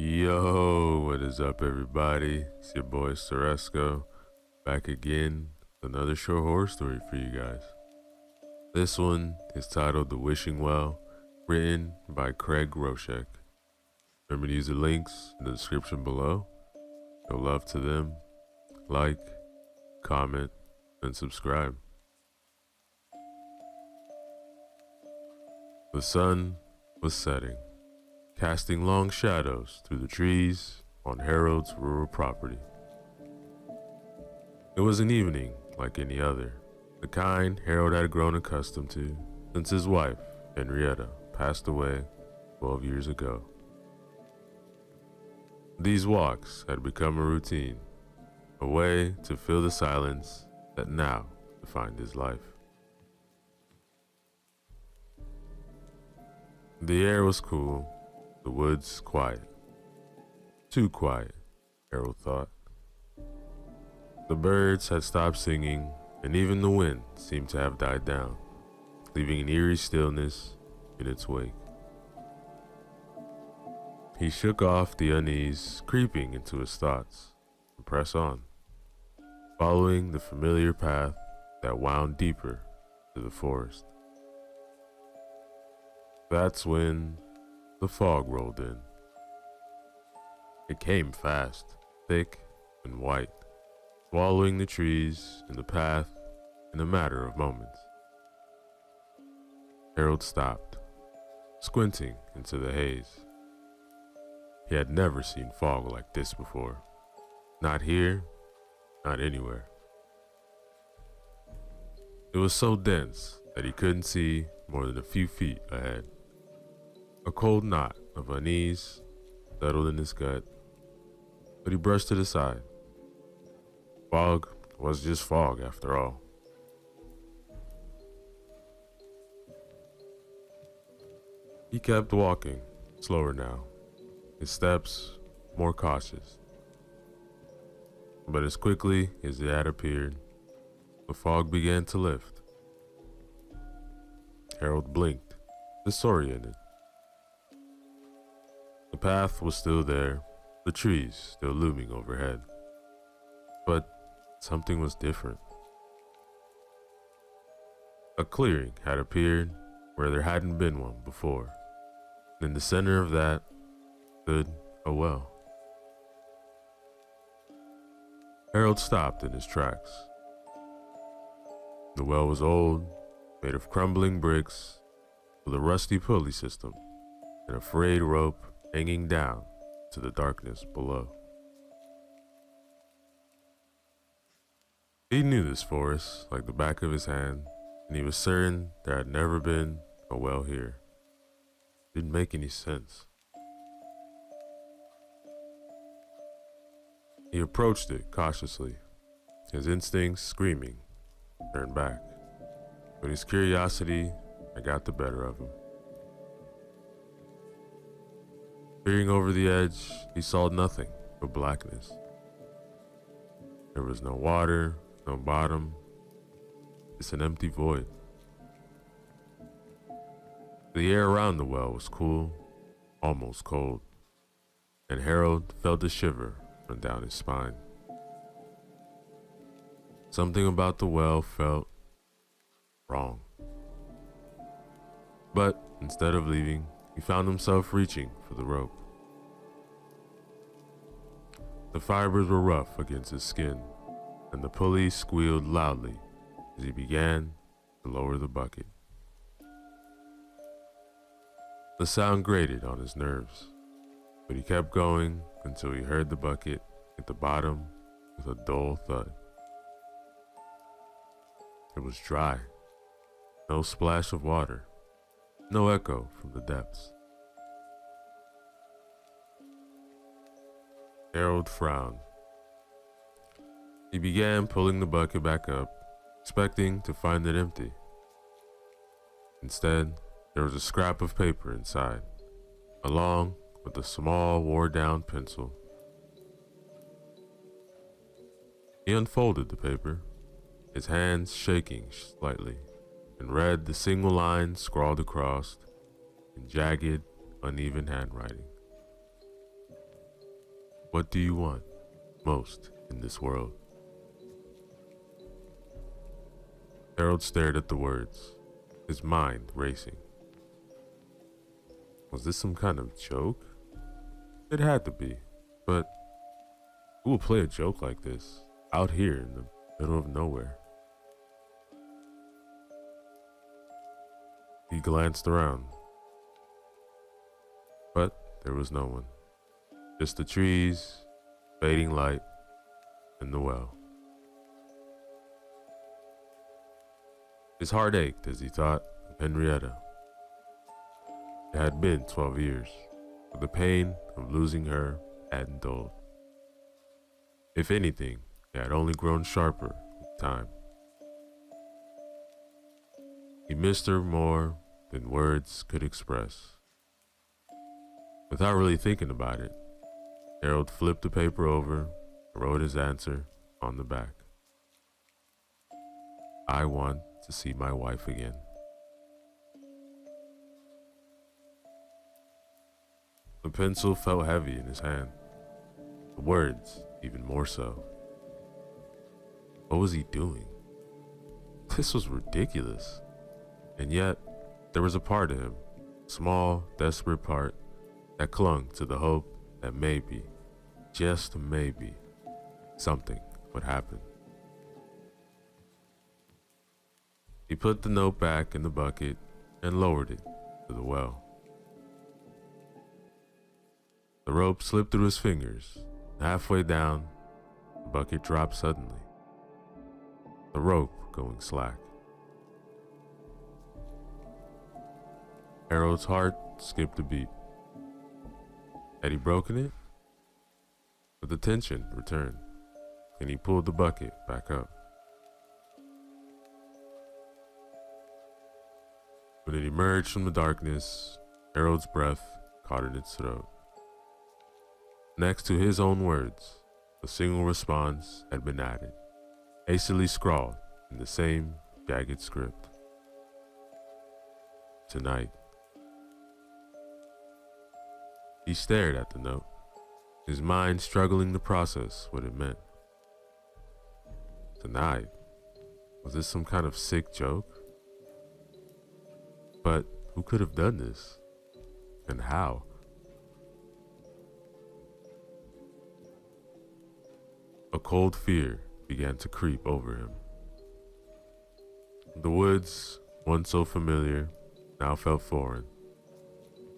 Yo, what is up, everybody? It's your boy Ceresco, back again with another short horror story for you guys. This one is titled The Wishing Well, written by Craig Roshek. Remember to use the links in the description below. Show love to them, like, comment, and subscribe. The sun was setting, casting long shadows through the trees on Harold's rural property. It was an evening like any other, the kind Harold had grown accustomed to since his wife, Henrietta, passed away 12 years ago. These walks had become a routine, a way to fill the silence that now defined his life. The air was cool, the woods quiet. Too quiet, Harold thought. The birds had stopped singing, and even the wind seemed to have died down, leaving an eerie stillness in its wake. He shook off the unease creeping into his thoughts and pressed on, following the familiar path that wound deeper to the forest. That's when the fog rolled in. It came fast, thick and white, swallowing the trees and the path in a matter of moments. Harold stopped, squinting into the haze. He had never seen fog like this before. Not here, not anywhere. It was so dense that he couldn't see more than a few feet ahead. A cold knot of unease settled in his gut, but he brushed it aside. Fog was just fog after all. He kept walking, slower now, his steps more cautious. But as quickly as it had appeared, the fog began to lift. Harold blinked, disoriented. The path was still there, the trees still looming overhead. But something was different. A clearing had appeared where there hadn't been one before. In the center of that stood a well. Harold stopped in his tracks. The well was old, made of crumbling bricks, with a rusty pulley system and a frayed rope hanging down to the darkness below. He knew this forest like the back of his hand, and he was certain there had never been a well here. It didn't make any sense. He approached it cautiously, his instincts screaming, turn back. But his curiosity had got the better of him. Peering over the edge, he saw nothing but blackness. There was no water, no bottom, just an empty void. The air around the well was cool, almost cold, and Harold felt a shiver run down his spine. Something about the well felt wrong. But instead of leaving, he found himself reaching for the rope. The fibers were rough against his skin, and the pulley squealed loudly as he began to lower the bucket. The sound grated on his nerves, but he kept going until he heard the bucket hit the bottom with a dull thud. It was dry, no splash of water, no echo from the depths. Harold frowned. He began pulling the bucket back up, expecting to find it empty. Instead, there was a scrap of paper inside, along with a small, wore-down pencil. He unfolded the paper, his hands shaking slightly, and read the single line scrawled across in jagged, uneven handwriting. What do you want most in this world? Harold stared at the words, his mind racing. Was this some kind of joke? It had to be, but who would play a joke like this out here in the middle of nowhere? He glanced around, but there was no one. Just the trees, fading light, and the well. His heart ached as he thought of Henrietta. It had been 12 years, but the pain of losing her hadn't dulled. If anything, it had only grown sharper with time. He missed her more than words could express. Without really thinking about it, Harold flipped the paper over and wrote his answer on the back. I want to see my wife again. The pencil felt heavy in his hand, the words even more so. What was he doing? This was ridiculous. And yet, there was a part of him, small, desperate part, that clung to the hope that maybe, just maybe, something would happen. He put the note back in the bucket and lowered it to the well. The rope slipped through his fingers. Halfway down, the bucket dropped suddenly, the rope going slack. Harold's heart skipped a beat. Had he broken it? But the tension returned, and he pulled the bucket back up. When it emerged from the darkness, Harold's breath caught in its throat. Next to his own words, a single response had been added, hastily scrawled in the same jagged script. Tonight. He stared at the note, his mind struggling to process what it meant. Tonight? Was this some kind of sick joke? But who could have done this? And how? A cold fear began to creep over him. The woods, once so familiar, now felt foreign,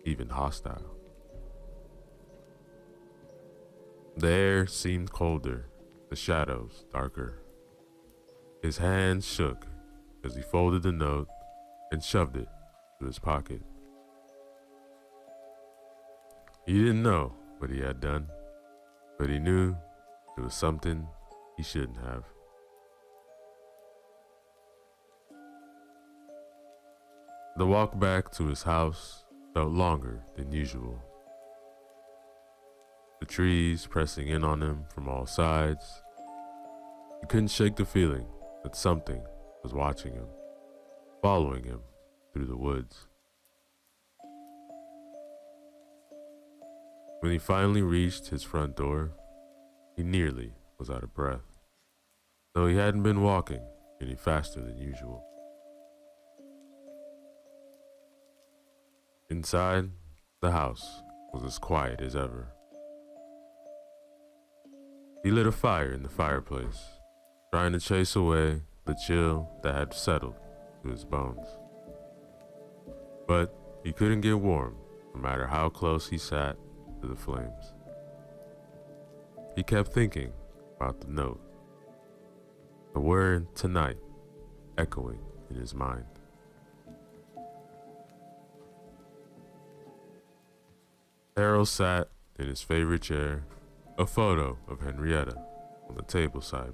even hostile. The air seemed colder, the shadows darker. His hands shook as he folded the note and shoved it to his pocket. He didn't know what he had done, but he knew it was something he shouldn't have. The walk back to his house felt longer than usual. The trees pressing in on him from all sides. He couldn't shake the feeling that something was watching him, following him through the woods. When he finally reached his front door, he nearly was out of breath, though he hadn't been walking any faster than usual. Inside, the house was as quiet as ever. He lit a fire in the fireplace, trying to chase away the chill that had settled to his bones. But he couldn't get warm, no matter how close he sat to the flames. He kept thinking about the note, the word tonight echoing in his mind. Harold sat in his favorite chair, a photo of Henrietta on the table side.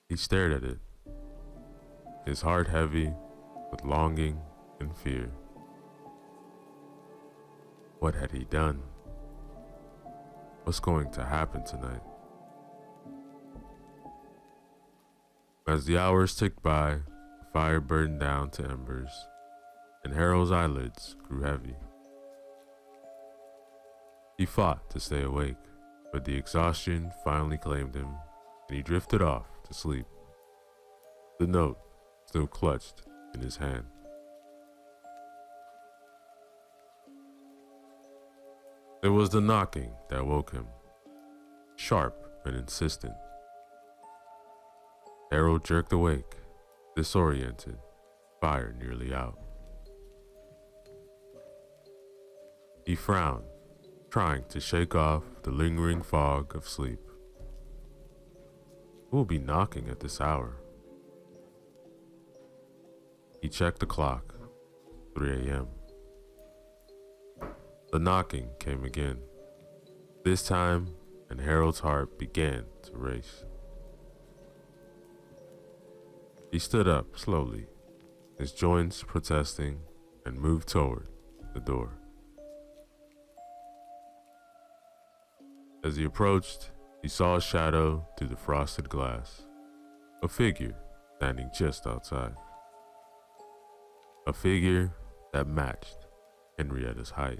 He stared at it, his heart heavy with longing and fear. What had he done? What's going to happen tonight? As the hours ticked by, the fire burned down to embers, and Harold's eyelids grew heavy. He fought to stay awake, but the exhaustion finally claimed him, and he drifted off to sleep, the note still clutched in his hand. It was the knocking that woke him, sharp and insistent. Harold jerked awake, disoriented, fire nearly out. He frowned, trying to shake off the lingering fog of sleep. Who will be knocking at this hour? He checked the clock, 3 a.m. The knocking came again, this time, and Harold's heart began to race. He stood up slowly, his joints protesting, and moved toward the door. As he approached, he saw a shadow through the frosted glass, a figure standing just outside. A figure that matched Henrietta's height.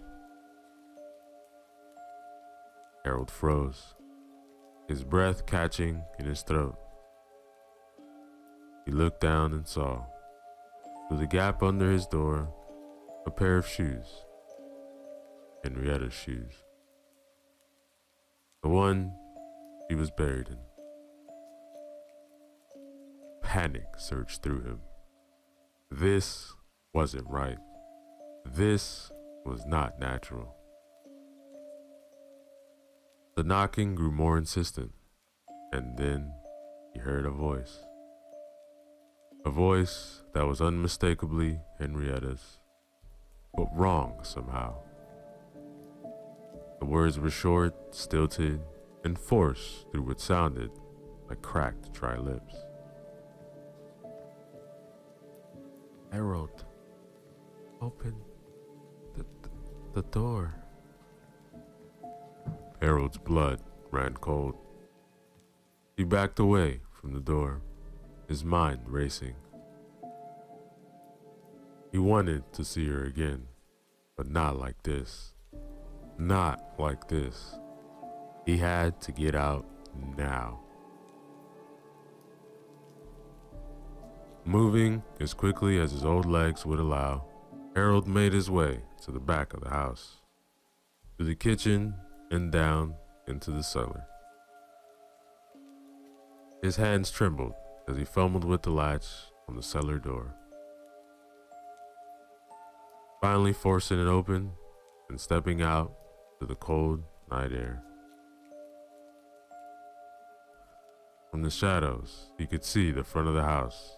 Harold froze, his breath catching in his throat. He looked down and saw, through the gap under his door, a pair of shoes. Henrietta's shoes. The one she was buried in. Panic surged through him. This wasn't right. This was not natural. The knocking grew more insistent, and then he heard a voice. A voice that was unmistakably Henrietta's, but wrong somehow. The words were short, stilted, and forced through what sounded like cracked, dry lips. Harold, open the door. Harold's blood ran cold. He backed away from the door, his mind racing. He wanted to see her again, but not like this. Not like this. He had to get out now. Moving as quickly as his old legs would allow, Harold made his way to the back of the house, through the kitchen and down into the cellar. His hands trembled as he fumbled with the latch on the cellar door. Finally forcing it open and stepping out to the cold night air. From the shadows, he could see the front of the house,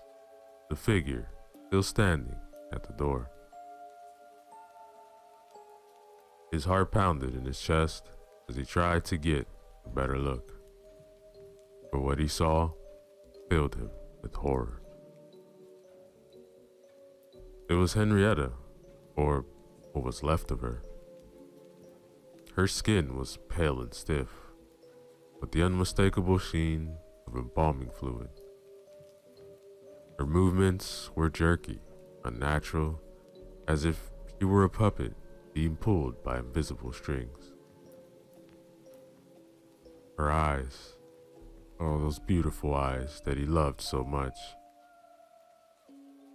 the figure still standing at the door. His heart pounded in his chest as he tried to get a better look. For what he saw filled him with horror. It was Henrietta, or what was left of her. Her skin was pale and stiff, with the unmistakable sheen of embalming fluid. Her movements were jerky, unnatural, as if she were a puppet being pulled by invisible strings. Her eyes, oh, those beautiful eyes that he loved so much,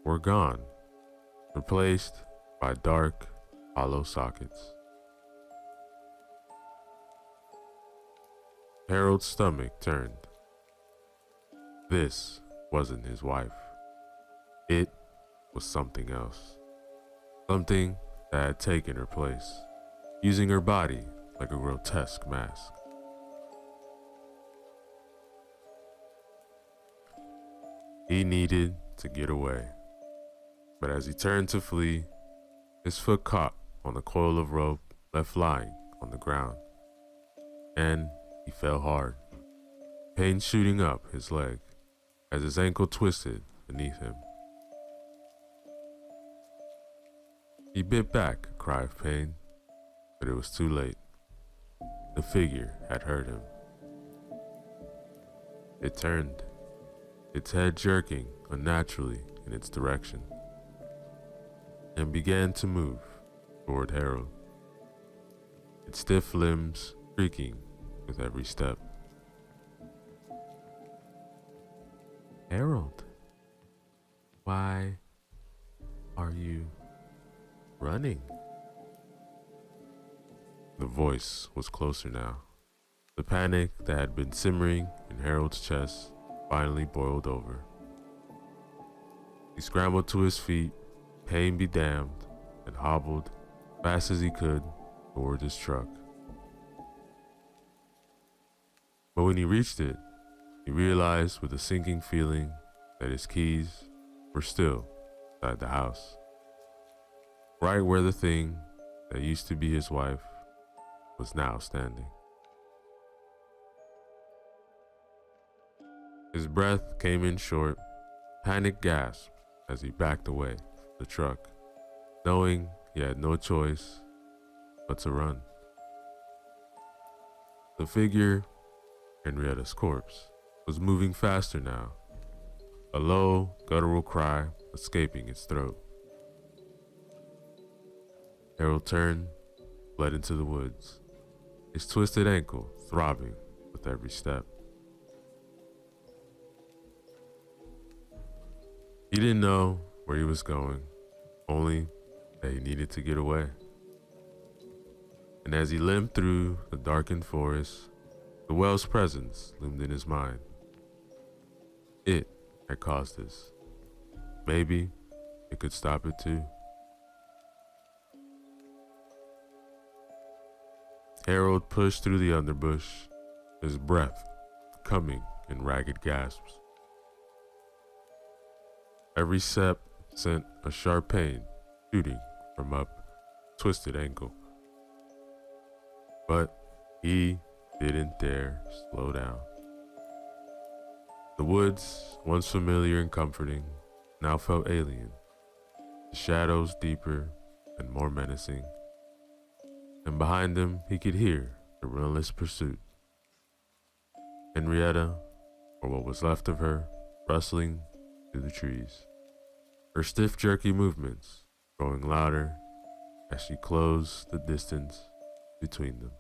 were gone, replaced by dark, hollow sockets. Harold's stomach turned. This wasn't his wife. It was something else. Something that had taken her place, using her body like a grotesque mask. He needed to get away, but as he turned to flee, his foot caught on a coil of rope left lying on the ground, and he fell hard, pain shooting up his leg as his ankle twisted beneath him. He bit back a cry of pain, but it was too late. The figure had heard him. It turned, its head jerking unnaturally in its direction, and began to move toward Harold. its stiff limbs creaking with every step. Harold, why are you running? The voice was closer now. The panic that had been simmering in Harold's chest finally boiled over. He scrambled to his feet, pain be damned, and hobbled fast as he could toward his truck. But when he reached it, he realized with a sinking feeling that his keys were still inside the house, right where the thing that used to be his wife was now standing. His breath came in short, panic gasped as he backed away from the truck, knowing he had no choice but to run. The figure, Henrietta's corpse, was moving faster now, a low, guttural cry escaping its throat. Harold turned, fled into the woods, his twisted ankle throbbing with every step. He didn't know where he was going, only that he needed to get away. And as he limped through the darkened forest, the well's presence loomed in his mind. It had caused this. Maybe it could stop it too. Harold pushed through the underbush, his breath coming in ragged gasps. Every step sent a sharp pain shooting from up twisted ankle. But he didn't dare slow down. The woods, once familiar and comforting, now felt alien, the shadows deeper and more menacing. And behind him he could hear the relentless pursuit. Henrietta, or what was left of her, rustling through the trees, her stiff jerky movements growing louder as she closed the distance between them.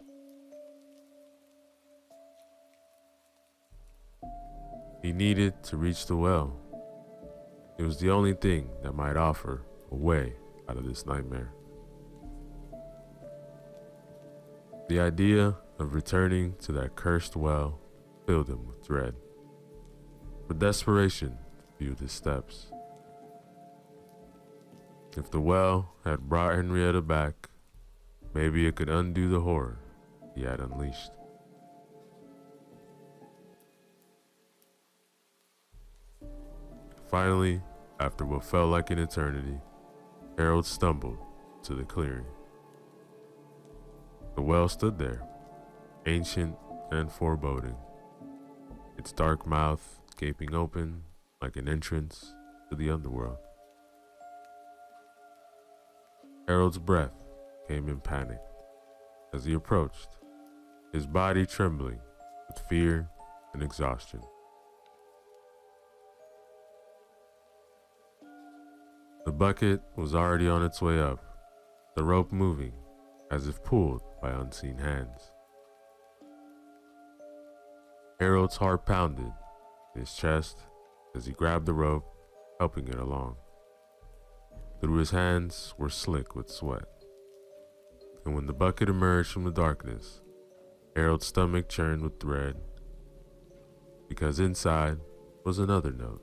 He needed to reach the well. It was the only thing that might offer a way out of this nightmare. The idea of returning to that cursed well filled him with dread. But desperation fueled his steps. If the well had brought Henrietta back, maybe it could undo the horror he had unleashed. Finally, after what felt like an eternity, Harold stumbled to the clearing. The well stood there, ancient and foreboding, its dark mouth gaping open like an entrance to the underworld. Harold's breath came in panic as he approached, his body trembling with fear and exhaustion. The bucket was already on its way up, the rope moving as if pulled by unseen hands. Harold's heart pounded in his chest as he grabbed the rope, helping it along. Through his hands were slick with sweat. And when the bucket emerged from the darkness, Harold's stomach churned with dread, because inside was another note,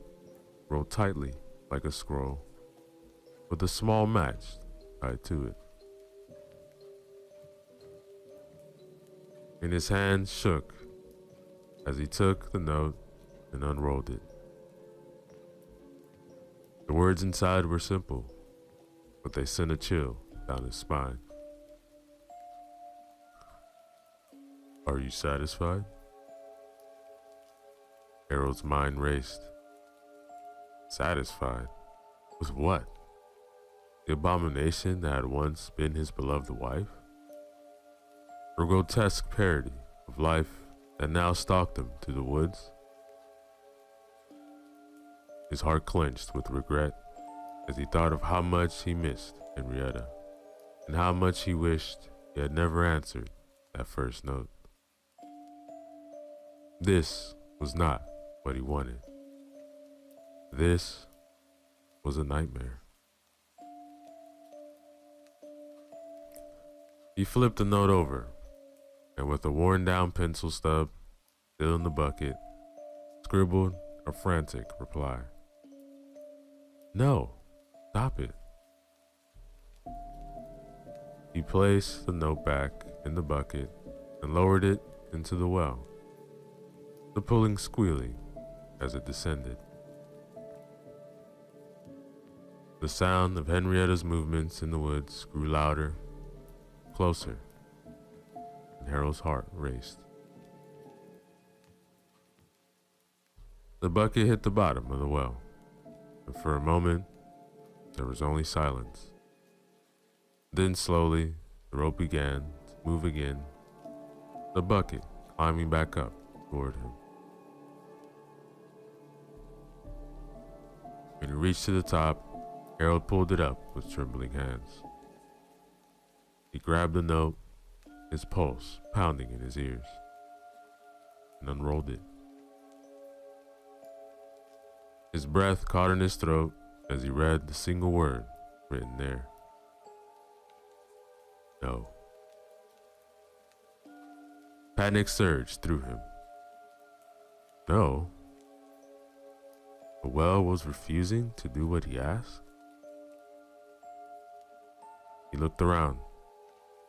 rolled tightly like a scroll, with a small match tied to it. And his hand shook as he took the note and unrolled it. The words inside were simple, but they sent a chill down his spine. Are you satisfied? Harold's mind raced. Satisfied? With what? The abomination that had once been his beloved wife? A grotesque parody of life that now stalked him through the woods? His heart clenched with regret as he thought of how much he missed Henrietta, and how much he wished he had never answered that first note. This was not what he wanted. This was a nightmare. He flipped the note over, and with a worn down pencil stub still in the bucket, scribbled a frantic reply. No, stop it. He placed the note back in the bucket and lowered it into the well, the pulling squealing as it descended. The sound of Henrietta's movements in the woods grew louder, closer, and Harold's heart raced. The bucket hit the bottom of the well, and for a moment, there was only silence. Then slowly, the rope began to move again, the bucket climbing back up toward him. When he reached to the top, Harold pulled it up with trembling hands. He grabbed the note, his pulse pounding in his ears, and unrolled it. His breath caught in his throat as he read the single word written there. No. Panic surged through him. No? The well was refusing to do what he asked? He looked around,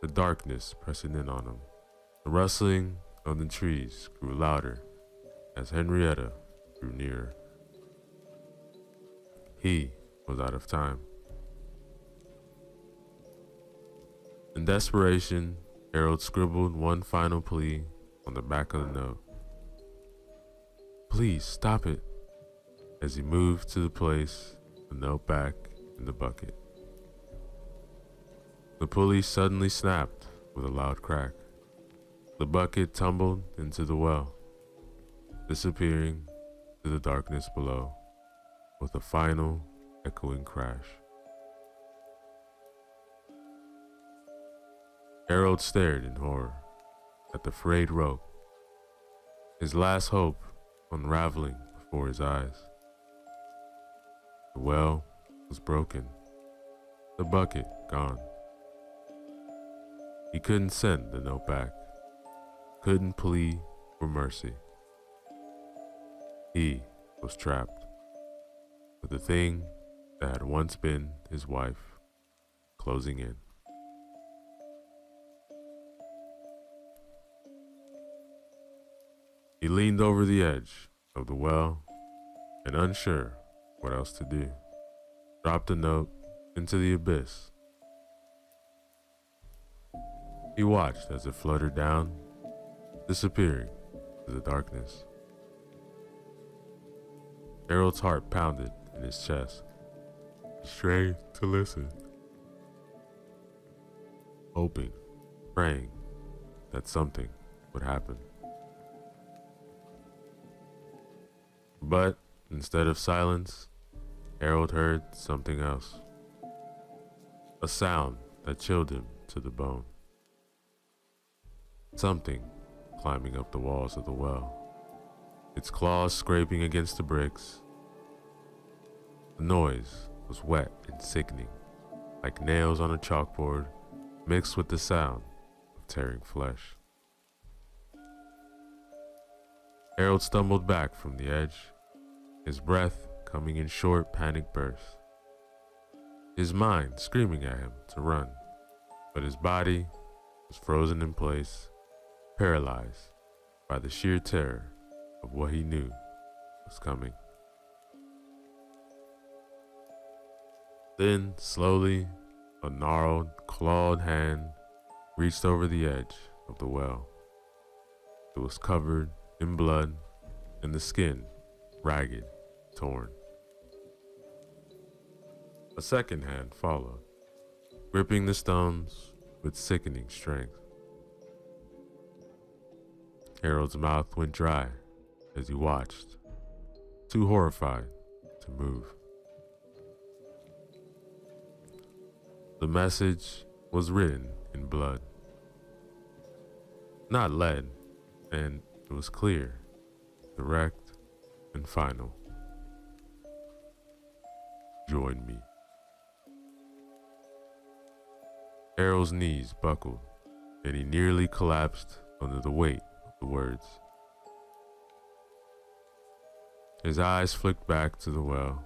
the darkness pressing in on him. The rustling of the trees grew louder as Henrietta drew nearer. He was out of time. In desperation, Harold scribbled one final plea on the back of the note. Please stop it, as he moved to place the note back in the bucket. The pulley suddenly snapped with a loud crack. The bucket tumbled into the well, disappearing to the darkness below with a final echoing crash. Harold stared in horror at the frayed rope, his last hope unraveling before his eyes. The well was broken, the bucket gone. He couldn't send the note back, couldn't plead for mercy. He was trapped with the thing that had once been his wife closing in. He leaned over the edge of the well and, unsure what else to do, dropped the note into the abyss. He watched as it fluttered down, disappearing into the darkness. Harold's heart pounded in his chest. He strained to listen, hoping, praying that something would happen. But instead of silence, Harold heard something else. A sound that chilled him to the bone. Something climbing up the walls of the well, its claws scraping against the bricks. The noise was wet and sickening, like nails on a chalkboard, mixed with the sound of tearing flesh. Harold stumbled back from the edge, his breath coming in short, panic bursts. His mind screaming at him to run, but his body was frozen in place, paralyzed by the sheer terror of what he knew was coming. Then, slowly, a gnarled, clawed hand reached over the edge of the well. It was covered in blood and the skin ragged, torn. A second hand followed, gripping the stones with sickening strength. Harold's mouth went dry as he watched, too horrified to move. The message was written in blood. not lead, and it was clear, direct, and final. Join me. Harold's knees buckled, and he nearly collapsed under the weight of the words. His eyes flicked back to the well,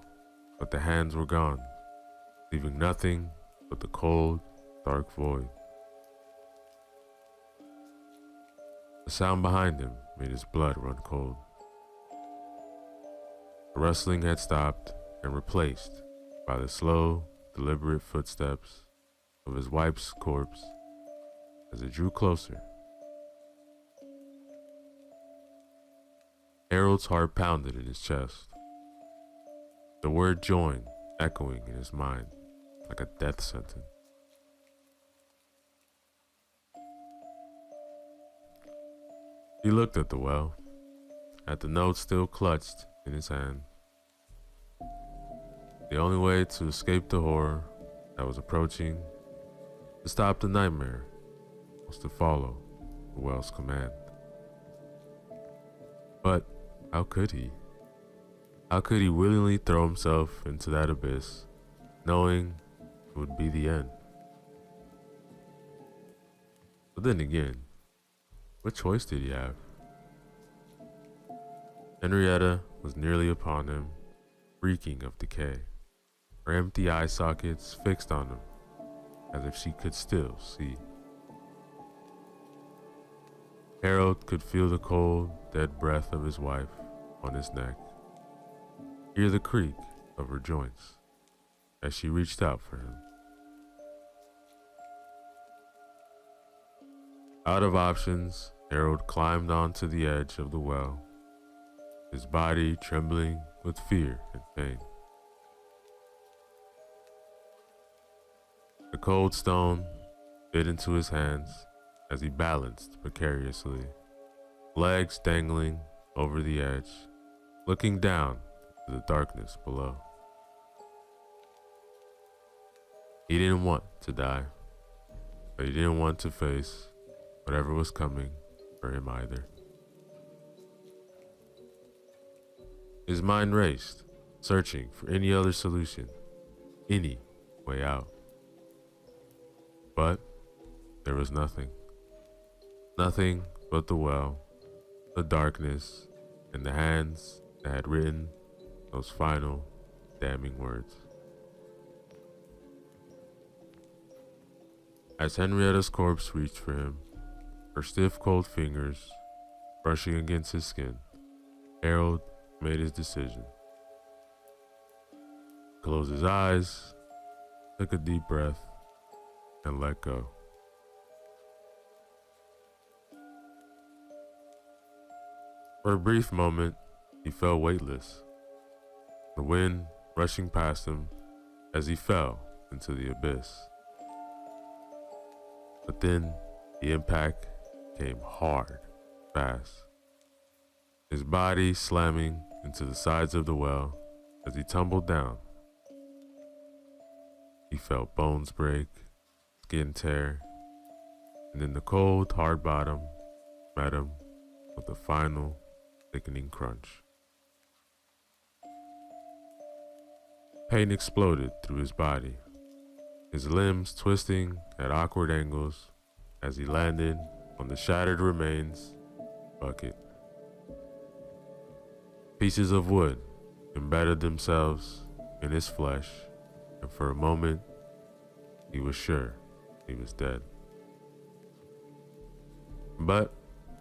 but the hands were gone, leaving nothing but the cold, dark void. The sound behind him made his blood run cold. The rustling had stopped and replaced by the slow, deliberate footsteps of his wife's corpse as it drew closer. Harold's heart pounded in his chest, the word join echoing in his mind like a death sentence. He looked at the well, at the note still clutched in his hand. The only way to escape the horror that was approaching, to stop the nightmare, was to follow the well's command. But how could he? How could he willingly throw himself into that abyss, knowing it would be the end? But then again, what choice did he have? Henrietta was nearly upon him, reeking of decay, her empty eye sockets fixed on him, as if she could still see. Harold could feel the cold, dead breath of his wife on his neck, hear the creak of her joints as she reached out for him. Out of options, Harold climbed onto the edge of the well, his body trembling with fear and pain. The cold stone bit into his hands as he balanced precariously, legs dangling over the edge, looking down into the darkness below. He didn't want to die, but he didn't want to face whatever was coming for him either. His mind raced, searching for any other solution, any way out. But there was nothing. Nothing but the well, the darkness, and the hands that had written those final, damning words. As Henrietta's corpse reached for him, her stiff cold fingers brushing against his skin, Harold made his decision. Closed his eyes, took a deep breath, and let go. For a brief moment, he felt weightless, the wind rushing past him as he fell into the abyss. But then the impact came hard, fast, his body slamming into the sides of the well as he tumbled down. He felt bones break, skin tear, and then the cold, hard bottom met him with a final, thickening crunch. Pain exploded through his body, his limbs twisting at awkward angles as he landed on the shattered remains bucket. Pieces of wood embedded themselves in his flesh, and for a moment, he was sure he was dead. But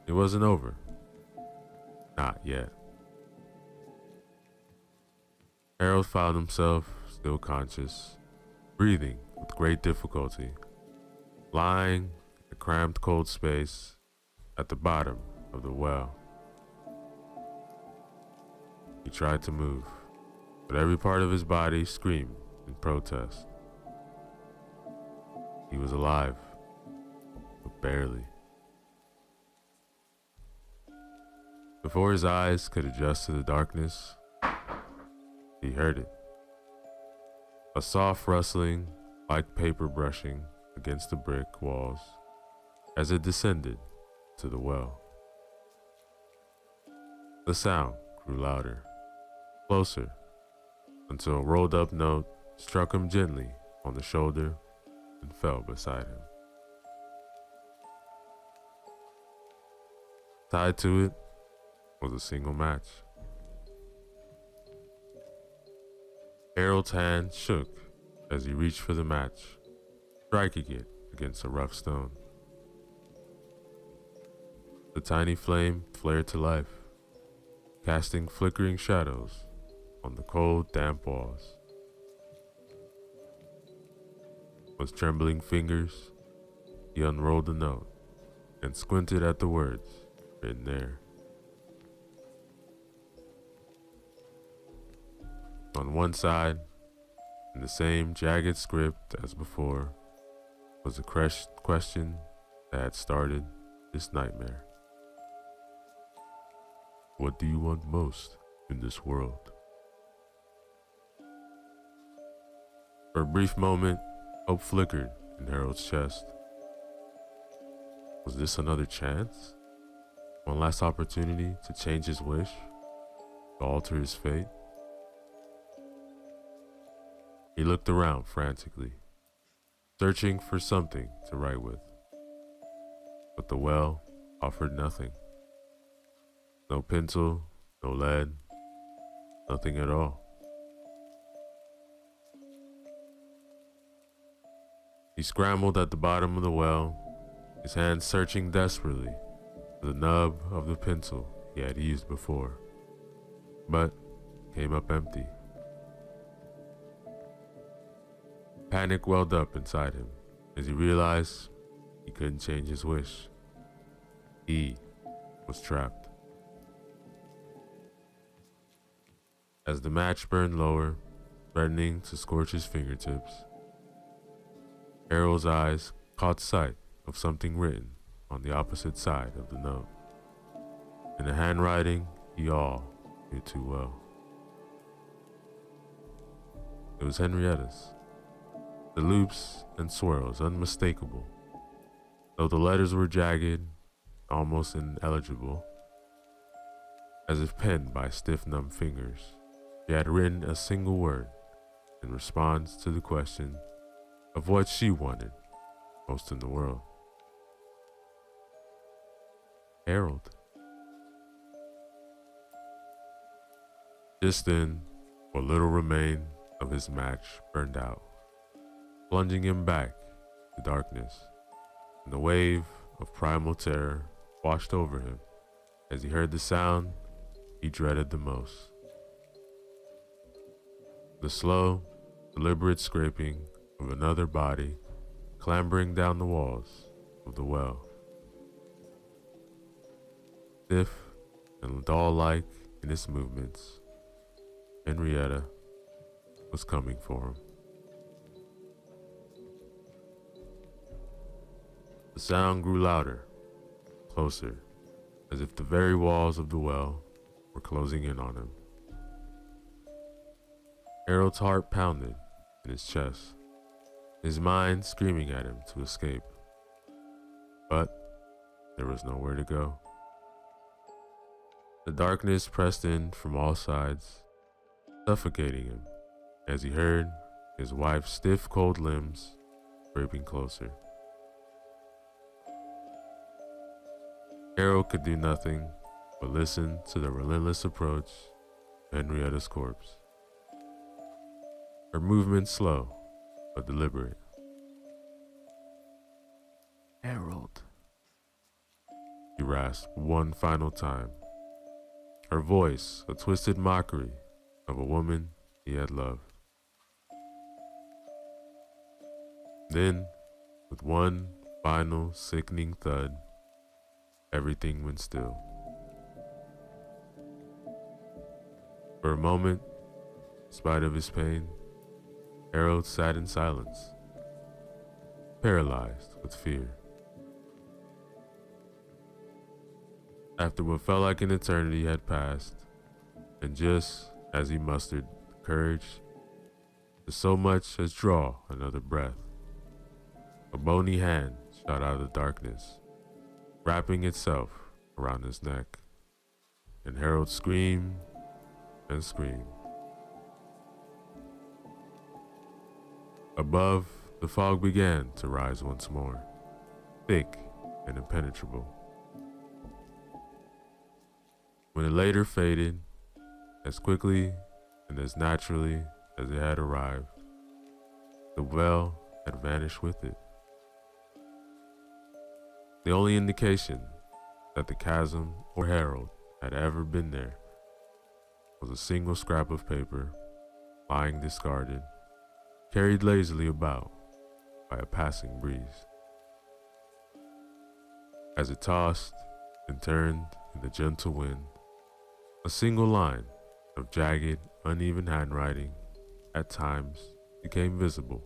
it wasn't over. Not yet. Harold found himself still conscious, breathing with great difficulty, lying in a cramped cold space at the bottom of the well. He tried to move, but every part of his body screamed in protest. He was alive, but barely. Before his eyes could adjust to the darkness, he heard it. A soft rustling like paper brushing against the brick walls as it descended to the well. The sound grew louder, closer, until a rolled up note struck him gently on the shoulder and fell beside him. Tied to it was a single match. Harold's hand shook as he reached for the match, striking it against a rough stone. The tiny flame flared to life, casting flickering shadows on the cold, damp walls. With trembling fingers, he unrolled the note and squinted at the words written there. On one side, in the same jagged script as before, was a question that had started this nightmare. What do you want most in this world? For a brief moment, hope flickered in Harold's chest. Was this another chance? One last opportunity to change his wish? To alter his fate? He looked around frantically, searching for something to write with. But the well offered nothing. No pencil, no lead, nothing at all. He scrambled at the bottom of the well, his hands searching desperately for the nub of the pencil he had used before, but came up empty. Panic welled up inside him as he realized he couldn't change his wish. He was trapped. As the match burned lower, threatening to scorch his fingertips, Harold's eyes caught sight of something written on the opposite side of the note, in a handwriting he all knew too well. It was Henrietta's, the loops and swirls unmistakable, though the letters were jagged, almost illegible, as if penned by stiff, numb fingers. She had written a single word in response to the question of what she wanted most in the world. Harold. Just then, what little remained of his match burned out, plunging him back to darkness, and a wave of primal terror washed over him as he heard the sound he dreaded the most. The slow, deliberate scraping of another body clambering down the walls of the well. Stiff and doll-like in its movements, Henrietta was coming for him. The sound grew louder, closer, as if the very walls of the well were closing in on him. Harold's heart pounded in his chest, his mind screaming at him to escape. But there was nowhere to go. The darkness pressed in from all sides, suffocating him as he heard his wife's stiff, cold limbs scraping closer. Harold could do nothing but listen to the relentless approach to Henrietta's corpse. Her movements slow but deliberate. Harold, she rasped one final time, her voice a twisted mockery of a woman he had loved. Then, with one final sickening thud, everything went still. For a moment, in spite of his pain, Harold sat in silence, paralyzed with fear. After what felt like an eternity had passed, and just as he mustered the courage to so much as draw another breath, a bony hand shot out of the darkness, wrapping itself around his neck. And Harold screamed and screamed. Above, the fog began to rise once more, thick and impenetrable. When it later faded, as quickly and as naturally as it had arrived, the well had vanished with it. The only indication that the chasm or Harold had ever been there was a single scrap of paper, lying discarded, carried lazily about by a passing breeze. As it tossed and turned in the gentle wind, a single line of jagged, uneven handwriting at times became visible,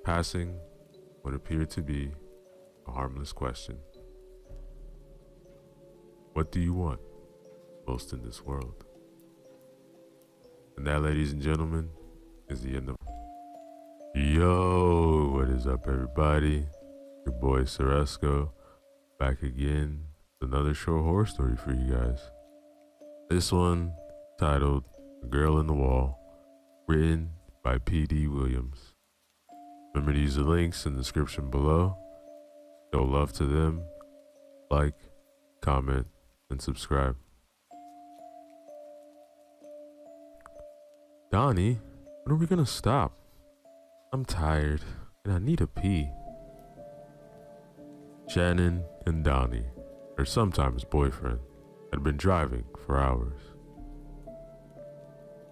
passing what appeared to be a harmless question. What do you want most in this world? And that, ladies and gentlemen, is the end of. Yo, what is up, everybody? Your boy Ceresco, back again with another short horror story for you guys. This one titled "A Girl in the Wall," written by P.D. Williams. Remember to use the links in the description below. Show love to them. Like, comment, and subscribe. Donnie, when are we gonna stop? I'm tired and I need a pee. Shannon and Donnie, her sometimes boyfriend, had been driving for hours.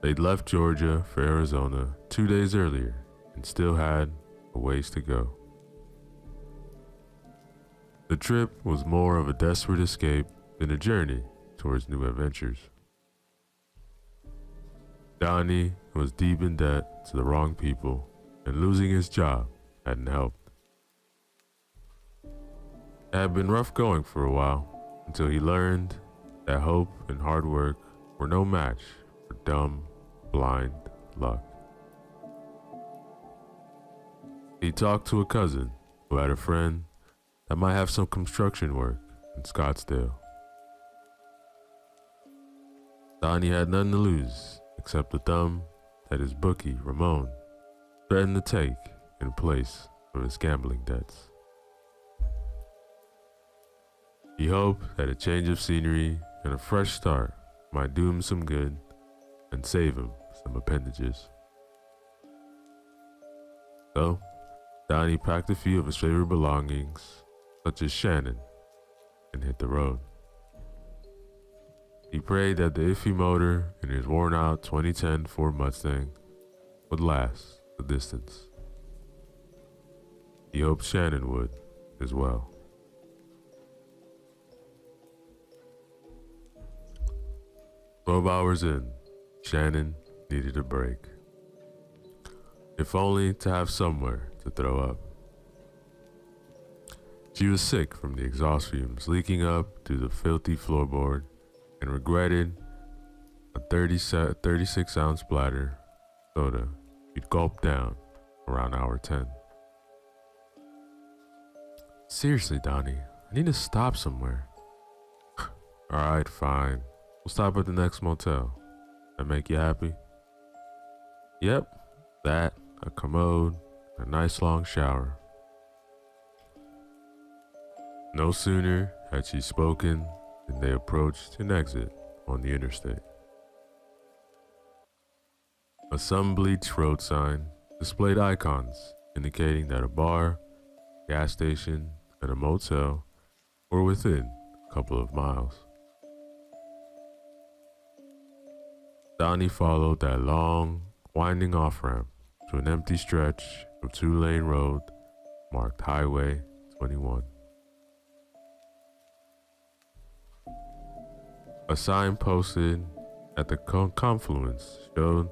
They'd left Georgia for Arizona 2 days earlier and still had a ways to go. The trip was more of a desperate escape than a journey towards new adventures. Donnie was deep in debt to the wrong people, and losing his job hadn't helped. It had been rough going for a while until he learned that hope and hard work were no match for dumb, blind luck. He talked to a cousin who had a friend that might have some construction work in Scottsdale. Donnie had nothing to lose except the thumb that his bookie, Ramon, threatened to take in place of his gambling debts. He hoped that a change of scenery and a fresh start might do him some good and save him some appendages. So, Donnie packed a few of his favorite belongings, such as Shannon, and hit the road. He prayed that the iffy motor in his worn-out 2010 Ford Mustang would last the distance. He hoped Shannon would as well. 12 hours in, Shannon needed a break. If only to have somewhere to throw up. She was sick from the exhaust fumes leaking up through the filthy floorboard and regretted a 36-ounce bladder soda she'd gulped down around hour 10. Seriously, Donnie, I need to stop somewhere. Alright, fine. We'll stop at the next motel. That make you happy? Yep, that, a commode, and a nice long shower. No sooner had she spoken than they approached an exit on the interstate. A sun-bleached road sign displayed icons indicating that a bar, gas station, and a motel were within a couple of miles. Donnie followed that long, winding off-ramp to an empty stretch of 2-lane road marked Highway 21. A sign posted at the confluence showed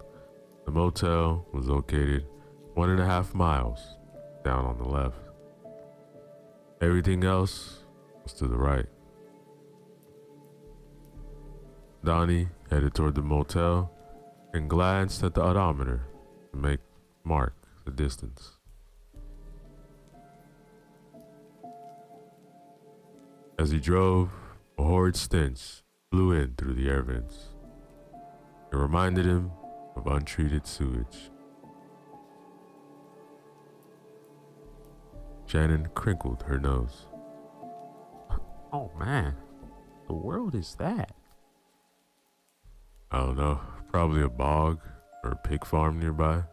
the motel was located 1.5 miles down on the left. Everything else was to the right. Donnie headed toward the motel and glanced at the odometer to mark the distance. As he drove, a horrid stench blew in through the air vents. It reminded him of untreated sewage. Shannon crinkled her nose. Oh man, the world is that? I don't know, probably a bog or a pig farm nearby.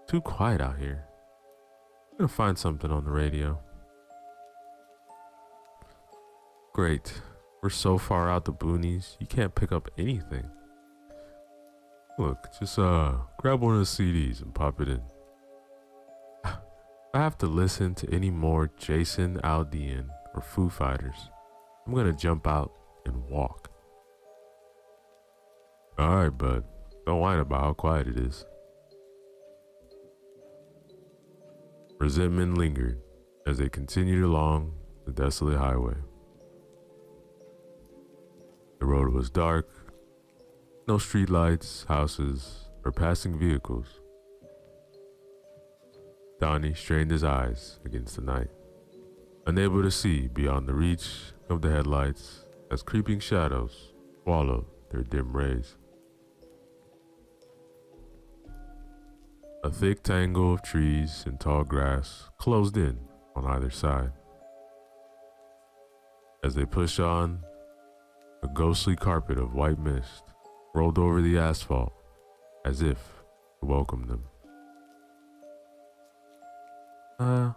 Too quiet out here. I'm gonna find something on the radio. Great. We're so far out the boonies, you can't pick up anything. Look, just grab one of the CDs and pop it in. If I have to listen to any more Jason Aldean or Foo Fighters, I'm gonna jump out and walk. Alright, bud. Don't whine about how quiet it is. Resentment lingered as they continued along the desolate highway. The road was dark, no streetlights, houses, or passing vehicles. Donnie strained his eyes against the night, unable to see beyond the reach of the headlights as creeping shadows swallowed their dim rays. A thick tangle of trees and tall grass closed in on either side. As they pushed on, a ghostly carpet of white mist rolled over the asphalt as if to welcome them. I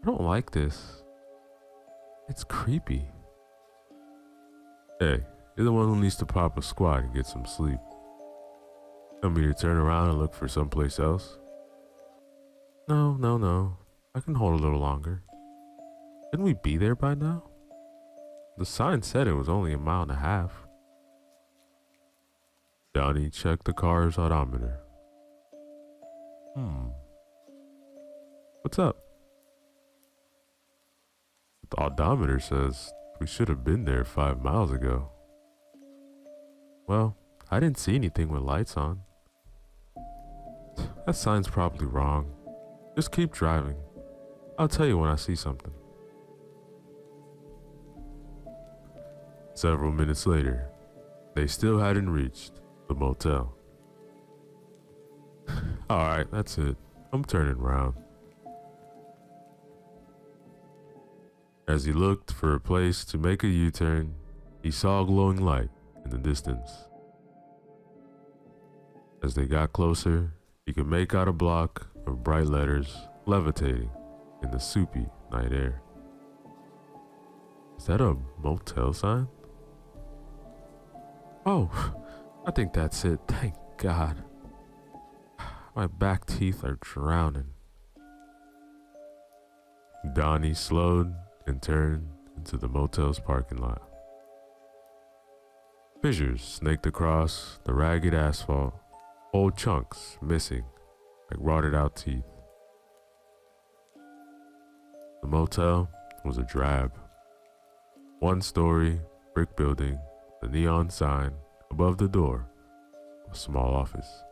don't like this. It's creepy. Hey, you're the one who needs to pop a squat and get some sleep. Want me to turn around and look for someplace else? No. I can hold a little longer. Shouldn't we be there by now? The sign said it was only a mile and a half. Donnie checked the car's odometer. What's up? The odometer says we should have been there 5 miles ago. Well, I didn't see anything with lights on. That sign's probably wrong. Just keep driving. I'll tell you when I see something. Several minutes later, they still hadn't reached the motel. Alright, that's it. I'm turning around. As he looked for a place to make a U-turn, he saw a glowing light in the distance. As they got closer, he could make out a block of bright letters levitating in the soupy night air. Is that a motel sign? Oh, I think that's it. Thank God. My back teeth are drowning. Donnie slowed and turned into the motel's parking lot. Fissures snaked across the ragged asphalt, whole chunks missing like rotted out teeth. The motel was a drab, one-story brick building, the neon sign above the door, a small office.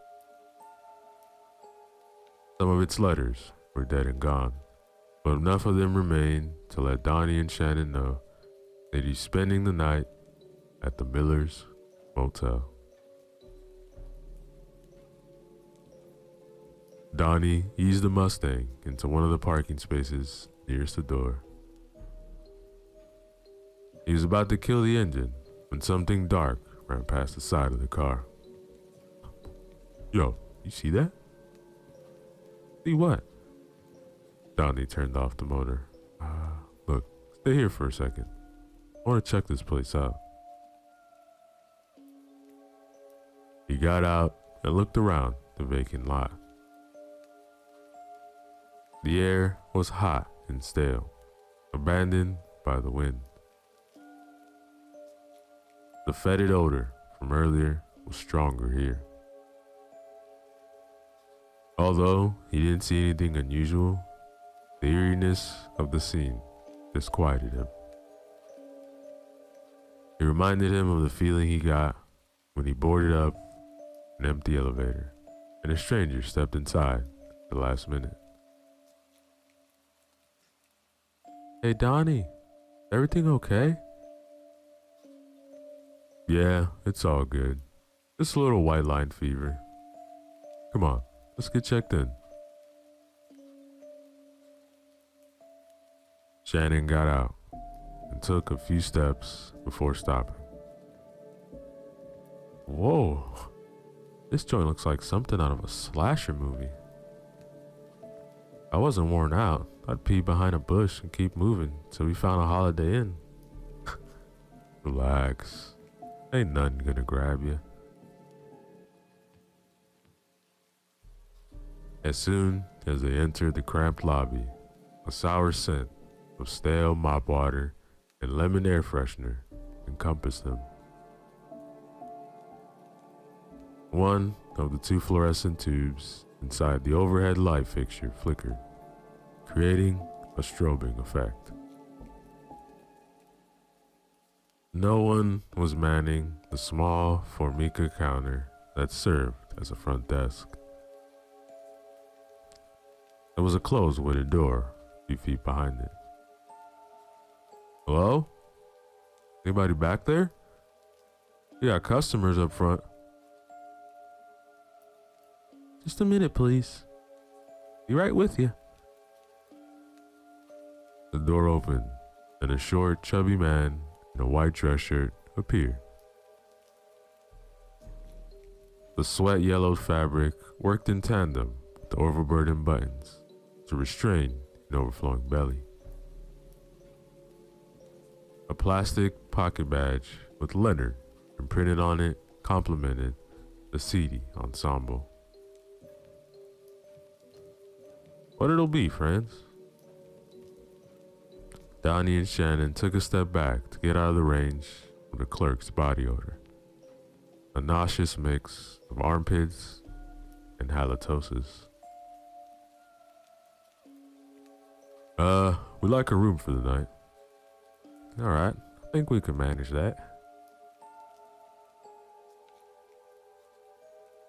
Some of its letters were dead and gone, but enough of them remained to let Donnie and Shannon know they'd be spending the night at the Miller's Motel. Donnie eased the Mustang into one of the parking spaces nearest the door. He was about to kill the engine when something dark ran past the side of the car. Yo, you see that? See what? Donnie turned off the motor. Look, stay here for a second. I want to check this place out. He got out and looked around the vacant lot. The air was hot and stale, abandoned by the wind. The fetid odor from earlier was stronger here. Although he didn't see anything unusual, the eeriness of the scene disquieted him. It reminded him of the feeling he got when he boarded up an empty elevator and a stranger stepped inside at the last minute. Hey, Donnie, everything okay? Yeah, it's all good. Just a little white line fever. Come on, let's get checked in. Shannon got out and took a few steps before stopping. Whoa, this joint looks like something out of a slasher movie. I wasn't worn out. I'd pee behind a bush and keep moving till we found a Holiday Inn. Relax. Ain't nothing gonna grab you. As soon as they entered the cramped lobby, a sour scent of stale mop water and lemon air freshener encompassed them. One of the two fluorescent tubes inside the overhead light fixture flickered, creating a strobing effect. No one was manning the small Formica counter that served as a front desk. There was a closed wooden door a few feet behind it. Hello? Anybody back there? We got customers up front. Just a minute, please. Be right with you. The door opened, and a short, chubby man in a white dress shirt appeared. The sweat-yellowed fabric worked in tandem with the overburdened buttons to restrain an overflowing belly. A plastic pocket badge with Leonard imprinted on it complemented the seedy ensemble. What it'll be, friends? Donnie and Shannon took a step back to get out of the range of the clerk's body odor. A nauseous mix of armpits and halitosis. We'd like a room for the night. Alright, I think we can manage that.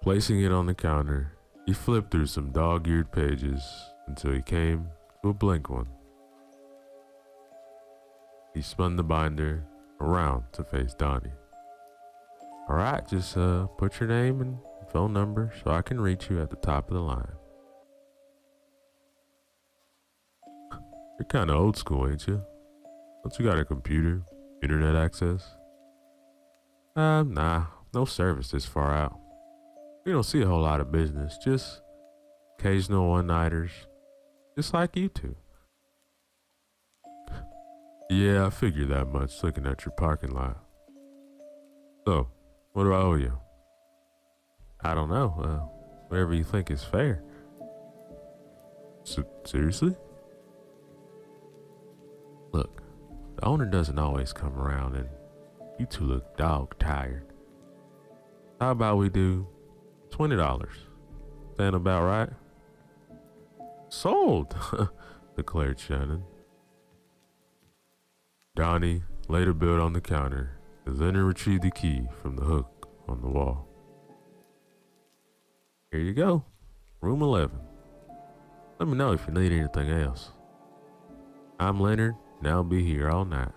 Placing it on the counter, he flipped through some dog-eared pages until he came to a blank one. He spun the binder around to face Donnie. Alright, just put your name and phone number so I can reach you at the top of the line. You're kinda old school, ain't you? Don't you got a computer, internet access? Nah, no service this far out. We don't see a whole lot of business, just occasional one-nighters, just like you two. Yeah, I figured that much looking at your parking lot. So, what do I owe you? I don't know, whatever you think is fair. Seriously? Look, the owner doesn't always come around and you two look dog tired. How about we do $20? Sound about right? Sold, declared Shannon. Donnie laid a bill on the counter as Leonard retrieved the key from the hook on the wall. Here you go, room 11. Let me know if you need anything else. I'm Leonard, and I'll be here all night.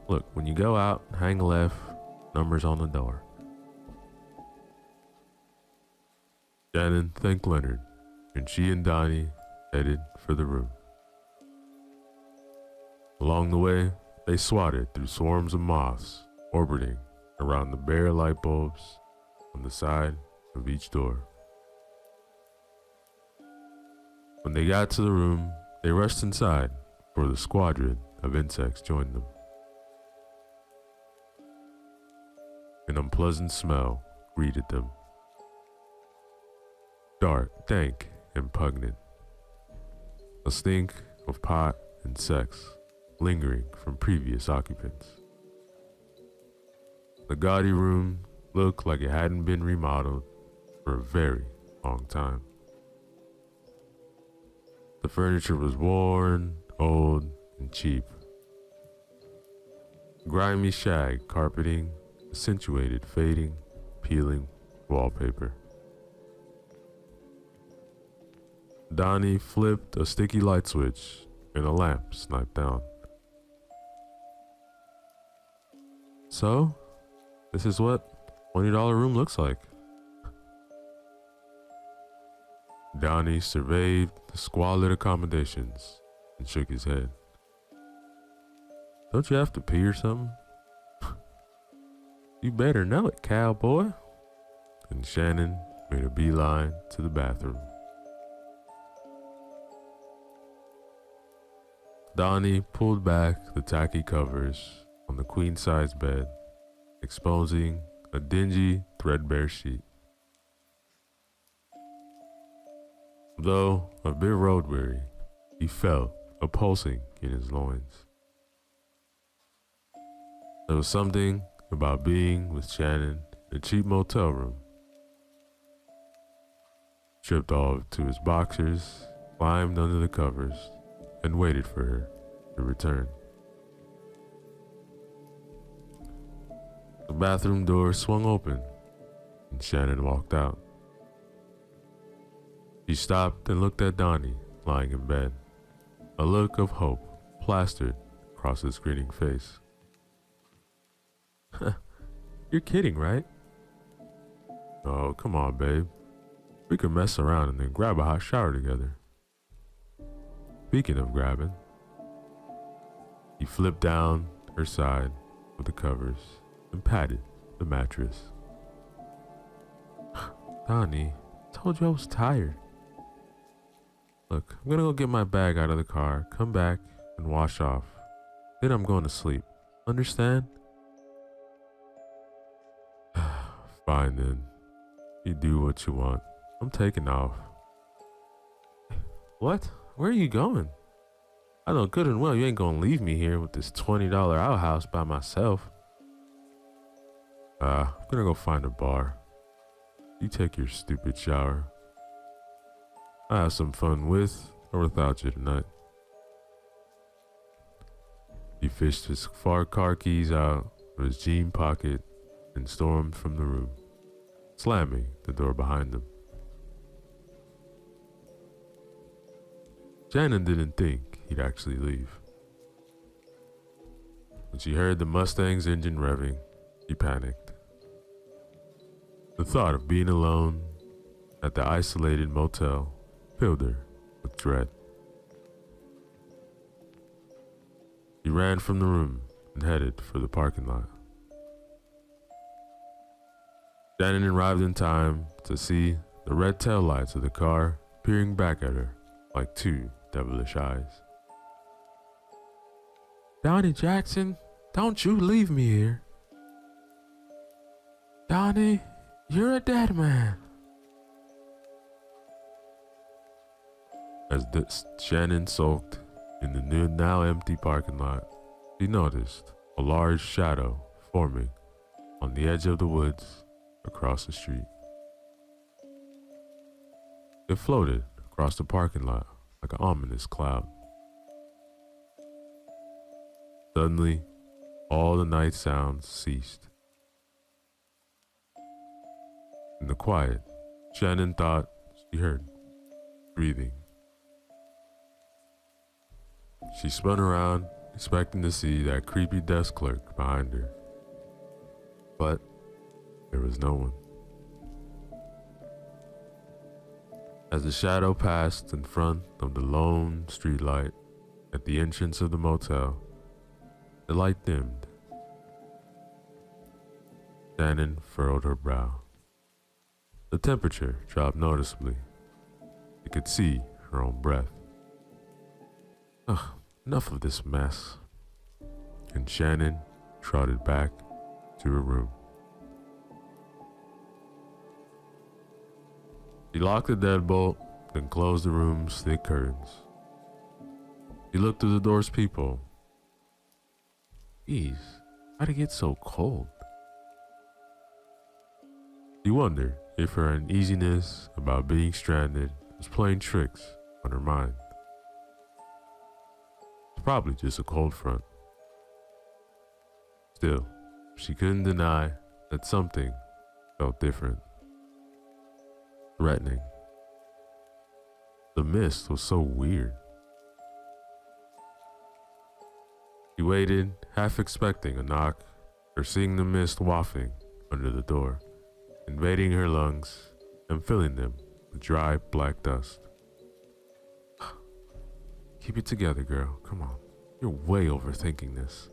Look, when you go out, hang left, numbers on the door. Shannon thanked Leonard, and she and Donnie headed for the room. Along the way, they swatted through swarms of moths orbiting around the bare light bulbs on the side of each door. When they got to the room, they rushed inside before the squadron of insects joined them. An unpleasant smell greeted them. Dark, dank, and pungent. A stink of pot and sex lingering from previous occupants. The gaudy room looked like it hadn't been remodeled for a very long time. The furniture was worn, old, and cheap. Grimy shag carpeting accentuated fading, peeling wallpaper. Donnie flipped a sticky light switch and a lamp sniped down. So, this is what $20 room looks like. Donnie surveyed the squalid accommodations and shook his head. Don't you have to pee or something? You better know it, cowboy. And Shannon made a beeline to the bathroom. Donnie pulled back the tacky covers on the queen-size bed, exposing a dingy, threadbare sheet. Though a bit road-weary, he felt a pulsing in his loins. There was something about being with Shannon in a cheap motel room. Stripped off to his boxers, climbed under the covers, and waited for her to return. The bathroom door swung open, and Shannon walked out. She stopped and looked at Donnie lying in bed, a look of hope plastered across his grinning face. You're kidding, right? Oh, come on, babe. We could mess around and then grab a hot shower together. Speaking of grabbing, he flipped down her side of the covers and patted the mattress. Donnie, told you I was tired. Look, I'm gonna go get my bag out of the car, come back, and wash off. Then I'm going to sleep. Understand? Fine then. You do what you want. I'm taking off. What? Where are you going? I know good and well you ain't gonna leave me here with this $20 outhouse by myself. I'm gonna go find a bar. You take your stupid shower. I have some fun with or without you tonight. He fished his car keys out of his jean pocket and stormed from the room, slamming the door behind him. Shannon didn't think he'd actually leave. When she heard the Mustang's engine revving, she panicked. The thought of being alone at the isolated motel filled her with dread. She ran from the room and headed for the parking lot. Shannon arrived in time to see the red taillights of the car peering back at her like two devilish eyes. Donnie Jackson, don't you leave me here. Donnie, you're a dead man. As Shannon sulked in the now empty parking lot, she noticed a large shadow forming on the edge of the woods across the street. It floated across the parking lot like an ominous cloud. Suddenly, all the night sounds ceased. In the quiet, Shannon thought she heard breathing. She spun around, expecting to see that creepy desk clerk behind her. But there was no one. As the shadow passed in front of the lone streetlight at the entrance of the motel, the light dimmed. Shannon furrowed her brow. The temperature dropped noticeably. She could see her own breath. Ugh, enough of this mess. And Shannon trotted back to her room. She locked the deadbolt, then closed the room's thick curtains. She looked through the door's peephole. Geez, how'd it get so cold? She wondered if her uneasiness about being stranded was playing tricks on her mind. It's probably just a cold front. Still, she couldn't deny that something felt different. Threatening. The mist was so weird. waited, half expecting a knock or seeing the mist wafting under the door, invading her lungs and filling them with dry black dust. Keep it together, girl. Come on. You're way overthinking this.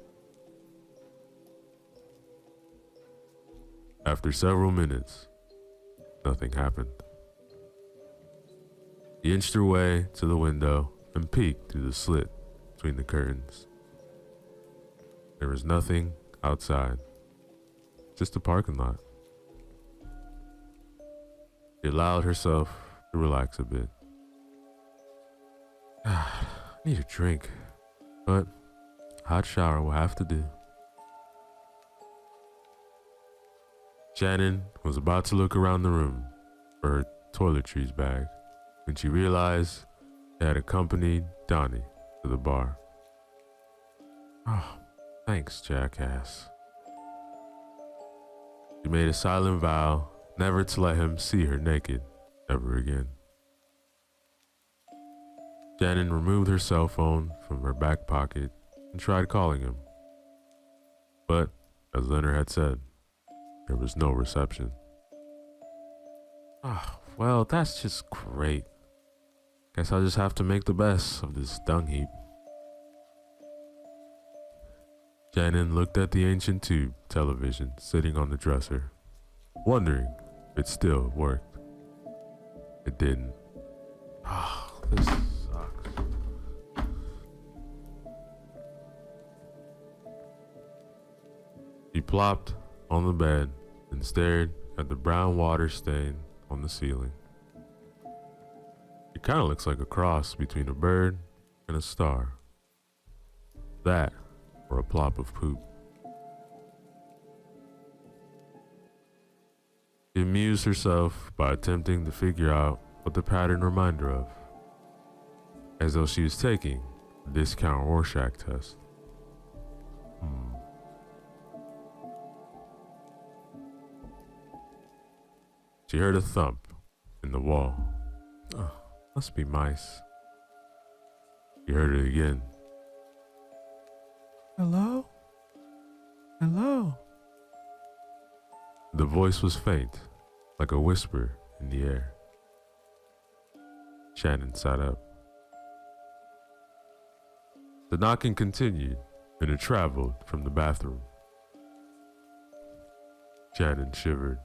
After several minutes, nothing happened. He inched her way to the window and peeked through the slit between the curtains. There was nothing outside, just a parking lot. She allowed herself to relax a bit. I need a drink, but a hot shower will have to do. Shannon was about to look around the room for her toiletries bag when she realized they had accompanied Donnie to the bar. Oh, thanks, jackass. She made a silent vow never to let him see her naked ever again. Shannon removed her cell phone from her back pocket and tried calling him. But, as Leonard had said, there was no reception. Oh, well, that's just great. Guess I'll just have to make the best of this dung heap. Shannon looked at the ancient tube television sitting on the dresser, wondering if it still worked. It didn't. Oh, this sucks. He plopped on the bed and stared at the brown water stain on the ceiling. It kind of looks like a cross between a bird and a star. That or a plop of poop. She amused herself by attempting to figure out what the pattern reminded her of, as though she was taking a discount Rorschach test. She heard a thump in the wall. Oh, must be mice. She heard it again. Hello? Hello? The voice was faint, like a whisper in the air. Shannon sat up. The knocking continued, and it traveled from the bathroom. Shannon shivered.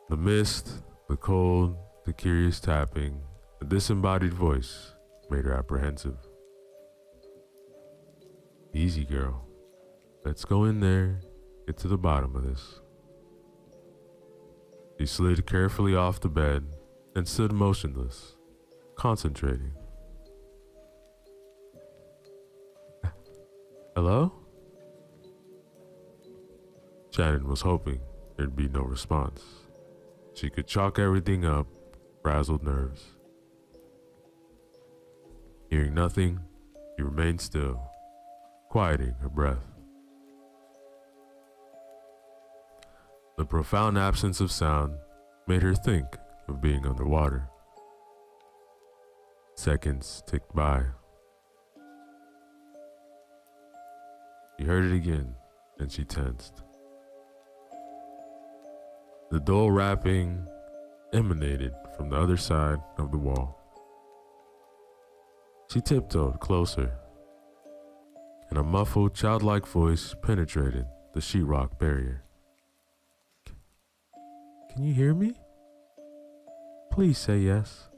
The mist, the cold, the curious tapping, the disembodied voice made her apprehensive. Easy, girl. Let's go in there, get to the bottom of this. She slid carefully off the bed and stood motionless, concentrating. Hello? Shannon was hoping there'd be no response. She could chalk everything up, frazzled nerves. Hearing nothing, she remained still, quieting her breath. The profound absence of sound made her think of being underwater. Seconds ticked by. She heard it again, and she tensed. The dull rapping emanated from the other side of the wall. She tiptoed closer, and a muffled, childlike voice penetrated the sheetrock barrier. Can you hear me? Please say yes.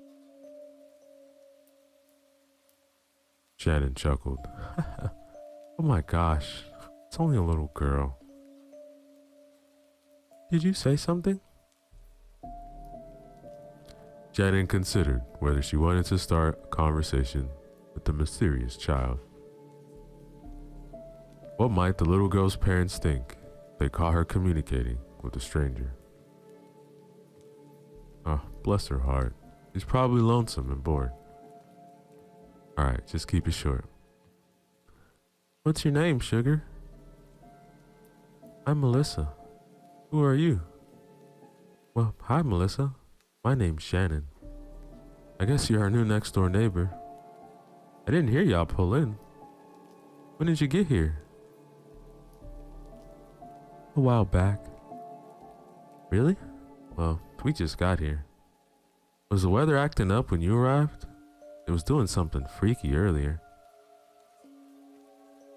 Shannon chuckled. Oh my gosh, it's only a little girl. Did you say something? Shannon considered whether she wanted to start a conversation with the mysterious child. What might the little girl's parents think if they caught her communicating with a stranger? Oh, bless her heart. She's probably lonesome and bored. Alright, just keep it short. What's your name, sugar? I'm Melissa. Who are you? Well, hi, Melissa. My name's Shannon. I guess you're our new next door neighbor. I didn't hear y'all pull in. When did you get here? A while back. Really? Well, we just got here. Was the weather acting up when you arrived? It was doing something freaky earlier.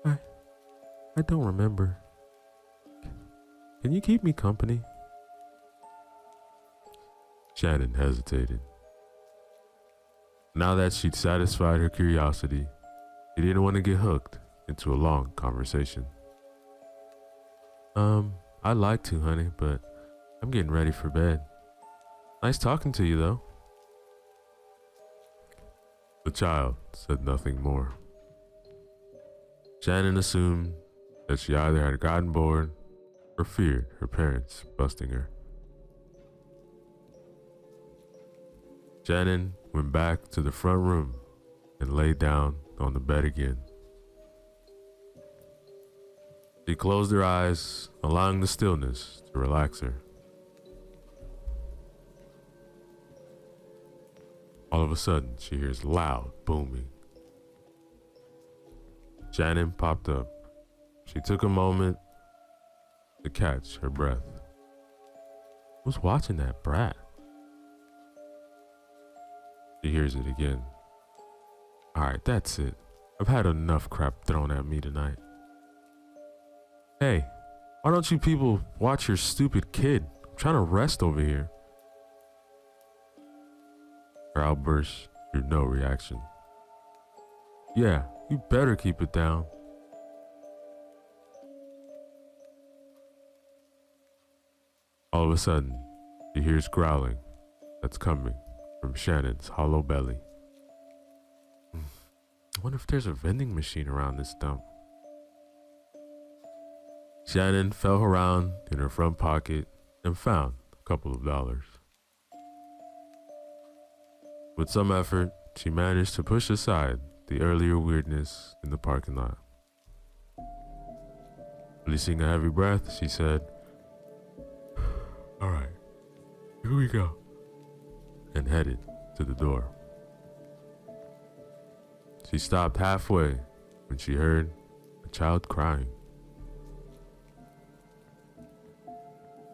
I don't remember. Can you keep me company? Shannon hesitated. Now that she'd satisfied her curiosity, she didn't want to get hooked into a long conversation. I'd like to, honey, but I'm getting ready for bed. Nice talking to you, though. The child said nothing more. Shannon assumed that she either had gotten bored or feared her parents busting her. Shannon went back to the front room and lay down on the bed again. She closed her eyes, allowing the stillness to relax her. All of a sudden, she hears loud booming. Shannon popped up. She took a moment to catch her breath. Who's watching that brat? She hears it again. Alright, that's it. I've had enough crap thrown at me tonight. Hey, why don't you people watch your stupid kid? I'm trying to rest over here. Her outburst drew no reaction. Yeah, you better keep it down. All of a sudden, she hears growling that's coming from Shannon's hollow belly. I wonder if there's a vending machine around this dump. Shannon felt around in her front pocket and found a couple of dollars. With some effort, she managed to push aside the earlier weirdness in the parking lot. Releasing a heavy breath, she said, "All right, here we go," and headed to the door. She stopped halfway when she heard a child crying.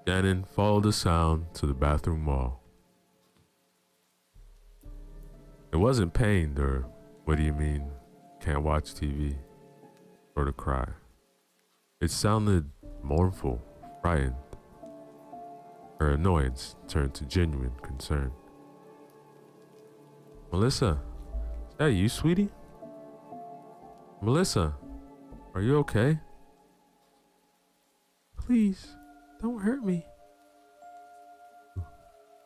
Shannon followed the sound to the bathroom wall. It wasn't pained or, what do you mean, can't watch TV, or to cry. It sounded mournful, frightened. Her annoyance turned to genuine concern. Melissa, is that you, sweetie? Melissa, are you okay? Please, don't hurt me.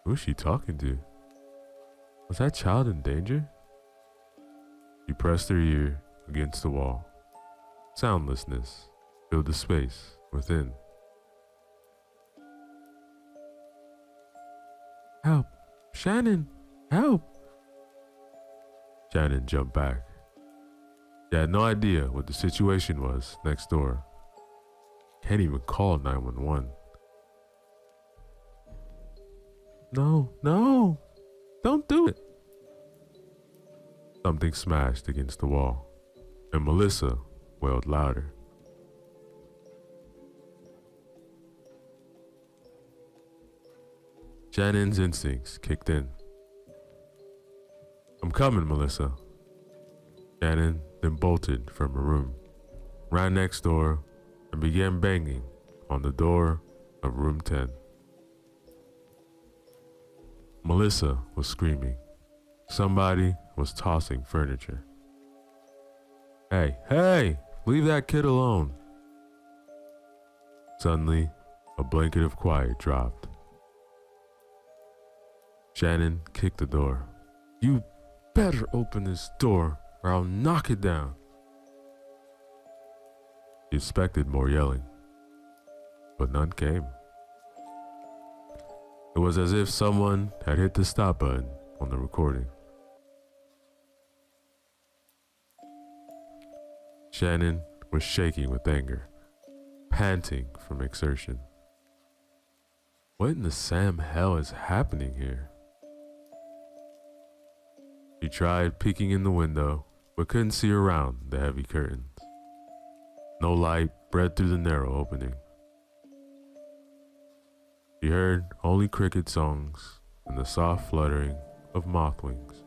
Who's she talking to? Was that child in danger? She pressed her ear against the wall. Soundlessness filled the space within. Help! Shannon! Help! Shannon jumped back. She had no idea what the situation was next door. Can't even call 911. No! Don't do it! Something smashed against the wall, and Melissa wailed louder. Shannon's instincts kicked in. I'm coming, Melissa. Shannon then bolted from her room, ran next door, and began banging on the door of room 10. Melissa was screaming. Somebody was tossing furniture. Hey, leave that kid alone. Suddenly, a blanket of quiet dropped. Shannon kicked the door. You better open this door or I'll knock it down. She expected more yelling, but none came. It was as if someone had hit the stop button on the recording. Shannon was shaking with anger, panting from exertion. What in the Sam hell is happening here? She tried peeking in the window, but couldn't see around the heavy curtains. No light bred through the narrow opening. She heard only cricket songs and the soft fluttering of moth wings.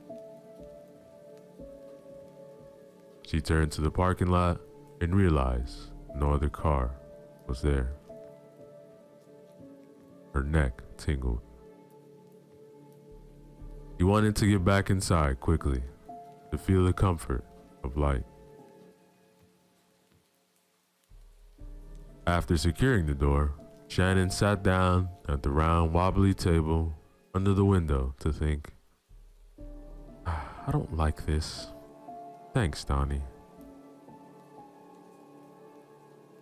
She turned to the parking lot and realized no other car was there. Her neck tingled. She wanted to get back inside quickly to feel the comfort of light. After securing the door, Shannon sat down at the round wobbly table under the window to think. I don't like this. Thanks, Donnie.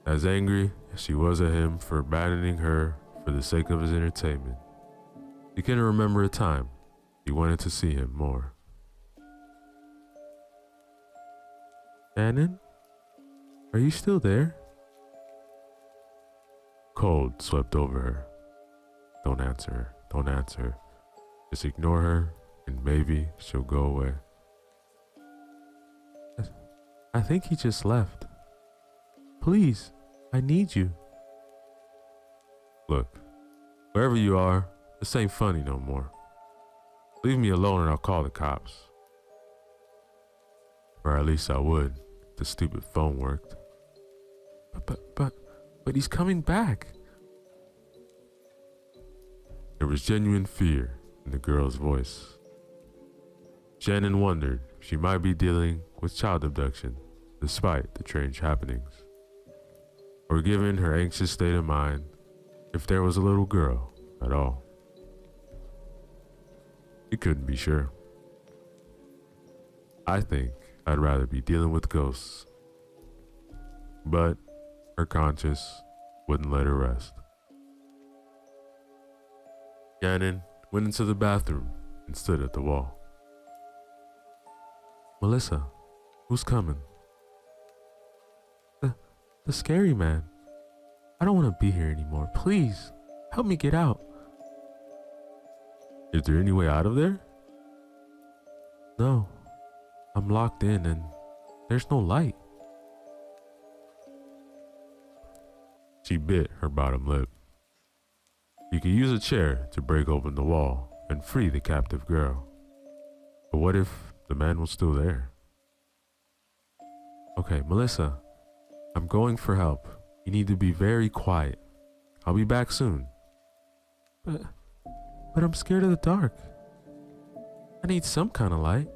As angry as she was at him for abandoning her for the sake of his entertainment, she couldn't remember a time she wanted to see him more. Shannon? Are you still there? Cold swept over her. Don't answer her. Don't answer her. Just ignore her and maybe she'll go away. I think he just left. Please, I need you. Look, wherever you are, this ain't funny no more. Leave me alone and I'll call the cops. Or at least I would, if the stupid phone worked. But he's coming back. There was genuine fear in the girl's voice. Shannon wondered if she might be dealing with child abduction despite the strange happenings. Or given her anxious state of mind, if there was a little girl at all. He couldn't be sure. I think I'd rather be dealing with ghosts. But her conscience wouldn't let her rest. Shannon went into the bathroom and stood at the wall. Melissa, who's coming? The scary man. I don't want to be here anymore. Please, help me get out. Is there any way out of there? No, I'm locked in and there's no light. She bit her bottom lip. You could use a chair to break open the wall and free the captive girl. But what if the man was still there? Okay, Melissa, I'm going for help. You need to be very quiet. I'll be back soon. But I'm scared of the dark. I need some kind of light.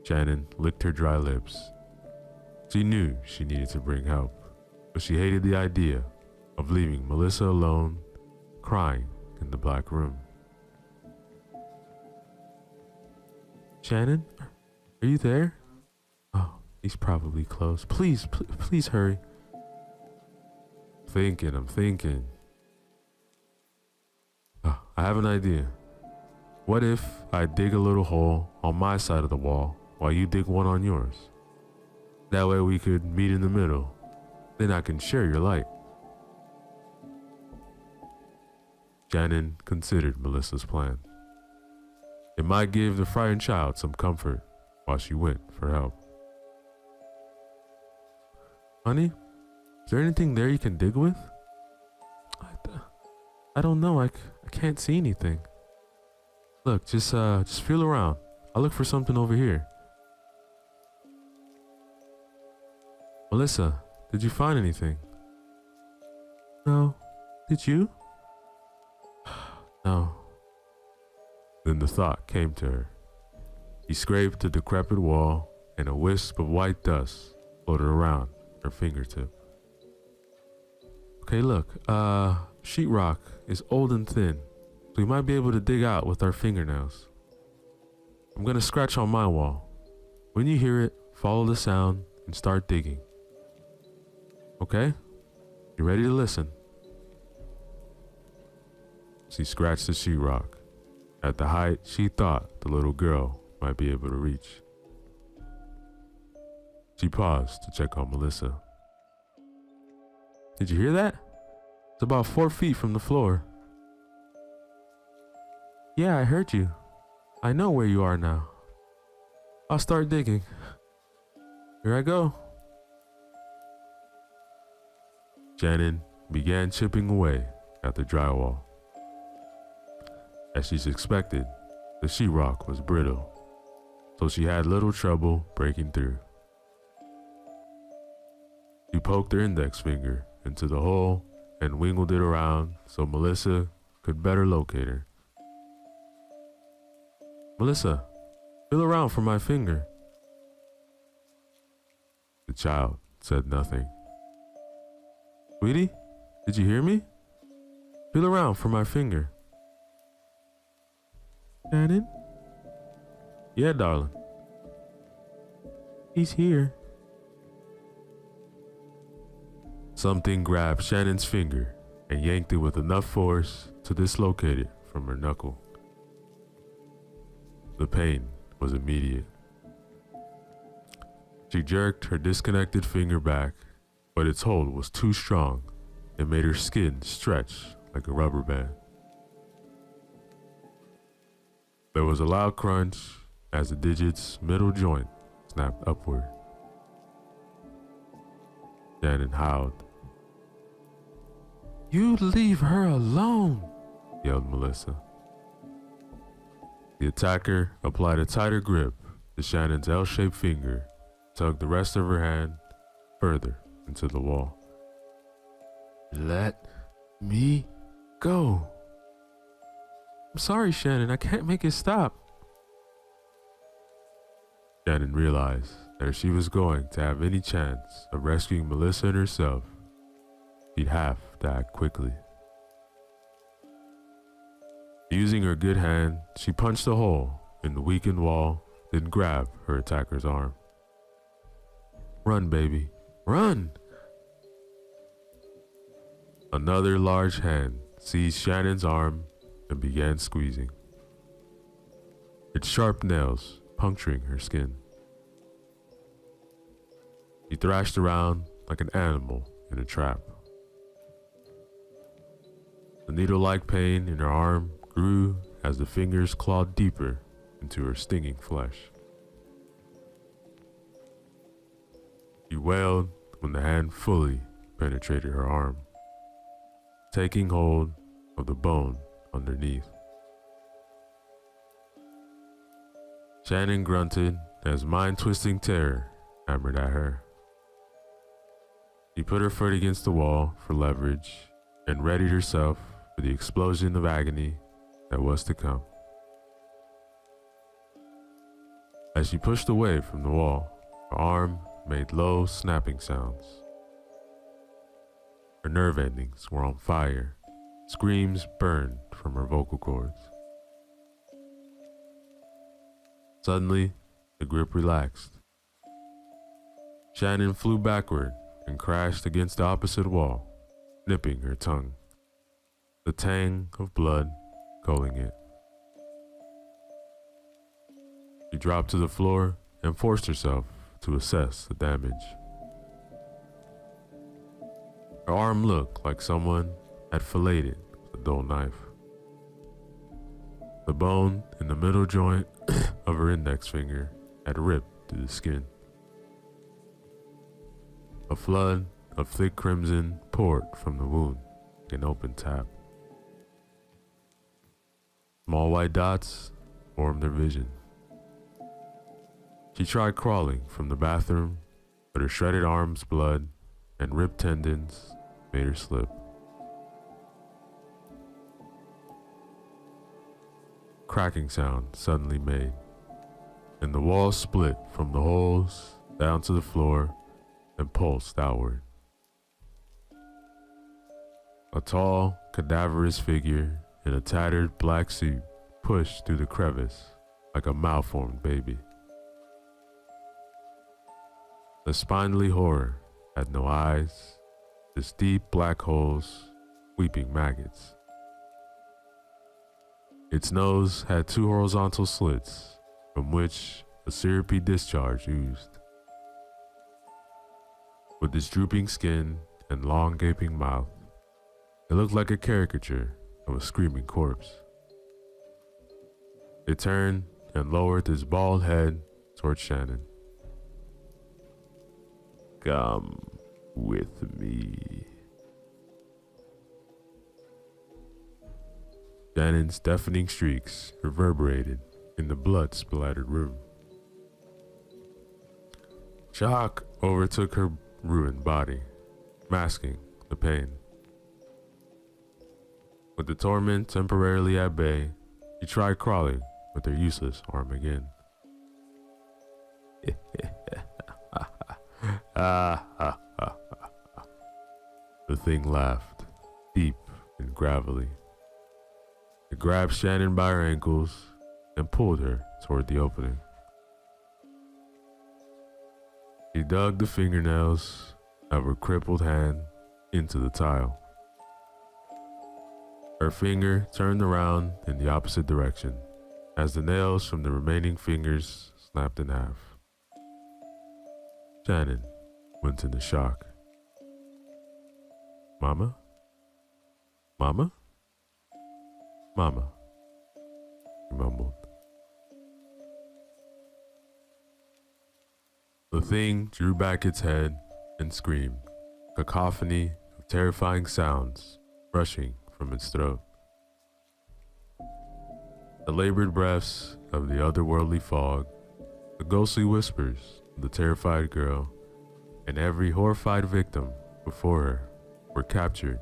Shannon licked her dry lips. She knew she needed to bring help, but she hated the idea of leaving Melissa alone, crying in the black room. Shannon, are you there? Oh, he's probably close. Please hurry. I'm thinking. Oh, I have an idea. What if I dig a little hole on my side of the wall while you dig one on yours? That way we could meet in the middle. Then I can share your light. Shannon considered Melissa's plan. It might give the frightened child some comfort while she went for help. Honey, is there anything there you can dig with? I don't know. I can't see anything. Look, just feel around. I'll look for something over here. Melissa, did you find anything? No. Did you? No. Then the thought came to her. She scraped the decrepit wall and a wisp of white dust floated around her fingertip. Okay, look, sheetrock is old and thin, so we might be able to dig out with our fingernails. I'm gonna scratch on my wall. When you hear it, follow the sound and start digging. Okay? You ready to listen? She scratched the sheetrock at the height she thought the little girl might be able to reach. She paused to check on Melissa. Did you hear that? It's about 4 feet from the floor. Yeah, I heard you. I know where you are now. I'll start digging. Here I go. Shannon began chipping away at the drywall. As she's expected, the sheetrock was brittle, so she had little trouble breaking through. She poked her index finger into the hole and wiggled it around so Melissa could better locate her. "Melissa, feel around for my finger." The child said nothing. "Sweetie, did you hear me? Feel around for my finger." "Shannon?" "Yeah, darling." "He's here." Something grabbed Shannon's finger and yanked it with enough force to dislocate it from her knuckle. The pain was immediate. She jerked her disconnected finger back, but its hold was too strong and made her skin stretch like a rubber band. There was a loud crunch as the digit's middle joint snapped upward. Shannon howled. "You leave her alone," yelled Melissa. The attacker applied a tighter grip to Shannon's L-shaped finger, tugged the rest of her hand further into the wall. "Let me go." "I'm sorry, Shannon, I can't make it stop." Shannon realized that if she was going to have any chance of rescuing Melissa and herself, she'd have to act quickly. Using her good hand, she punched a hole in the weakened wall, then grabbed her attacker's arm. "Run, baby, run!" Another large hand seized Shannon's arm and began squeezing, its sharp nails puncturing her skin. She thrashed around like an animal in a trap. The needle-like pain in her arm grew as the fingers clawed deeper into her stinging flesh. She wailed when the hand fully penetrated her arm, taking hold of the bone underneath. Shannon grunted as mind-twisting terror hammered at her. She put her foot against the wall for leverage and readied herself for the explosion of agony that was to come. As she pushed away from the wall, her arm made low snapping sounds. Her nerve endings were on fire. Screams burned from her vocal cords. Suddenly, the grip relaxed. Shannon flew backward and crashed against the opposite wall, nipping her tongue, the tang of blood culling it. She dropped to the floor and forced herself to assess the damage. Her arm looked like someone had filleted with a dull knife. The bone in the middle joint of her index finger had ripped through the skin. A flood of thick crimson poured from the wound like an open tap. Small white dots formed her vision. She tried crawling from the bathroom, but her shredded arms' blood and ripped tendons made her slip. Cracking sound suddenly made, and the wall split from the holes down to the floor and pulsed outward. A tall, cadaverous figure in a tattered black suit pushed through the crevice like a malformed baby. The spindly horror had no eyes, just deep black holes, weeping maggots. Its nose had two horizontal slits from which a syrupy discharge oozed. With its drooping skin and long gaping mouth, it looked like a caricature of a screaming corpse. It turned and lowered its bald head toward Shannon. "Come with me," Shannon's deafening shrieks reverberated in the blood-splattered room. Shock overtook her ruined body, masking the pain. With the torment temporarily at bay, she tried crawling with her useless arm again. The thing laughed, deep and gravelly. It grabbed Shannon by her ankles and pulled her toward the opening. She dug the fingernails of her crippled hand into the tile. Her finger turned around in the opposite direction as the nails from the remaining fingers snapped in half. Shannon went into shock. Mama? Mama? Mama, he mumbled. The thing drew back its head and screamed, cacophony of terrifying sounds rushing from its throat. The labored breaths of the otherworldly fog, the ghostly whispers of the terrified girl, and every horrified victim before her were captured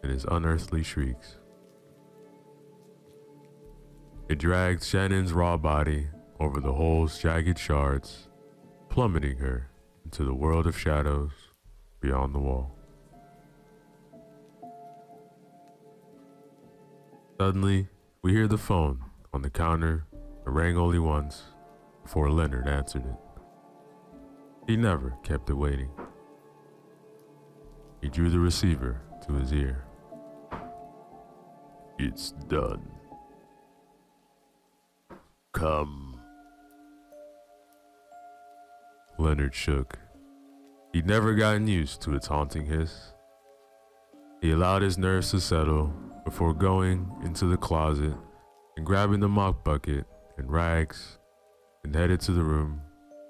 in his unearthly shrieks. It dragged Shannon's raw body over the hole's jagged shards, plummeting her into the world of shadows beyond the wall. Suddenly, we hear the phone on the counter. It rang only once before Leonard answered it. He never kept it waiting. He drew the receiver to his ear. It's done. Come. Leonard shook. He'd never gotten used to its haunting hiss. He allowed his nerves to settle before going into the closet and grabbing the mop bucket and rags and headed to the room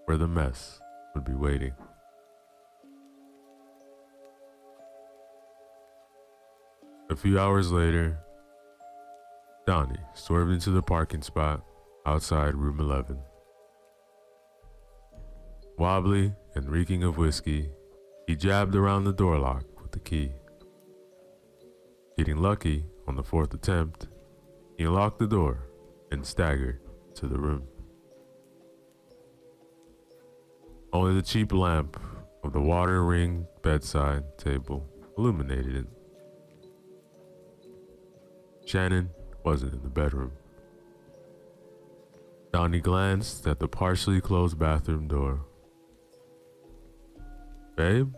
where the mess would be waiting. A few hours later, Donnie swerved into the parking spot outside room 11. Wobbly and reeking of whiskey, he jabbed around the door lock with the key. Getting lucky on the fourth attempt, he unlocked the door and staggered to the room. Only the cheap lamp of the water-ringed bedside table illuminated it. Shannon wasn't in the bedroom. Donnie glanced at the partially closed bathroom door. Babe?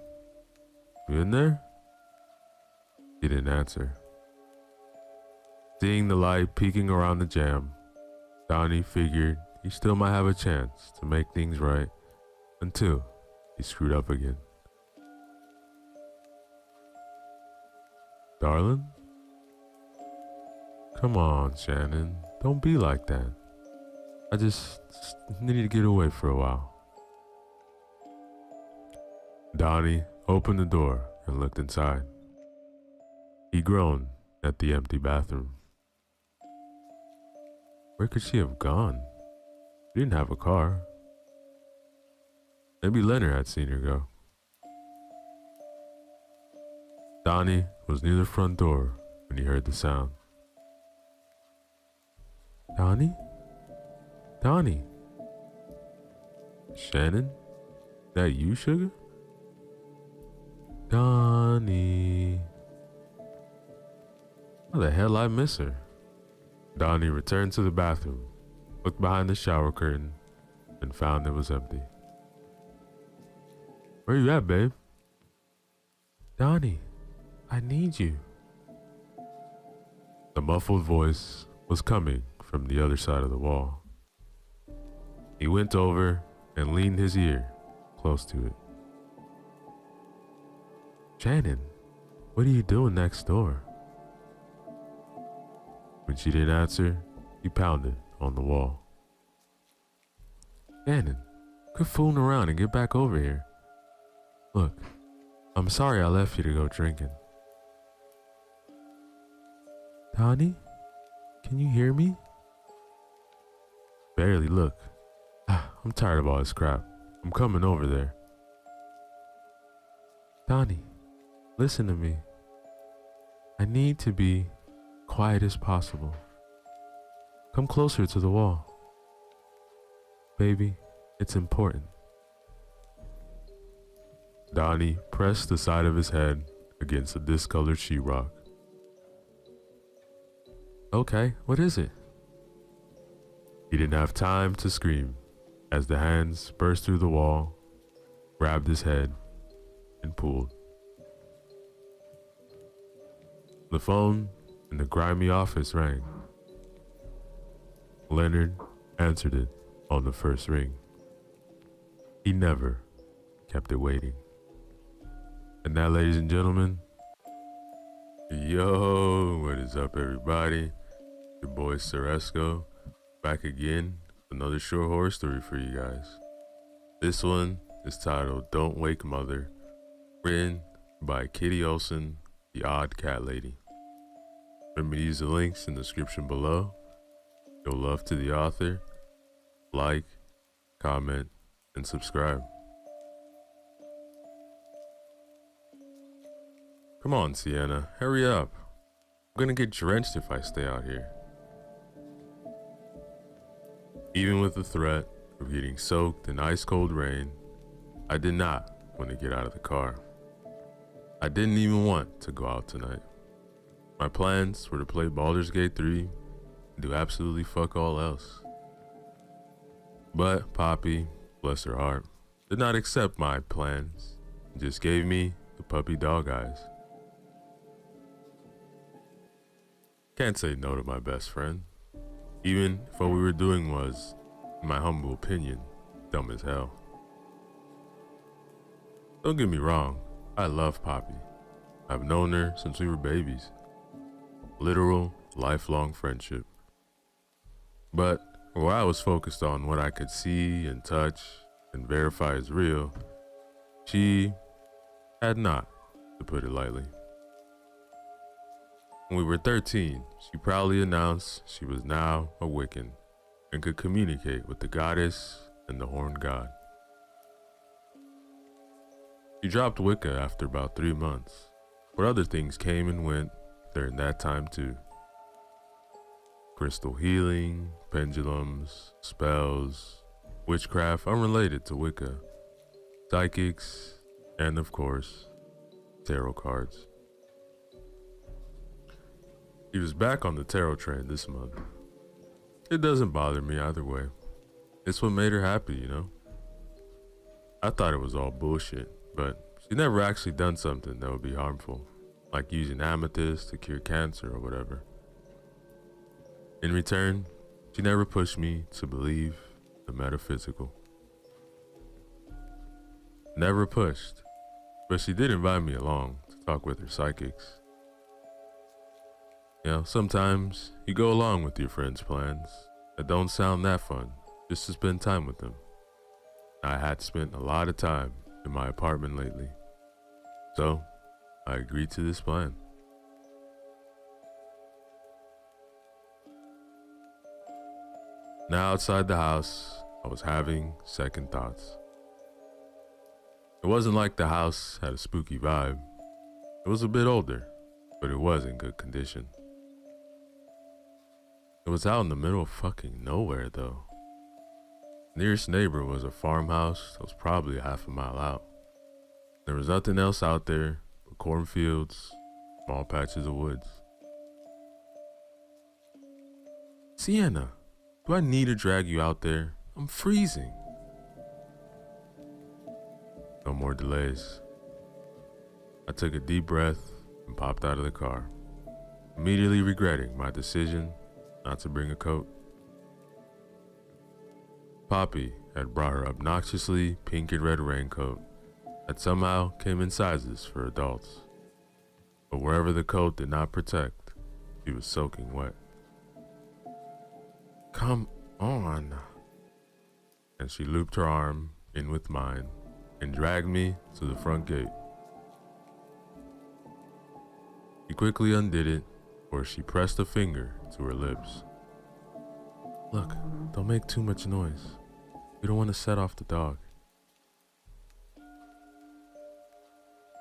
You in there? He didn't answer. Seeing the light peeking around the jamb, Donnie figured he still might have a chance to make things right until he screwed up again. Darling? Come on, Shannon. Don't be like that. I just need to get away for a while. Donnie opened the door and looked inside. He groaned at the empty bathroom. Where could she have gone? She didn't have a car. Maybe Leonard had seen her go. Donnie was near the front door when he heard the sound. Donnie? Donnie? Shannon? That you, sugar? Donnie. How the hell I miss her? Donnie returned to the bathroom, looked behind the shower curtain, and found it was empty. Where you at, babe? Donnie, I need you. The muffled voice was coming from the other side of the wall. He went over and leaned his ear close to it. Shannon, what are you doing next door? When she didn't answer, he pounded on the wall. Shannon, quit fooling around and get back over here. Look, I'm sorry I left you to go drinking. Donnie? Can you hear me? Barely, look. I'm tired of all this crap. I'm coming over there. Donnie, listen to me. I need to be quiet as possible. Come closer to the wall. Baby, it's important. Donnie pressed the side of his head against the discolored sheetrock. Okay, what is it? He didn't have time to scream as the hands burst through the wall, grabbed his head, and pulled. The phone in the grimy office rang. Leonard answered it on the first ring. He never kept it waiting. And now, ladies and gentlemen, yo, what is up, everybody? Your boy Ceresco, back again with another short horror story for you guys. This one is titled Don't Wake Mother, written by Kitty Olsen, the Odd Cat Lady. Remember to use the links in the description below. Show love to the author, like, comment, and subscribe. Come on, Sienna, hurry up. I'm gonna get drenched if I stay out here. Even with the threat of getting soaked in ice-cold rain, I did not want to get out of the car. I didn't even want to go out tonight. My plans were to play Baldur's Gate 3 and do absolutely fuck all else. But Poppy, bless her heart, did not accept my plans and just gave me the puppy dog eyes. Can't say no to my best friend, even if what we were doing was, in my humble opinion, dumb as hell. Don't get me wrong, I love Poppy. I've known her since we were babies. Literal, lifelong friendship. But while I was focused on what I could see and touch and verify as real, she had not, to put it lightly. When we were 13, she proudly announced she was now a Wiccan and could communicate with the goddess and the horned god. She dropped Wicca after about 3 months, but other things came and went during that time too. Crystal healing, pendulums, spells, witchcraft unrelated to Wicca, psychics, and of course, tarot cards. He was back on the tarot train this month. It doesn't bother me either way. It's what made her happy, you know? I thought it was all bullshit, but she never actually done something that would be harmful, like using amethyst to cure cancer or whatever. In return, she never pushed me to believe the metaphysical. Never pushed, but she did invite me along to talk with her psychics. You know, sometimes you go along with your friends' plans that don't sound that fun just to spend time with them. I had spent a lot of time in my apartment lately, so I agreed to this plan. Now outside the house, I was having second thoughts. It wasn't like the house had a spooky vibe. It was a bit older, but it was in good condition. It was out in the middle of fucking nowhere though. Nearest neighbor was a farmhouse that was probably half a mile out. There was nothing else out there but cornfields, small patches of woods. Sienna, do I need to drag you out there? I'm freezing. No more delays. I took a deep breath and popped out of the car, immediately regretting my decision not to bring a coat. Poppy had brought her obnoxiously pink and red raincoat that somehow came in sizes for adults. But wherever the coat did not protect, she was soaking wet. Come on. And she looped her arm in with mine and dragged me to the front gate. She quickly undid it before she pressed a finger to her lips. Look, don't make too much noise. We don't want to set off the dog.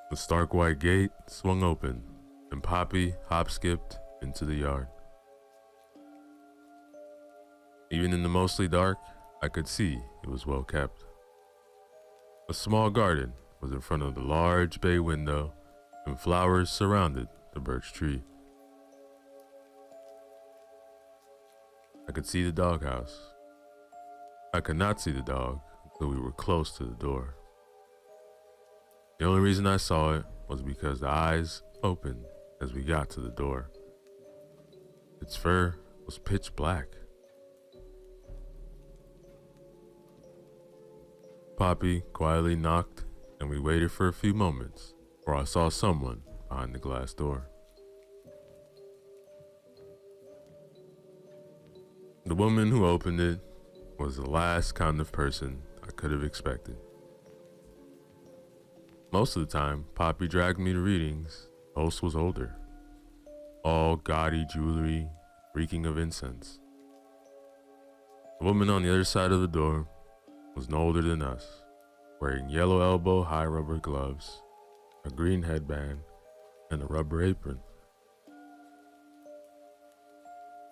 The stark white gate swung open, and Poppy hop-skipped into the yard. Even in the mostly dark, I could see it was well kept. A small garden was in front of the large bay window, and flowers surrounded the birch tree. I could see the doghouse. I could not see the dog until we were close to the door. The only reason I saw it was because the eyes opened as we got to the door. Its fur was pitch black. Poppy quietly knocked, and we waited for a few moments before I saw someone behind the glass door. The woman who opened it was the last kind of person I could have expected. Most of the time, Poppy dragged me to readings. The host was older, all gaudy jewelry, reeking of incense. The woman on the other side of the door was no older than us, wearing yellow elbow high rubber gloves, a green headband, and a rubber apron.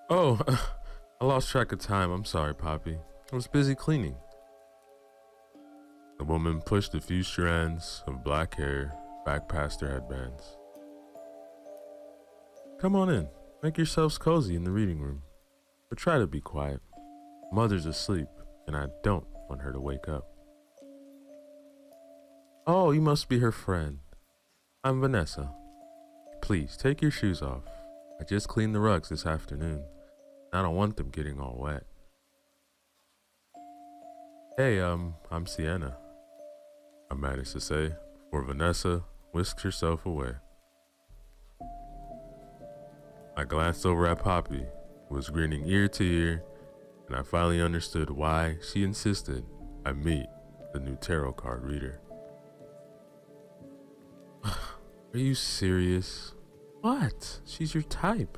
Oh, I lost track of time. I'm sorry, Poppy. I was busy cleaning. The woman pushed a few strands of black hair back past her headbands. Come on in. Make yourselves cozy in the reading room. But try to be quiet. Mother's asleep, and I don't want her to wake up. Oh, you must be her friend. I'm Vanessa. Please, take your shoes off. I just cleaned the rugs this afternoon. I don't want them getting all wet. Hey, I'm Sienna, I managed to say before Vanessa whisked herself away. I glanced over at Poppy, who was grinning ear to ear, and I finally understood why she insisted I meet the new tarot card reader. Are you serious? What? She's your type.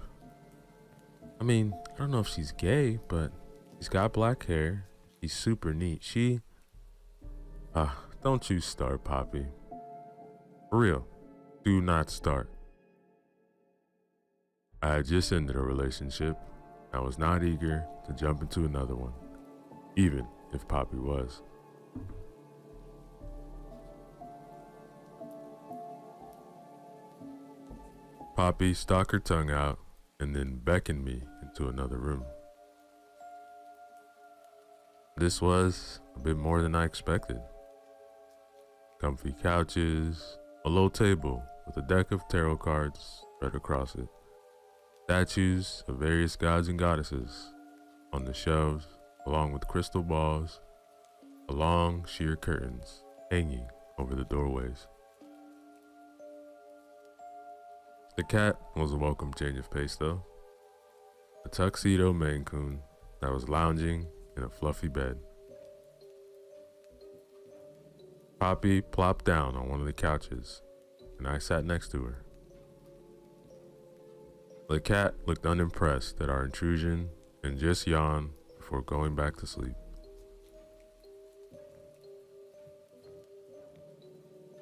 I mean, I don't know if she's gay, but she's got black hair. She's super neat. Don't you start, Poppy. For real, do not start. I had just ended a relationship. I was not eager to jump into another one, even if Poppy was. Poppy stuck her tongue out and then beckoned me into another room. This was a bit more than I expected. Comfy couches, a low table with a deck of tarot cards spread across it, statues of various gods and goddesses on the shelves, along with crystal balls, long sheer curtains hanging over the doorways. The cat was a welcome change of pace though. A tuxedo Maine Coon that was lounging in a fluffy bed. Poppy plopped down on one of the couches, and I sat next to her. The cat looked unimpressed at our intrusion and just yawned before going back to sleep.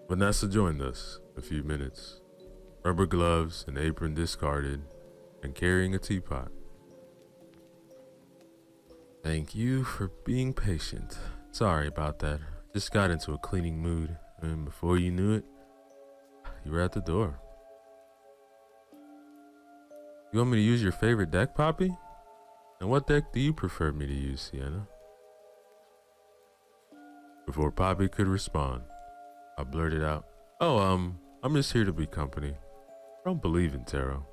Vanessa joined us in a few minutes, rubber gloves and apron discarded, and carrying a teapot. Thank you for being patient. Sorry about that. Just got into a cleaning mood, and before you knew it, you were at the door. You want me to use your favorite deck, Poppy? And what deck do you prefer me to use, Sienna? Before Poppy could respond, I blurted out, Oh, I'm just here to be company. I don't believe in tarot.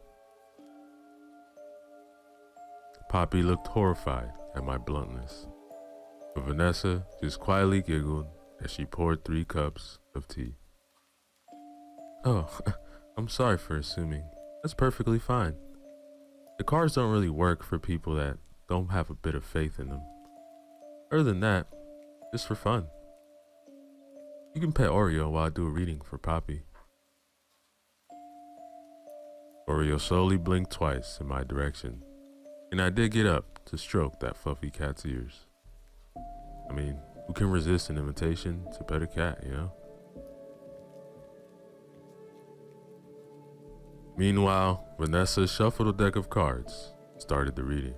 Poppy looked horrified at my bluntness, but Vanessa just quietly giggled as she poured 3 cups of tea. Oh, I'm sorry for assuming. That's perfectly fine. The cards don't really work for people that don't have a bit of faith in them. Other than that, just for fun. You can pet Oreo while I do a reading for Poppy. Oreo slowly blinked twice in my direction, and I did get up to stroke that fluffy cat's ears. I mean, who can resist an invitation to pet a cat, you know? Meanwhile, Vanessa shuffled a deck of cards, started the reading.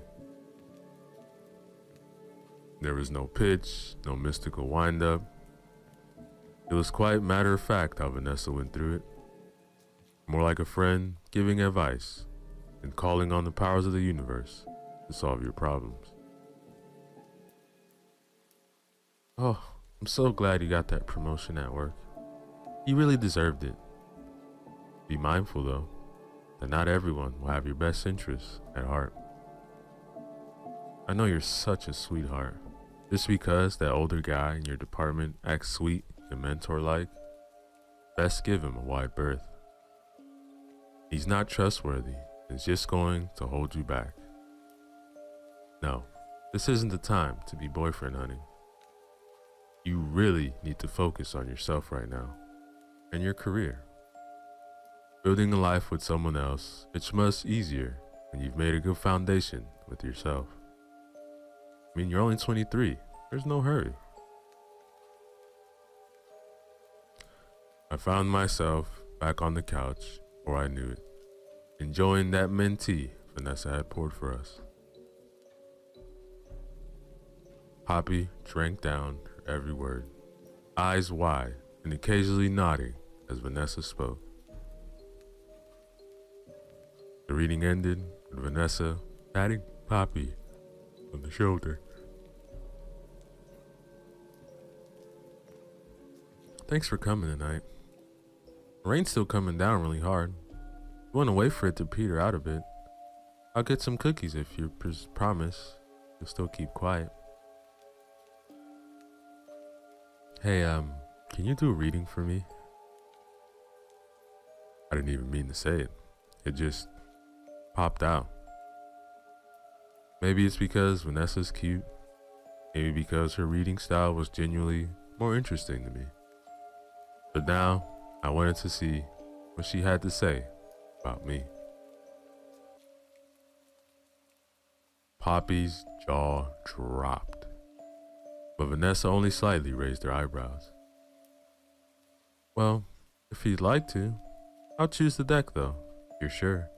There was no pitch, no mystical wind-up. It was quite matter-of-fact how Vanessa went through it. More like a friend giving advice and calling on the powers of the universe to solve your problems. Oh, I'm so glad you got that promotion at work. You really deserved it. Be mindful, though, that not everyone will have your best interests at heart. I know you're such a sweetheart. Just because that older guy in your department acts sweet and mentor-like, best give him a wide berth. He's not trustworthy and is just going to hold you back. No, this isn't the time to be boyfriend hunting. You really need to focus on yourself right now and your career. Building a life with someone else, it's much easier when you've made a good foundation with yourself. I mean, you're only 23. There's no hurry. I found myself back on the couch before I knew it, enjoying that mint tea Vanessa had poured for us. Poppy drank down her every word, eyes wide and occasionally nodding as Vanessa spoke. The reading ended with Vanessa patting Poppy on the shoulder. Thanks for coming tonight. The rain's still coming down really hard. You want to wait for it to peter out a bit. I'll get some cookies if you promise you'll still keep quiet. Hey, can you do a reading for me? I didn't even mean to say it. It just popped out. Maybe it's because Vanessa's cute. Maybe because her reading style was genuinely more interesting to me. But now, I wanted to see what she had to say about me. Poppy's jaw dropped, but Vanessa only slightly raised her eyebrows. Well, if you'd like to, I'll choose the deck though, if you're sure.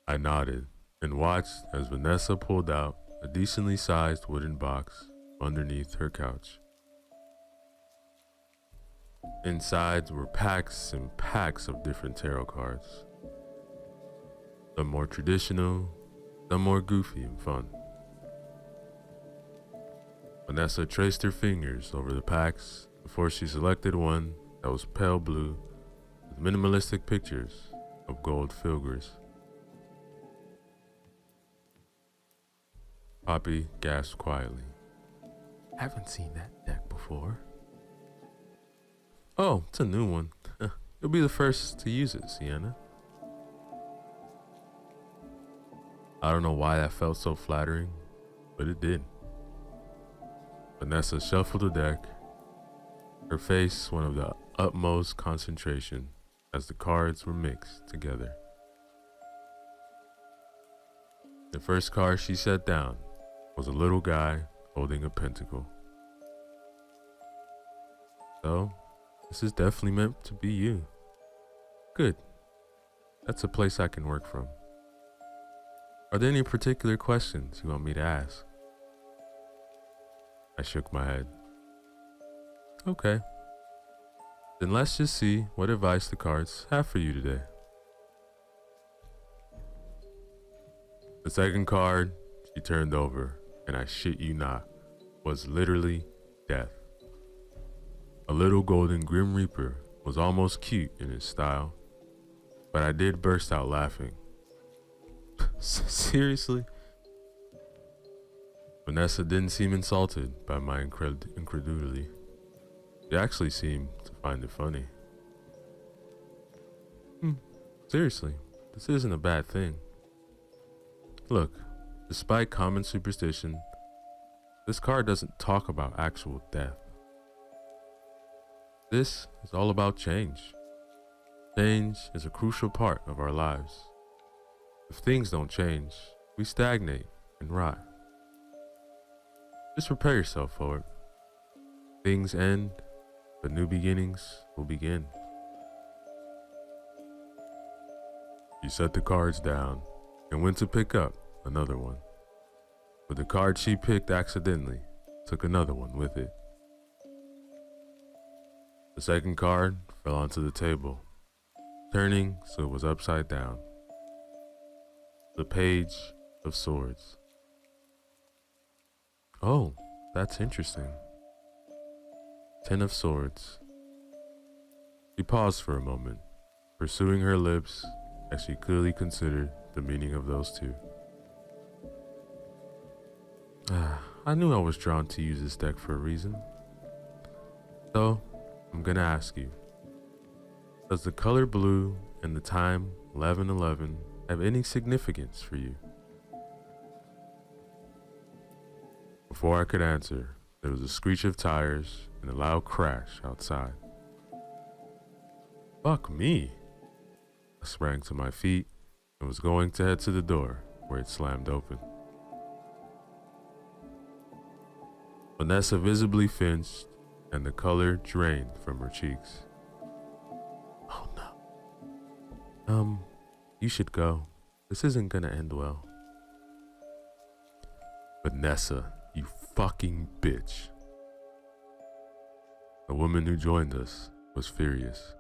I nodded and watched as Vanessa pulled out a decently sized wooden box underneath her couch. Inside were packs and packs of different tarot cards. Some more traditional, some more goofy and fun. Vanessa traced her fingers over the packs before she selected one that was pale blue with minimalistic pictures of gold filigree. Poppy gasped quietly. Haven't seen that deck before. Oh, it's a new one. You'll be the first to use it, Sienna. I don't know why that felt so flattering, but it did. Vanessa shuffled the deck, her face one of the utmost concentration as the cards were mixed together. The first card she set down was a little guy holding a pentacle. So, this is definitely meant to be you. Good. That's a place I can work from. Are there any particular questions you want me to ask? I shook my head. Okay. Then let's just see what advice the cards have for you today. The second card she turned over, and I shit you not, was literally death. A little golden Grim Reaper was almost cute in his style, but I did burst out laughing. Seriously? Vanessa didn't seem insulted by my incredulity. She actually seemed to find it funny. Seriously, this isn't a bad thing. Look, despite common superstition, this card doesn't talk about actual death. This is all about change. Change is a crucial part of our lives. If things don't change, we stagnate and rot. Just prepare yourself for it. Things end, but new beginnings will begin. She set the cards down and went to pick up another one. But the card she picked accidentally took another one with it. The second card fell onto the table, turning so it was upside down. The Page of Swords. Oh, that's interesting. 10 of Swords. She paused for a moment, pursuing her lips as she clearly considered the meaning of those two. I knew I was drawn to use this deck for a reason. So, I'm gonna ask you, does the color blue and the time 11:11 have any significance for you? Before I could answer, there was a screech of tires and a loud crash outside. Fuck me! I sprang to my feet and was going to head to the door where it slammed open. Vanessa visibly flinched and the color drained from her cheeks. Oh no. You should go. This isn't gonna end well. Vanessa, you fucking bitch. The woman who joined us was furious.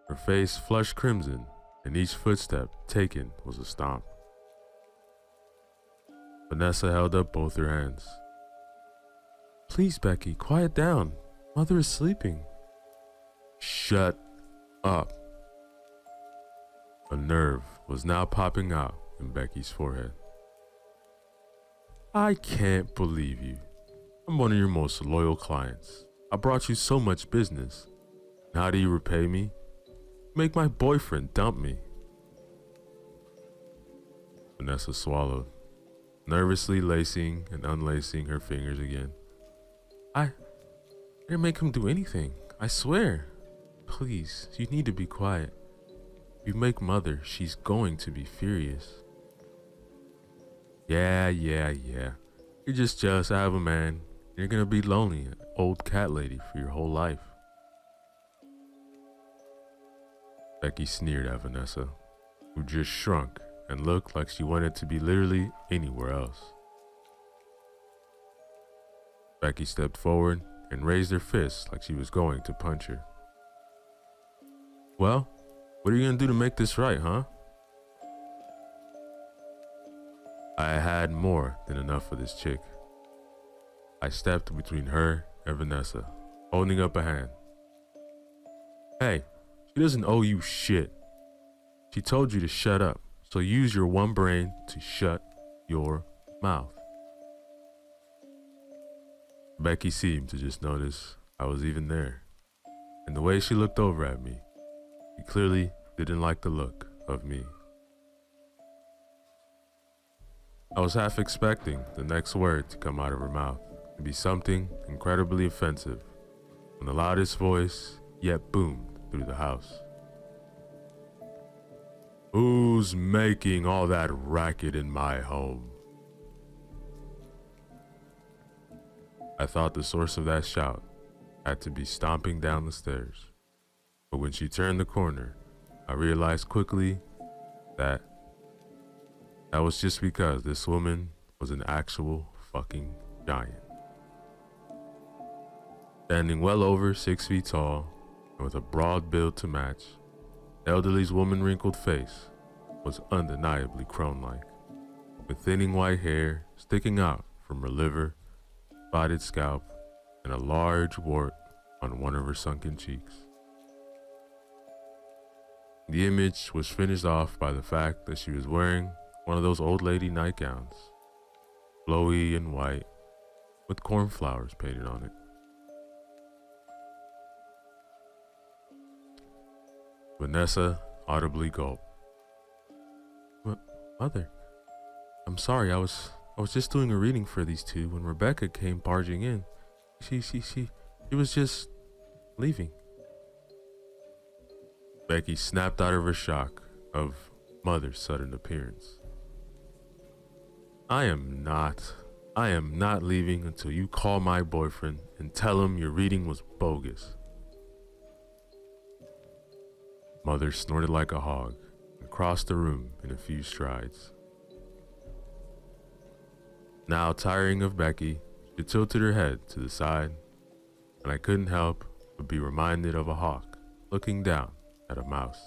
Her face flushed crimson, and each footstep taken was a stomp. Vanessa held up both her hands. Please, Becky, quiet down. Mother is sleeping. Shut up. A nerve was now popping out in Becky's forehead. I can't believe you. I'm one of your most loyal clients. I brought you so much business. And how do you repay me? Make my boyfriend dump me. Vanessa swallowed, nervously lacing and unlacing her fingers again. I didn't make him do anything. I swear. Please, you need to be quiet. If you make Mother, she's going to be furious. Yeah. You're just jealous I have a man. You're gonna be lonely, an old cat lady for your whole life. Becky sneered at Vanessa, who just shrunk and looked like she wanted to be literally anywhere else. Becky stepped forward and raised her fist like she was going to punch her. Well, what are you gonna do to make this right, huh? I had more than enough of this chick. I stepped between her and Vanessa, holding up a hand. Hey, she doesn't owe you shit. She told you to shut up, so use your one brain to shut your mouth. Becky seemed to just notice I was even there, and the way she looked over at me, she clearly didn't like the look of me. I was half expecting the next word to come out of her mouth to be something incredibly offensive when the loudest voice yet boomed through the house. Who's making all that racket in my home? I thought the source of that shout had to be stomping down the stairs, but when she turned the corner, I realized quickly that was just because this woman was an actual fucking giant. Standing well over 6 feet tall and with a broad build to match, the elderly's woman-wrinkled face was undeniably crone-like, with thinning white hair sticking out from her liver, spotted scalp, and a large wart on one of her sunken cheeks. The image was finished off by the fact that she was wearing one of those old lady nightgowns, flowy and white, with cornflowers painted on it. Vanessa audibly gulped. Mother, I'm sorry, I was just doing a reading for these two when Rebecca came barging in. She was just leaving. Becky snapped out of her shock of Mother's sudden appearance. I am not leaving until you call my boyfriend and tell him your reading was bogus. Mother snorted like a hog and crossed the room in a few strides. Now tiring of Becky, she tilted her head to the side, and I couldn't help but be reminded of a hawk looking down at a mouse.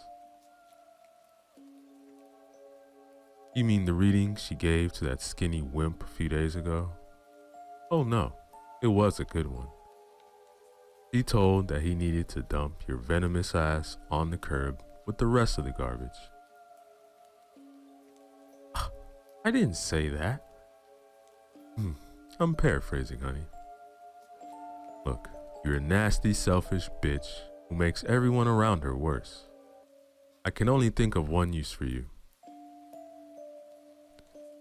You mean the reading she gave to that skinny wimp a few days ago? Oh no, it was a good one. She told that he needed to dump your venomous ass on the curb with the rest of the garbage. I didn't say that. I'm paraphrasing, honey. Look, you're a nasty, selfish bitch who makes everyone around her worse. I can only think of one use for you.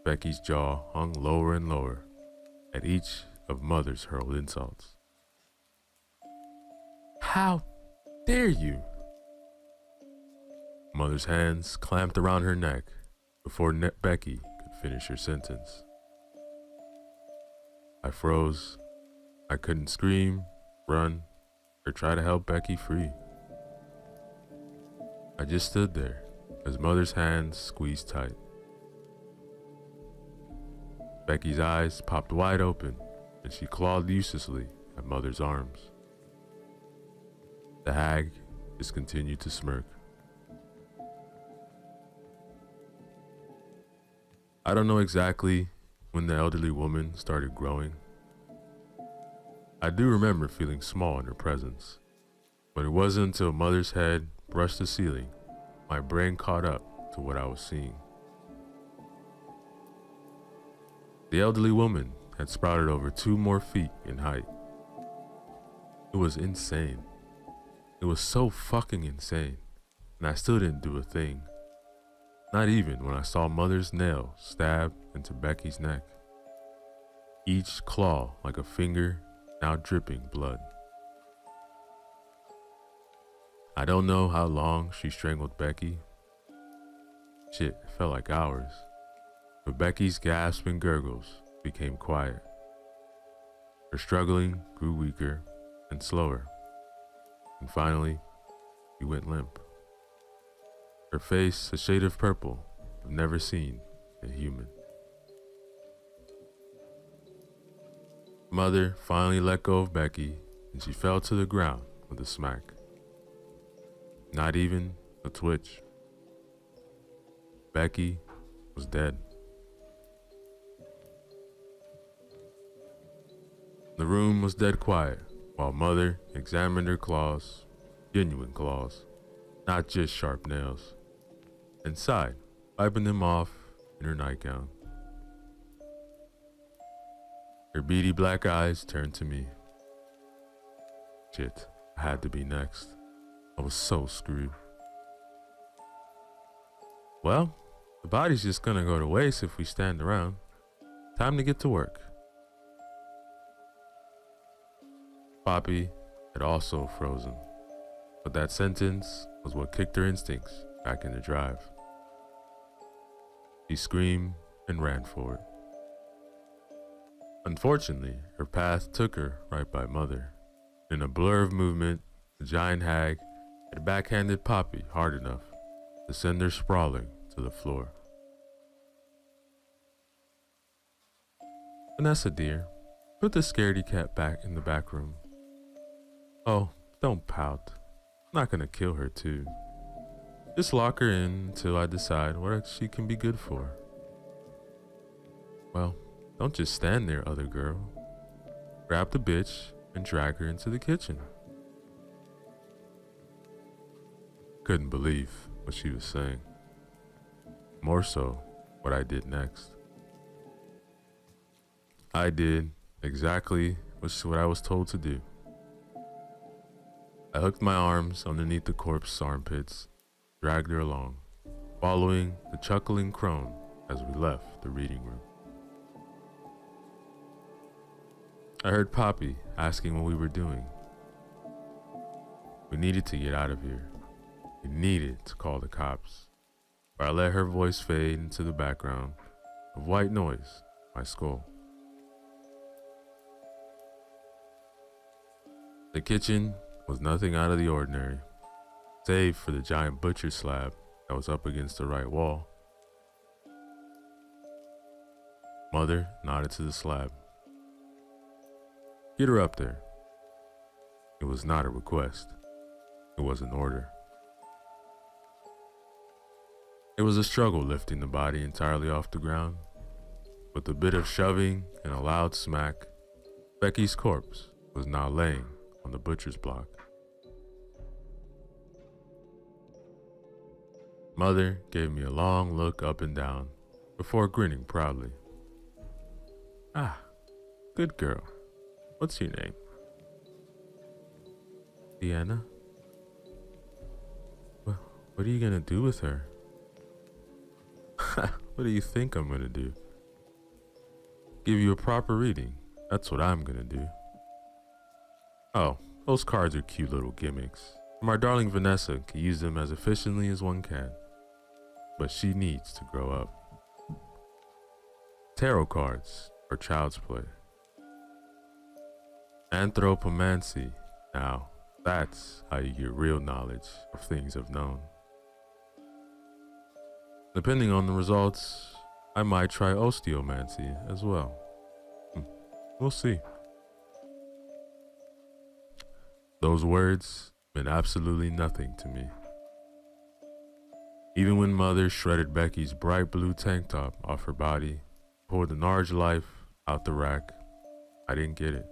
Becky's jaw hung lower and lower at each of Mother's hurled insults. How dare you? Mother's hands clamped around her neck before Becky could finish her sentence. I froze. I couldn't scream, run, or try to help Becky free. I just stood there as Mother's hands squeezed tight. Becky's eyes popped wide open and she clawed uselessly at Mother's arms. The hag just continued to smirk. I don't know exactly when the elderly woman started growing. I do remember feeling small in her presence, but it wasn't until Mother's head brushed the ceiling my brain caught up to what I was seeing. The elderly woman had sprouted over 2 more feet in height. It was insane. It was so fucking insane, and I still didn't do a thing. Not even when I saw Mother's nail stab into Becky's neck. Each claw like a finger, now dripping blood. I don't know how long she strangled Becky. Shit, it felt like hours. But Becky's gasps and gurgles became quiet. Her struggling grew weaker and slower. And finally, she went limp. Her face a shade of purple I've never seen in a human. Mother finally let go of Becky and she fell to the ground with a smack. Not even a twitch. Becky was dead. The room was dead quiet while Mother examined her claws, genuine claws, not just sharp nails, and sighed, wiping them off in her nightgown. Her beady black eyes turned to me. Shit, I had to be next. I was so screwed. Well, the body's just gonna go to waste if we stand around. Time to get to work. Poppy had also frozen, but that sentence was what kicked her instincts back into drive. She screamed and ran for it. Unfortunately, her path took her right by Mother. In a blur of movement, the giant hag had backhanded Poppy hard enough to send her sprawling to the floor. Vanessa dear, put the scaredy cat back in the back room. Oh, don't pout. I'm not gonna kill her too. Just lock her in until I decide what she can be good for. Well, don't just stand there, other girl. Grab the bitch and drag her into the kitchen. Couldn't believe what she was saying. More so, what I did next. I did exactly what I was told to do. I hooked my arms underneath the corpse's armpits, dragged her along, following the chuckling crone as we left the reading room. I heard Poppy asking what we were doing. We needed to get out of here. He needed to call the cops, but I let her voice fade into the background of white noise in my skull. The kitchen was nothing out of the ordinary, save for the giant butcher slab that was up against the right wall. Mother nodded to the slab. Get her up there. It was not a request. It was an order. It was a struggle lifting the body entirely off the ground. With a bit of shoving and a loud smack, Becky's corpse was now laying on the butcher's block. Mother gave me a long look up and down before grinning proudly. Ah, good girl. What's your name? Deanna? What are you gonna do with her? What do you think I'm gonna do? Give you a proper reading. That's what I'm gonna do. Oh, those cards are cute little gimmicks. My darling Vanessa can use them as efficiently as one can. But she needs to grow up. Tarot cards are child's play. Anthropomancy, now that's how you get real knowledge of things I've known. Depending on the results, I might try osteomancy as well. We'll see. Those words meant absolutely nothing to me. Even when Mother shredded Becky's bright blue tank top off her body, pulled the Narge Life out the rack, I didn't get it.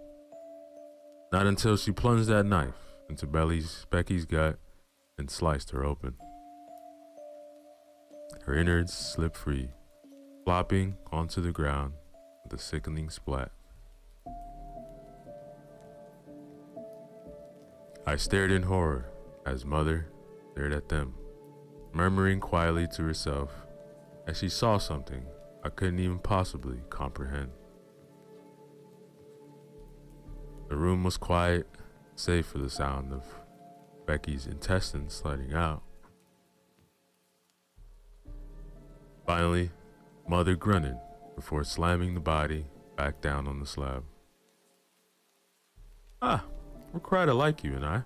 Not until she plunged that knife into Becky's gut and sliced her open. Her innards slipped free, flopping onto the ground with a sickening splat. I stared in horror as Mother stared at them, murmuring quietly to herself as she saw something I couldn't even possibly comprehend. The room was quiet, save for the sound of Becky's intestines sliding out. Finally, Mother grunted before slamming the body back down on the slab. Ah, we're quite alike, you and I,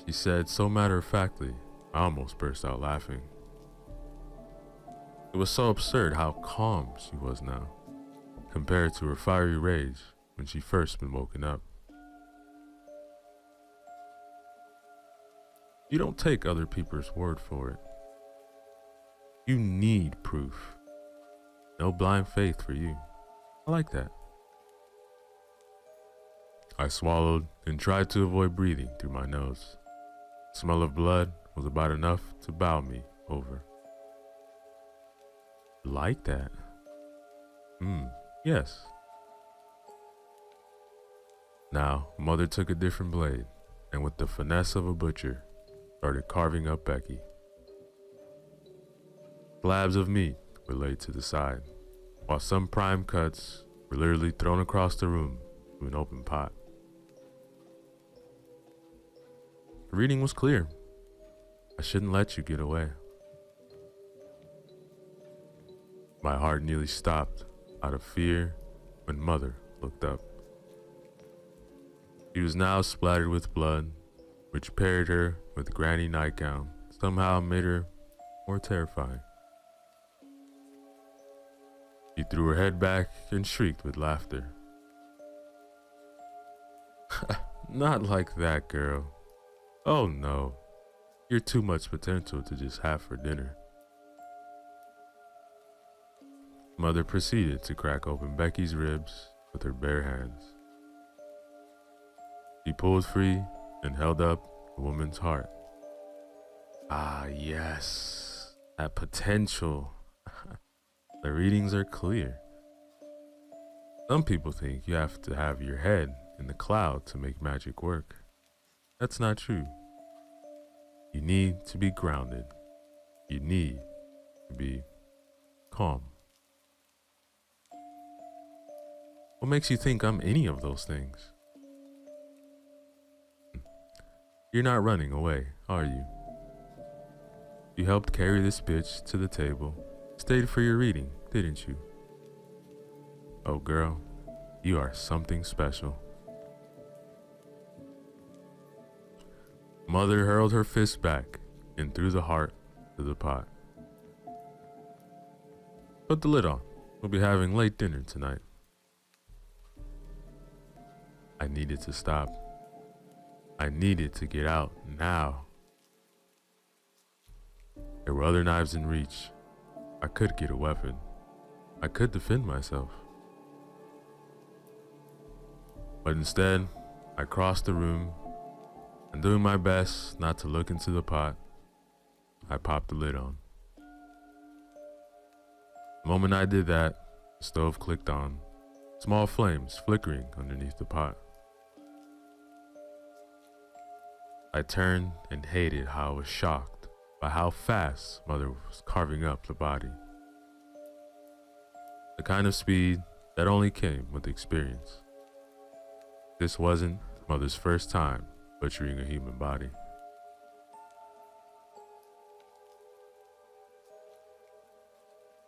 she said so matter-of-factly, I almost burst out laughing. It was so absurd how calm she was now, compared to her fiery rage when she first been woken up. You don't take other people's word for it. You need proof. No blind faith for you. I like that. I swallowed and tried to avoid breathing through my nose. The smell of blood was about enough to bow me over. Like that? Yes. Now, Mother took a different blade and with the finesse of a butcher, started carving up Becky. Slabs of meat were laid to the side, while some prime cuts were literally thrown across the room to an open pot. The reading was clear. I shouldn't let you get away. My heart nearly stopped out of fear when Mother looked up. She was now splattered with blood, which paired her with granny nightgown somehow made her more terrifying. She threw her head back and shrieked with laughter. Not like that, girl. Oh no, you're too much potential to just have for dinner. Mother proceeded to crack open Becky's ribs with her bare hands. She pulled free and held up the woman's heart. Ah, yes, that potential. The readings are clear. Some people think you have to have your head in the cloud to make magic work. That's not true. You need to be grounded. You need to be calm. What makes you think I'm any of those things? You're not running away, are you? You helped carry this bitch to the table. Stayed for your reading, didn't you? Oh girl, you are something special. Mother hurled her fist back and threw the heart to the pot. Put the lid on. We'll be having late dinner tonight. I needed to stop. I needed to get out now. There were other knives in reach. I could get a weapon. I could defend myself. But instead, I crossed the room and, doing my best not to look into the pot, I popped the lid on. The moment I did that, the stove clicked on, small flames flickering underneath the pot. I turned and hated how I was shocked by how fast Mother was carving up the body. The kind of speed that only came with experience. This wasn't Mother's first time butchering a human body.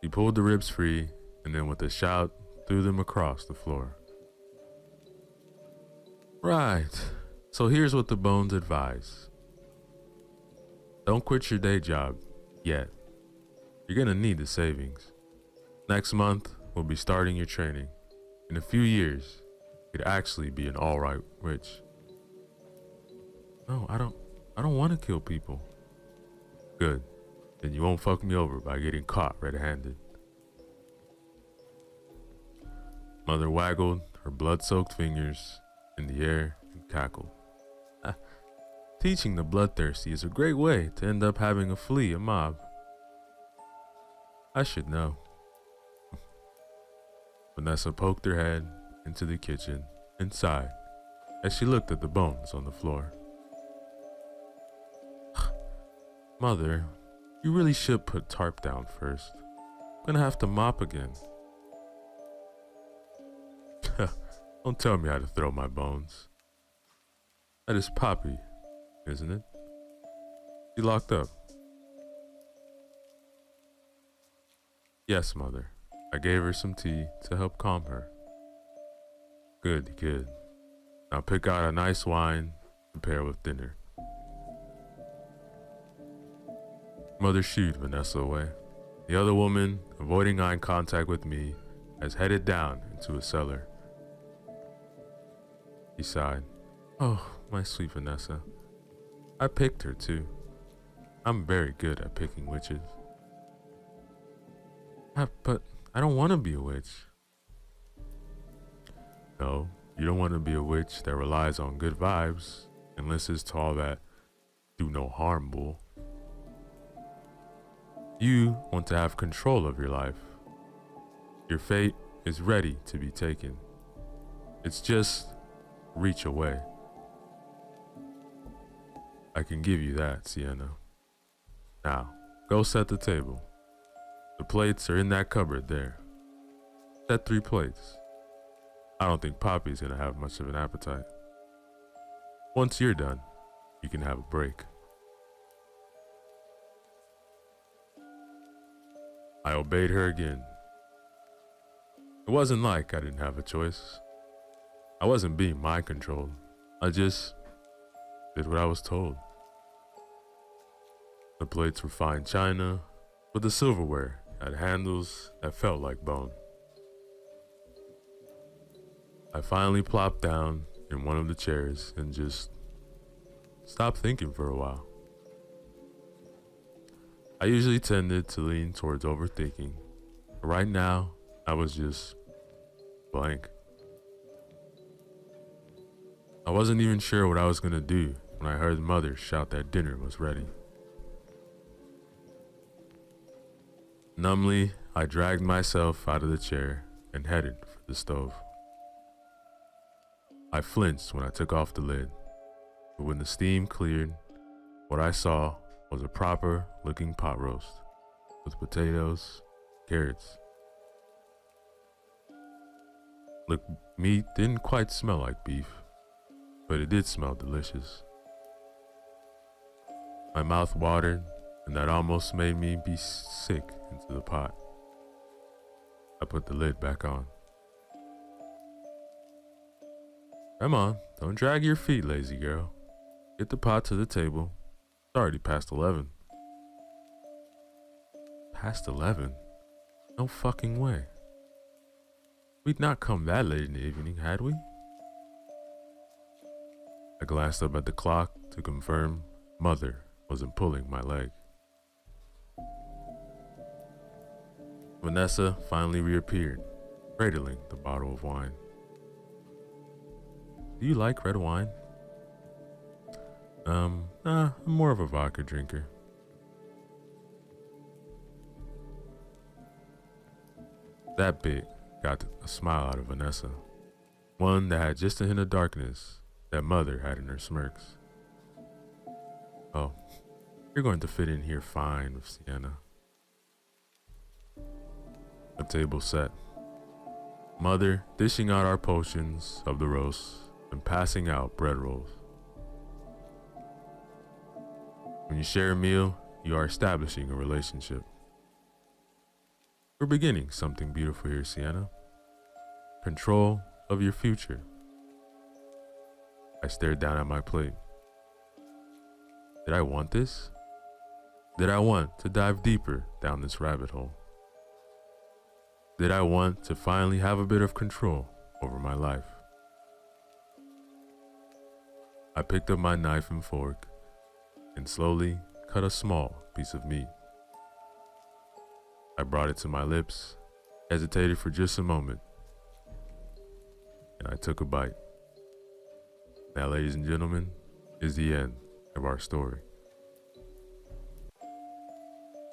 He pulled the ribs free and then with a shout threw them across the floor. Right, so here's what the bones advise. Don't quit your day job yet. You're gonna need the savings. Next month, we'll be starting your training. In a few years, you'd actually be an alright witch. No, I don't want to kill people. Good. Then you won't fuck me over by getting caught red-handed. Mother waggled her blood-soaked fingers in the air and cackled. Teaching the bloodthirsty is a great way to end up having a flea a mob. I should know. Vanessa poked her head into the kitchen and sighed as she looked at the bones on the floor. Mother, you really should put tarp down first. I'm gonna have to mop again. Don't tell me how to throw my bones. That is Poppy, isn't it? She locked up. Yes, Mother. I gave her some tea to help calm her. Good, good. Now pick out a nice wine to pair with dinner. Mother shooed Vanessa away. The other woman, avoiding eye contact with me, has headed down into a cellar. He sighed. Oh, my sweet Vanessa. I picked her too. I'm very good at picking witches. But I don't want to be a witch. No, you don't want to be a witch that relies on good vibes and listens to all that do no harm bull. You want to have control of your life. Your fate is ready to be taken. It's just reach away. I can give you that, Sienna. Now, go set the table. The plates are in that cupboard there. Set 3 plates. I don't think Poppy's gonna have much of an appetite. Once you're done, you can have a break. I obeyed her again. It wasn't like I didn't have a choice. I wasn't being mind controlled. I just did what I was told. The plates were fine china, but the silverware had handles that felt like bone. I finally plopped down in one of the chairs and just stopped thinking for a while. I usually tended to lean towards overthinking, but right now I was just blank. I wasn't even sure what I was gonna do when I heard Mother shout that dinner was ready. Numbly, I dragged myself out of the chair and headed for the stove. I flinched when I took off the lid, but when the steam cleared, what I saw was a proper looking pot roast with potatoes, carrots. Look, meat didn't quite smell like beef, but it did smell delicious. My mouth watered, and that almost made me be sick into the pot. I put the lid back on. Come on, don't drag your feet, lazy girl. Get the pot to the table. It's already past 11. Past 11? No fucking way. We'd not come that late in the evening, had we? I glanced up at the clock to confirm Mother wasn't pulling my leg. Vanessa finally reappeared, cradling the bottle of wine. Do you like red wine? I'm more of a vodka drinker. That bit got a smile out of Vanessa, one that had just a hint of darkness that Mother had in her smirks. Oh, you're going to fit in here fine with Sienna. The table set. Mother dishing out our potions of the roast and passing out bread rolls. When you share a meal, you are establishing a relationship. We're beginning something beautiful here, Sienna. Control of your future. I stared down at my plate. Did I want this? Did I want to dive deeper down this rabbit hole? Did I want to finally have a bit of control over my life? I picked up my knife and fork and slowly cut a small piece of meat. I brought it to my lips, hesitated for just a moment, and I took a bite. That, ladies and gentlemen, is the end of our story.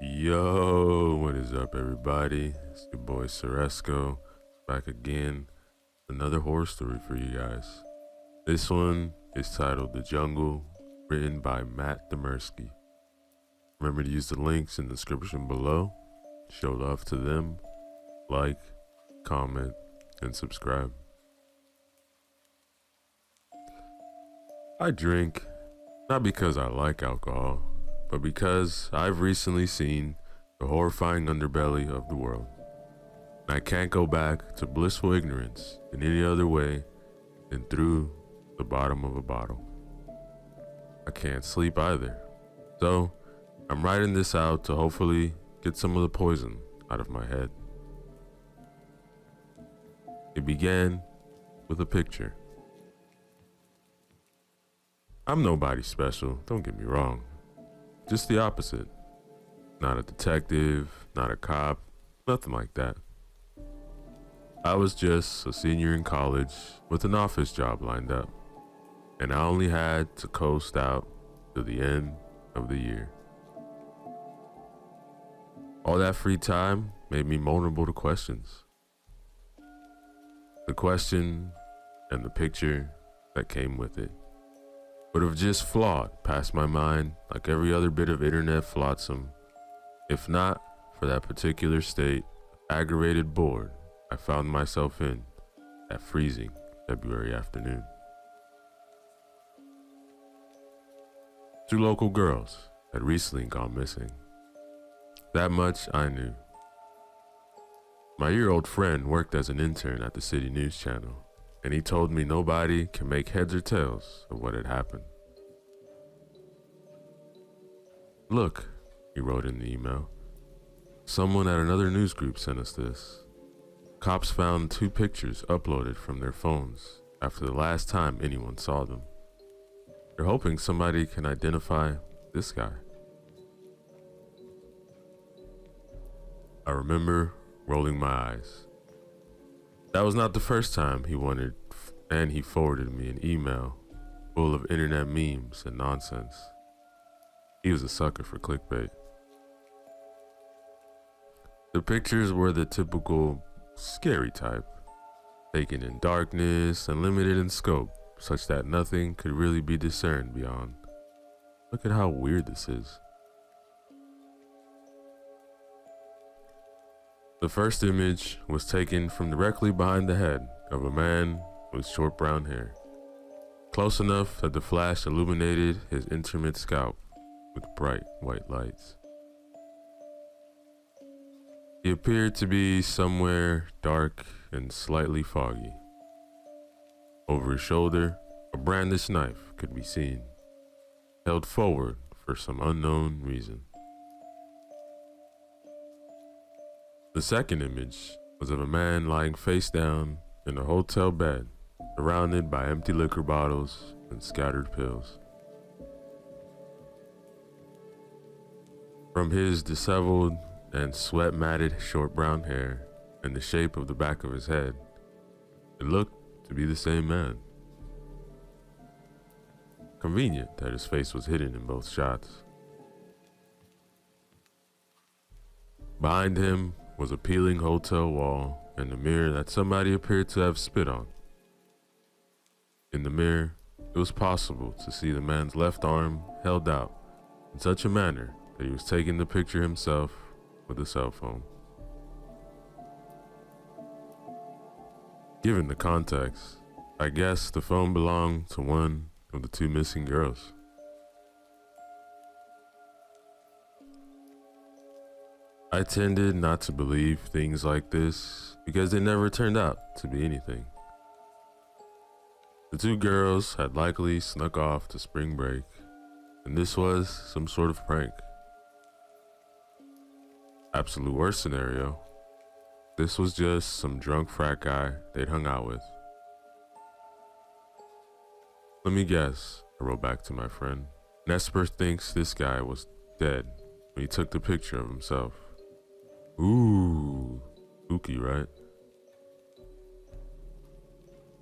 Yo, what is up, everybody? It's your boy Ceresco, back again. Another horror story for you guys. This one is titled The Jungle, written by Matt Demersky. Remember to use the links in the description below. Show love to them. Like, comment, and subscribe. I drink, not because I like alcohol, but because I've recently seen the horrifying underbelly of the world. And I can't go back to blissful ignorance in any other way than through the bottom of a bottle. I can't sleep either. So, I'm writing this out to hopefully get some of the poison out of my head. It began with a picture. I'm nobody special, don't get me wrong. Just the opposite. Not a detective, not a cop, nothing like that. I was just a senior in college with an office job lined up, and I only had to coast out to the end of the year. All that free time made me vulnerable to questions. The question and the picture that came with it would have just flawed past my mind like every other bit of internet flotsam, if not for that particular state of aggravated bored I found myself in that freezing February afternoon. 2 local girls had recently gone missing. That much I knew. My year-old friend worked as an intern at the city news channel, and he told me nobody can make heads or tails of what had happened. Look, he wrote in the email. Someone at another news group sent us this. Cops found 2 pictures uploaded from their phones after the last time anyone saw them. They're hoping somebody can identify this guy. I remember rolling my eyes. That was not the first time he wanted, and he forwarded me an email full of internet memes and nonsense. He was a sucker for clickbait. The pictures were the typical scary type, taken in darkness and limited in scope, such that nothing could really be discerned beyond. Look at how weird this is. The first image was taken from directly behind the head of a man with short brown hair, close enough that the flash illuminated his intimate scalp with bright white lights. He appeared to be somewhere dark and slightly foggy. Over his shoulder, a brandished knife could be seen, held forward for some unknown reason. The second image was of a man lying face down in a hotel bed, surrounded by empty liquor bottles and scattered pills. From his disheveled and sweat-matted short brown hair and the shape of the back of his head, it looked to be the same man. Convenient that his face was hidden in both shots. Behind him was a peeling hotel wall and a mirror that somebody appeared to have spit on. In the mirror, it was possible to see the man's left arm held out in such a manner that he was taking the picture himself with a cell phone. Given the context, I guess the phone belonged to one of the two missing girls. I tended not to believe things like this because they never turned out to be anything. The two girls had likely snuck off to spring break, and this was some sort of prank. Absolute worst scenario, this was just some drunk frat guy they'd hung out with. Let me guess, I wrote back to my friend. Nesper thinks this guy was dead when he took the picture of himself. Ooh, spooky, right?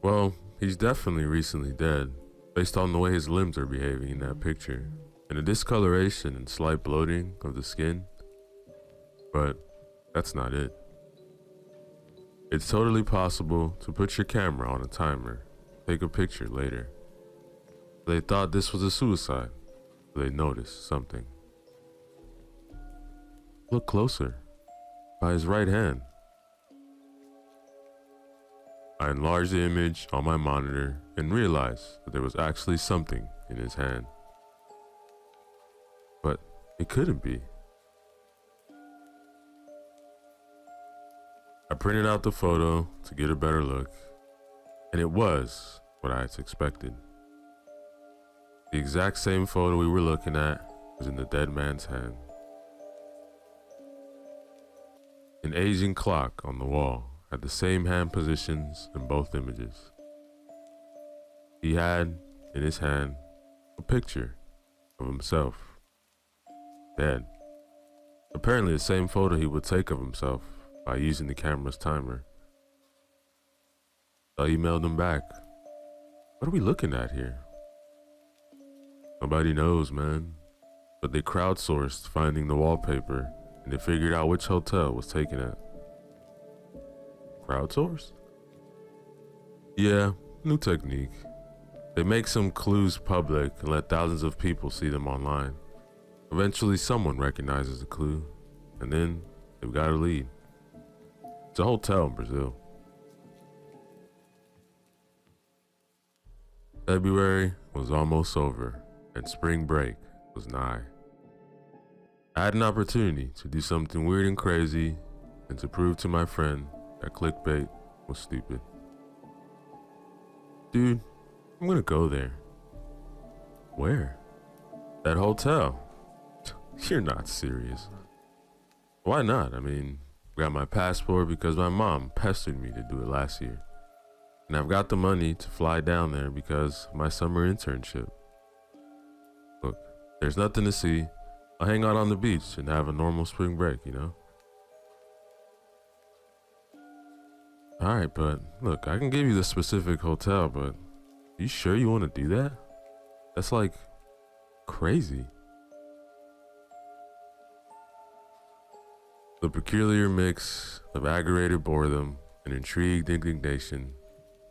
Well, he's definitely recently dead, based on the way his limbs are behaving in that picture, and the discoloration and slight bloating of the skin. But that's not it. It's totally possible to put your camera on a timer, take a picture later. They thought this was a suicide, but they noticed something. Look closer. By his right hand. I enlarged the image on my monitor and realized that there was actually something in his hand. But it couldn't be. I printed out the photo to get a better look, and it was what I had expected. The exact same photo we were looking at was in the dead man's hand. An aging clock on the wall had the same hand positions in both images. He had, in his hand, a picture of himself, dead. Apparently the same photo he would take of himself by using the camera's timer. I emailed him back. What are we looking at here? Nobody knows, man. But they crowdsourced finding the wallpaper, and they figured out which hotel was taken at. Crowdsourced? Yeah, new technique. They make some clues public and let thousands of people see them online. Eventually someone recognizes the clue, and then they've got a lead. It's a hotel in Brazil. February was almost over, and spring break was nigh. I had an opportunity to do something weird and crazy and to prove to my friend that clickbait was stupid. Dude, I'm gonna go there. Where? That hotel. You're not serious. Why not? I mean, I got my passport because my mom pestered me to do it last year. And I've got the money to fly down there because of my summer internship. Look, there's nothing to see. I'll hang out on the beach and have a normal spring break, you know? Alright, but look, I can give you the specific hotel, but you sure you want to do that? That's like crazy. The peculiar mix of aggravated boredom and intrigued indignation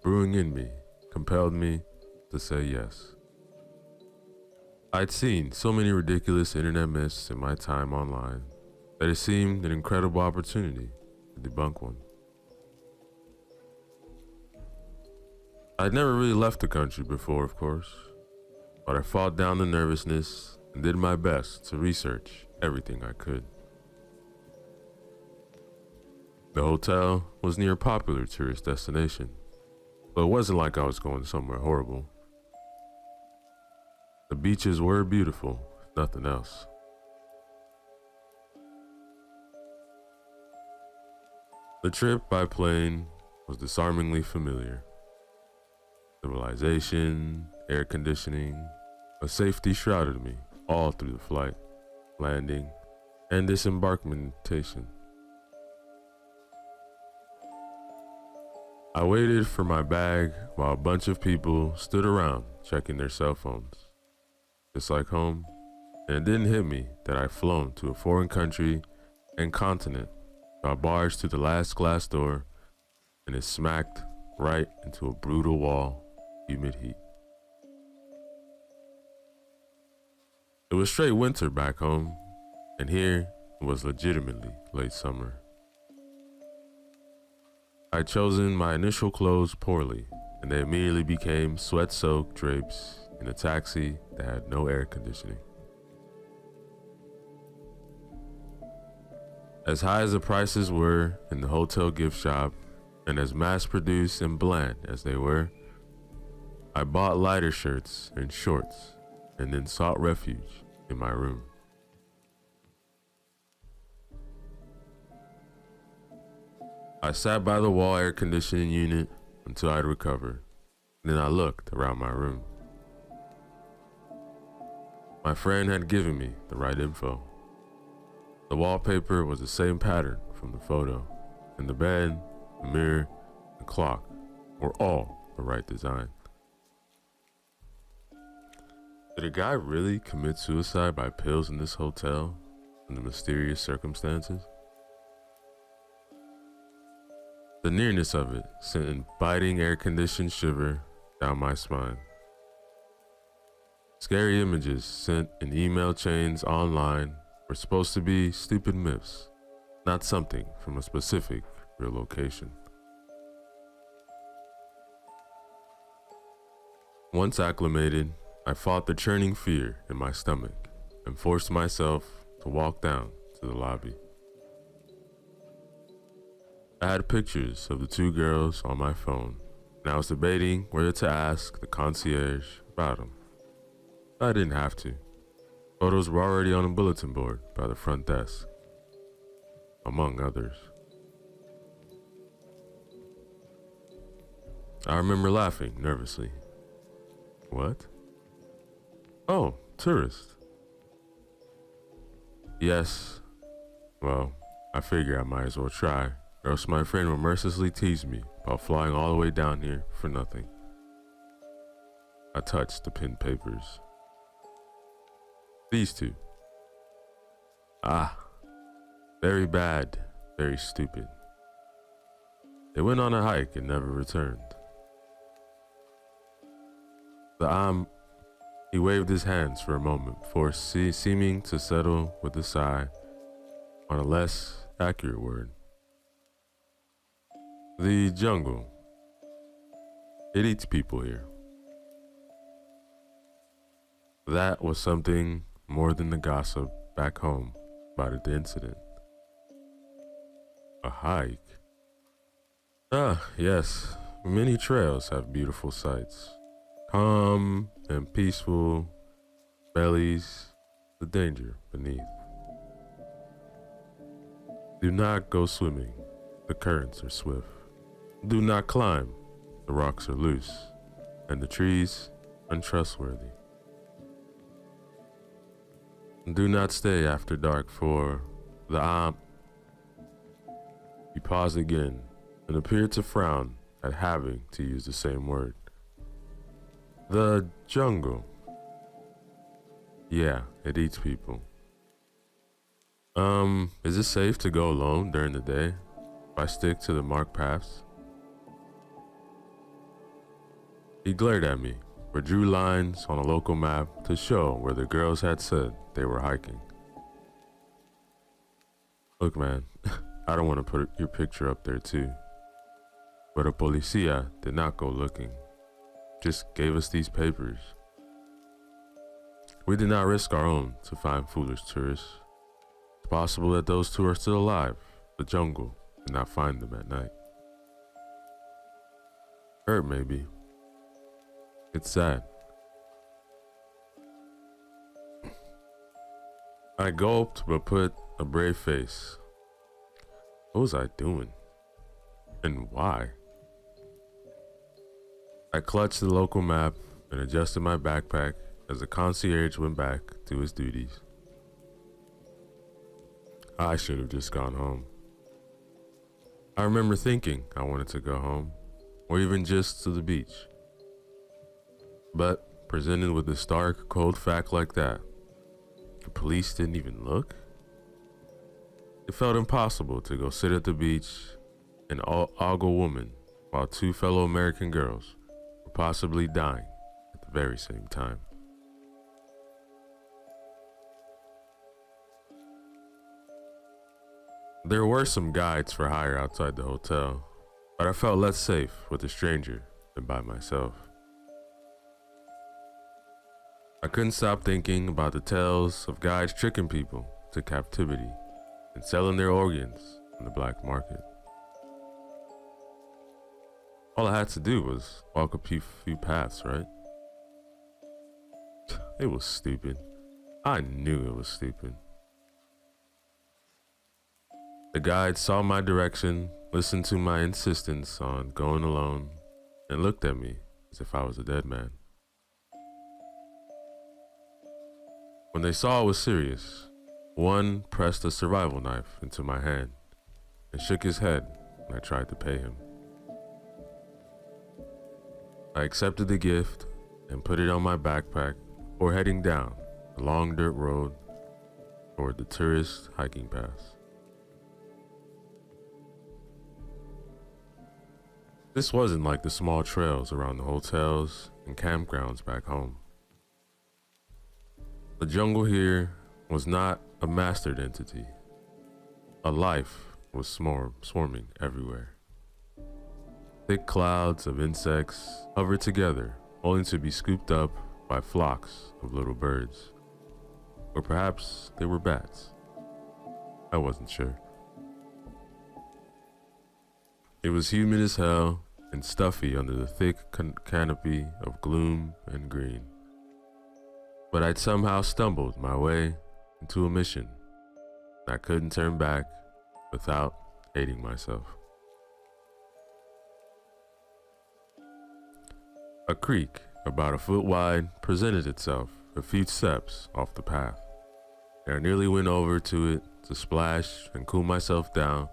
brewing in me compelled me to say yes. I'd seen so many ridiculous internet myths in my time online that it seemed an incredible opportunity to debunk one. I'd never really left the country before, of course, but I fought down the nervousness and did my best to research everything I could. The hotel was near a popular tourist destination, but it wasn't like I was going somewhere horrible. The beaches were beautiful, if nothing else. The trip by plane was disarmingly familiar. Civilization, air conditioning, a safety shrouded me all through the flight, landing, and disembarkmentation. I waited for my bag while a bunch of people stood around checking their cell phones. Just like home, and it didn't hit me that I'd flown to a foreign country and continent. I barged through the last glass door and it smacked right into a brutal wall, humid heat. It was straight winter back home, and here it was legitimately late summer. I'd chosen my initial clothes poorly, and they immediately became sweat-soaked drapes in a taxi that had no air conditioning. As high as the prices were in the hotel gift shop, and as mass-produced and bland as they were, I bought lighter shirts and shorts, and then sought refuge in my room. I sat by the wall air conditioning unit until I'd recovered, and then I looked around my room. My friend had given me the right info. The wallpaper was the same pattern from the photo, and the bed, the mirror, the clock were all the right design. Did a guy really commit suicide by pills in this hotel under mysterious circumstances? The nearness of it sent a biting air-conditioned shiver down my spine. Scary images sent in email chains online were supposed to be stupid myths, not something from a specific real location. Once acclimated, I fought the churning fear in my stomach and forced myself to walk down to the lobby. I had pictures of the two girls on my phone, and I was debating whether to ask the concierge about them. I didn't have to. Photos were already on a bulletin board by the front desk, among others. I remember laughing nervously. What? Oh, tourist. Yes. Well, I figure I might as well try, or else my friend would mercilessly tease me about flying all the way down here for nothing. I touched the pinned papers. These two. Ah, very bad, very stupid. They went on a hike and never returned. He waved his hands for a moment before seeming to settle with a sigh on a less accurate word. The jungle. It eats people here. That was something more than the gossip back home about the incident. A hike? Ah, yes. Many trails have beautiful sights. Calm and peaceful bellies, the danger beneath. Do not go swimming. The currents are swift. Do not climb. The rocks are loose, and the trees untrustworthy. Do not stay after dark, for the He paused again and appeared to frown at having to use the same word. The jungle. Yeah, it eats people. Is it safe to go alone during the day if I stick to the marked paths? He glared at me, but drew lines on a local map to show where the girls had said they were hiking. Look, man, I don't want to put your picture up there too, but a policia did not go looking, just gave us these papers. We did not risk our own to find foolish tourists. It's possible that those two are still alive. The jungle did not find them at night. Hurt, maybe. It's sad. I gulped but put a brave face. What was I doing? And why? I clutched the local map and adjusted my backpack as the concierge went back to his duties. I should have just gone home. I remember thinking I wanted to go home, or even just to the beach. But presented with a stark, cold fact like that, the police didn't even look? It felt impossible to go sit at the beach and ogle woman while two fellow American girls were possibly dying at the very same time. There were some guides for hire outside the hotel, but I felt less safe with a stranger than by myself. I couldn't stop thinking about the tales of guides tricking people to captivity and selling their organs in the black market. All I had to do was walk a few paths, right? It was stupid. I knew it was stupid. The guide saw my direction, listened to my insistence on going alone, and looked at me as if I was a dead man. When they saw I was serious, one pressed a survival knife into my hand and shook his head when I tried to pay him. I accepted the gift and put it on my backpack before heading down the long dirt road toward the tourist hiking path. This wasn't like the small trails around the hotels and campgrounds back home. The jungle here was not a mastered entity. A life was swarming everywhere. Thick clouds of insects hovered together, only to be scooped up by flocks of little birds. Or perhaps they were bats. I wasn't sure. It was humid as hell and stuffy under the thick canopy of gloom and green. But I'd somehow stumbled my way into a mission. I couldn't turn back without hating myself. A creek about a foot wide presented itself a few steps off the path, and I nearly went over to it to splash and cool myself down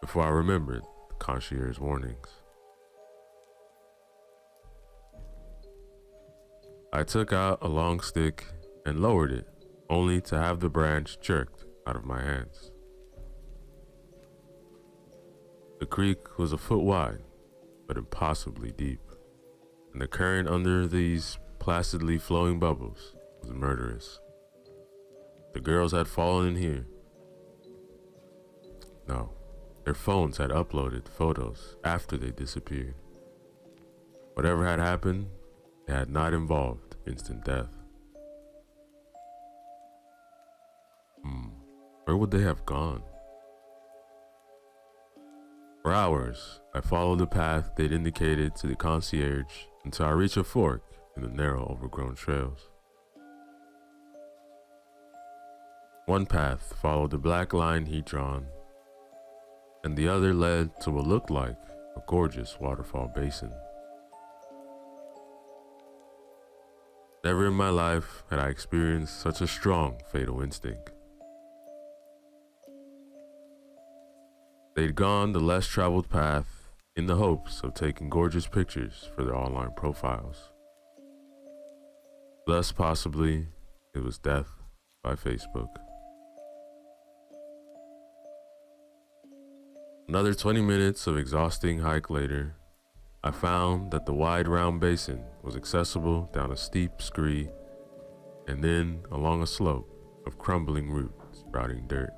before I remembered the concierge's warnings. I took out a long stick and lowered it, only to have the branch jerked out of my hands. The creek was a foot wide, but impossibly deep, and the current under these placidly flowing bubbles was murderous. The girls had fallen in here. No, their phones had uploaded photos after they disappeared. Whatever had happened, it had not involved instant death. Where would they have gone? For hours, I followed the path they'd indicated to the concierge until I reached a fork in the narrow, overgrown trails. One path followed the black line he'd drawn, and the other led to what looked like a gorgeous waterfall basin. Never in my life had I experienced such a strong fatal instinct. They'd gone the less traveled path in the hopes of taking gorgeous pictures for their online profiles. Thus, possibly, it was death by Facebook. Another 20 minutes of exhausting hike later, I found that the wide round basin was accessible down a steep scree and then along a slope of crumbling roots sprouting dirt.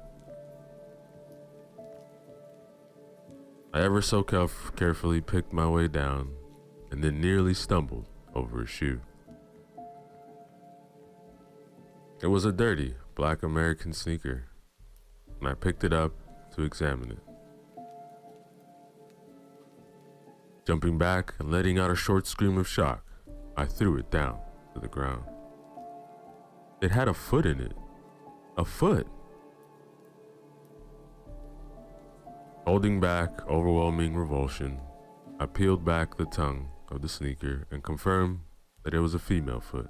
I ever so carefully picked my way down and then nearly stumbled over a shoe. It was a dirty black American sneaker, and I picked it up to examine it. Jumping back and letting out a short scream of shock, I threw it down to the ground. It had a foot in it. A foot. Holding back overwhelming revulsion, I peeled back the tongue of the sneaker and confirmed that it was a female foot.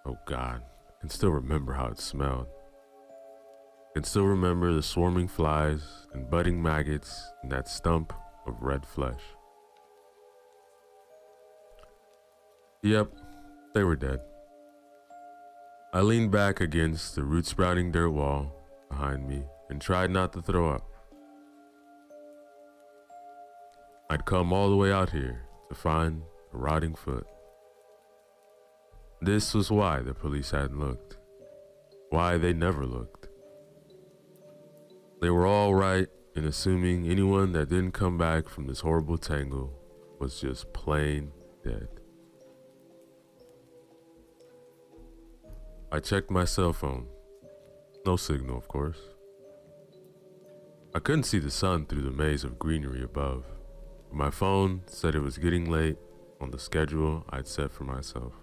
Oh God, I can still remember how it smelled. I can still remember the swarming flies and budding maggots in that stump of red flesh. Yep, they were dead. I leaned back against the root-sprouting dirt wall behind me and tried not to throw up. I'd come all the way out here to find a rotting foot. This was why the police hadn't looked. Why they never looked. They were all right in assuming anyone that didn't come back from this horrible tangle was just plain dead. I checked my cell phone. No signal, of course. I couldn't see the sun through the maze of greenery above. My phone said it was getting late on the schedule I'd set for myself.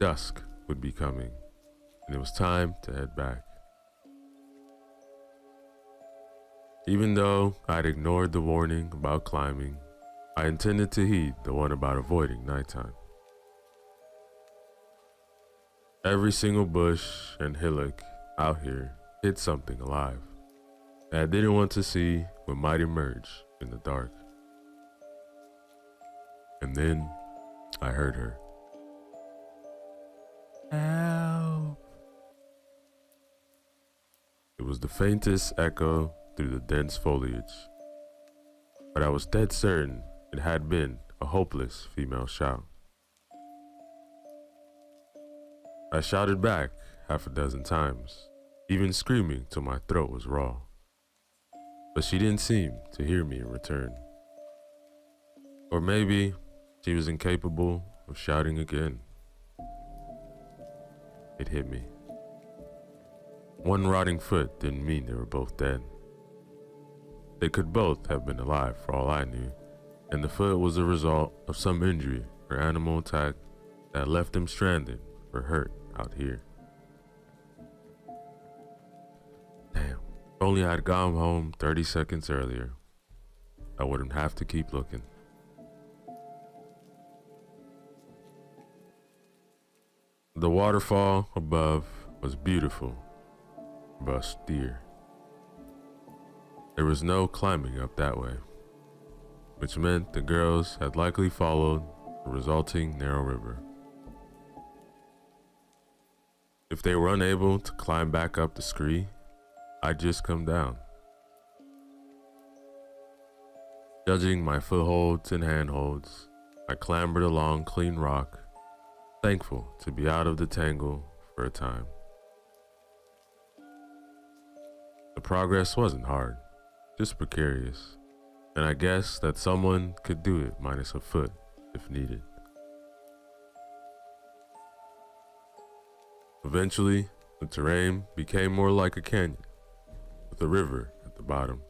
Dusk would be coming, and it was time to head back. Even though I'd ignored the warning about climbing, I intended to heed the one about avoiding nighttime. Every single bush and hillock out here hid something alive that I didn't want to see what might emerge in the dark. And then I heard her. Help! It was the faintest echo through the dense foliage, but I was dead certain it had been a hopeless female shout. I shouted back half a dozen times, even screaming till my throat was raw. But she didn't seem to hear me in return. Or maybe she was incapable of shouting again. It hit me. One rotting foot didn't mean they were both dead. They could both have been alive for all I knew, and the foot was a result of some injury or animal attack that left them stranded or hurt out here. Damn, if only I'd gone home 30 seconds earlier, I wouldn't have to keep looking. The waterfall above was beautiful, but austere. There was no climbing up that way, which meant the girls had likely followed the resulting narrow river. If they were unable to climb back up the scree, I'd just come down. Judging my footholds and handholds, I clambered along clean rock, thankful to be out of the tangle for a time. The progress wasn't hard, just precarious, and I guess that someone could do it minus a foot if needed. Eventually, the terrain became more like a canyon, with a river at the bottom,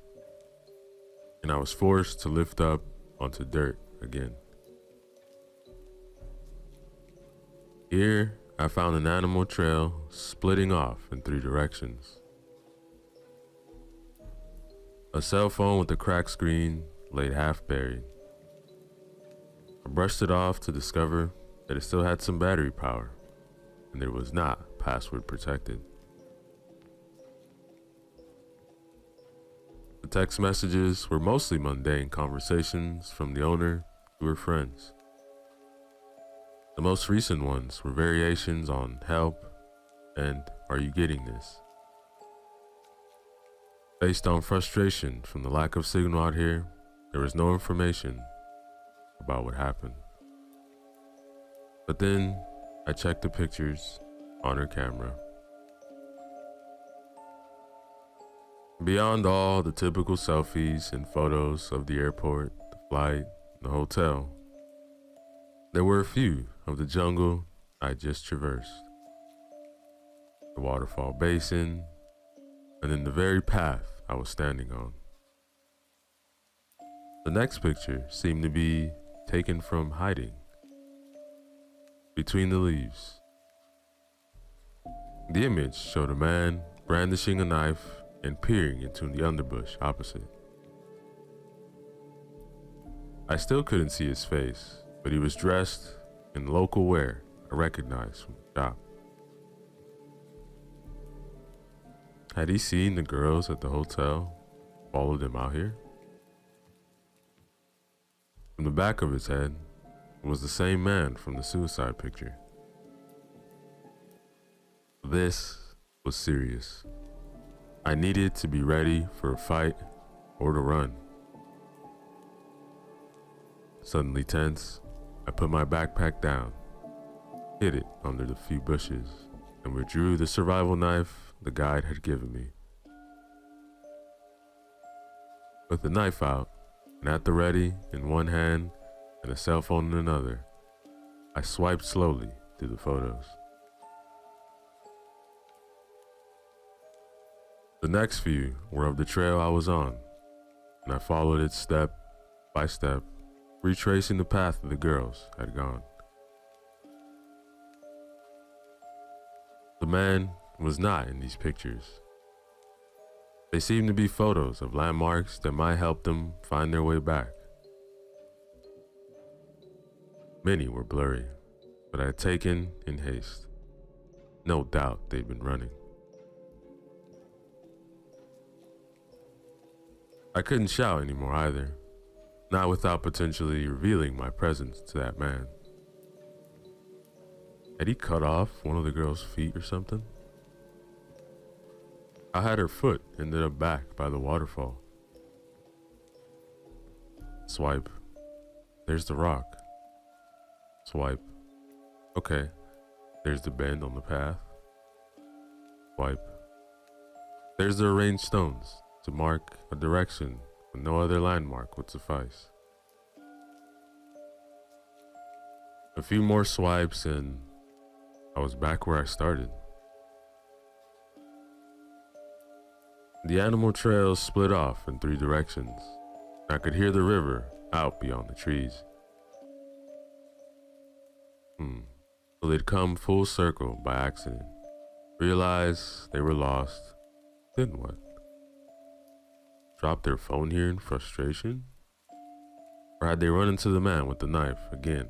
and I was forced to lift up onto dirt again. Here, I found an animal trail splitting off in 3 directions. A cell phone with a cracked screen lay half buried. I brushed it off to discover that it still had some battery power, and it was not password protected. The text messages were mostly mundane conversations from the owner to her friends. The most recent ones were variations on help and are you getting this? Based on frustration from the lack of signal out here, there was no information about what happened. But then I checked the pictures on her camera. Beyond all the typical selfies and photos of the airport, the flight, and the hotel, There were a few of the jungle I just traversed, the waterfall basin, and then the very path I was standing on. The next picture seemed to be taken from hiding between the leaves. The image showed a man brandishing a knife and peering into the underbush opposite. I still couldn't see his face, but he was dressed in local wear I recognized from the shop. Had he seen the girls at the hotel, followed them out here? From the back of his head was the same man from the suicide picture. This was serious. I needed to be ready for a fight or to run. Suddenly tense, I put my backpack down, hid it under the few bushes, and withdrew the survival knife the guide had given me. With the knife out and at the ready in one hand and a cell phone in another, I swiped slowly through the photos. The next few were of the trail I was on, and I followed it step by step, retracing the path the girls had gone. The man was not in these pictures. They seemed to be photos of landmarks that might help them find their way back. Many were blurry, but I had taken in haste. No doubt they'd been running. I couldn't shout anymore either, not without potentially revealing my presence to that man. Had he cut off one of the girl's feet or something? I had her foot ended up back by the waterfall. Swipe. There's the rock. Swipe. Okay, there's the bend on the path. Swipe. There's the arranged stones to mark a direction when no other landmark would suffice. A few more swipes and I was back where I started. The animal trails split off in 3 directions. I could hear the river out beyond the trees. So they'd come full circle by accident. Realized they were lost. Then what? Drop their phone here in frustration? Or had they run into the man with the knife again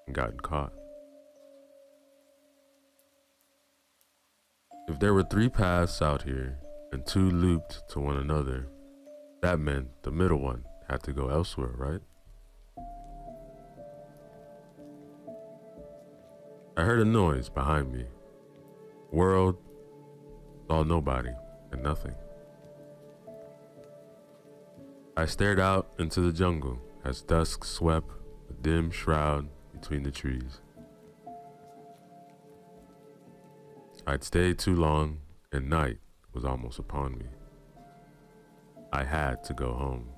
and gotten caught? If there were 3 paths out here and 2 looped to one another, that meant the middle one had to go elsewhere, right? I heard a noise behind me. World saw nobody and nothing. I stared out into the jungle as dusk swept a dim shroud between the trees. I'd stayed too long and night was almost upon me. I had to go home.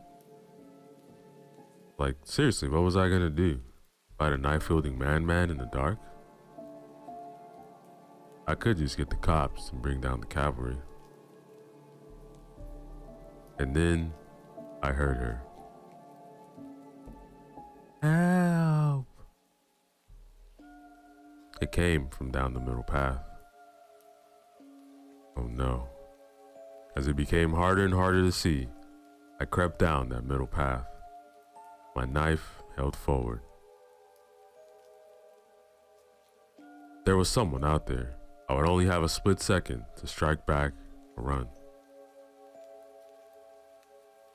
Like, seriously, what was I gonna do? Fight a knife-wielding man in the dark? I could just get the cops and bring down the cavalry. And then I heard her. Help! It came from down the middle path. Oh no. As it became harder and harder to see, I crept down that middle path, my knife held forward. There was someone out there. I would only have a split second to strike back or run.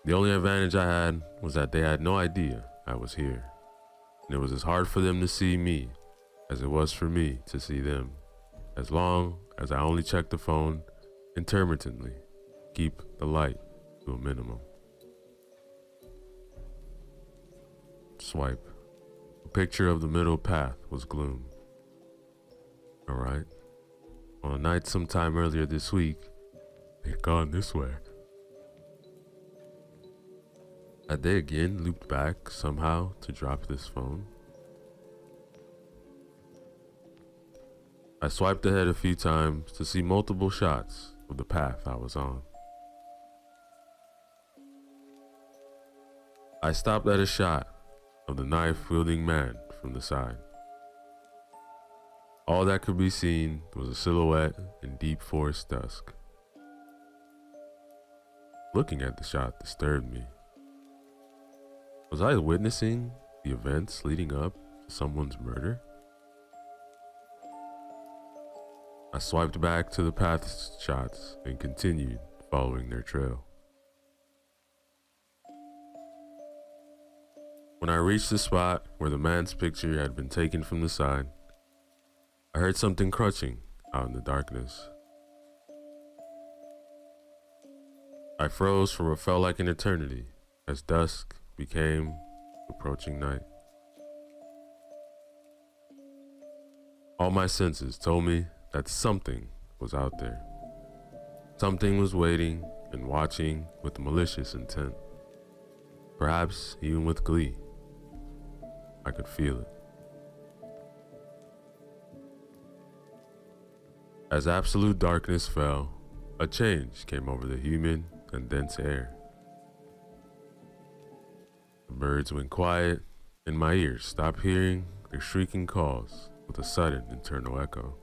The only advantage I had was that they had no idea I was here, and it was as hard for them to see me as it was for me to see them, as long as I only checked the phone intermittently, keep the light to a minimum. Swipe. A picture of the middle path was gloom. Alright. On a night sometime earlier this week, they'd gone this way. Had they again looped back somehow to drop this phone? I swiped ahead a few times to see multiple shots of the path I was on. I stopped at a shot of the knife-wielding man from the side. All that could be seen was a silhouette in deep forest dusk. Looking at the shot disturbed me. Was I witnessing the events leading up to someone's murder? I swiped back to the path shots and continued following their trail. When I reached the spot where the man's picture had been taken from the side, I heard something crunching out in the darkness. I froze for what felt like an eternity as dusk became approaching night. All my senses told me that something was out there. Something was waiting and watching with malicious intent. Perhaps even with glee. I could feel it. As absolute darkness fell, a change came over the humid and dense air. The birds went quiet, and my ears stopped hearing their shrieking calls with a sudden internal echo.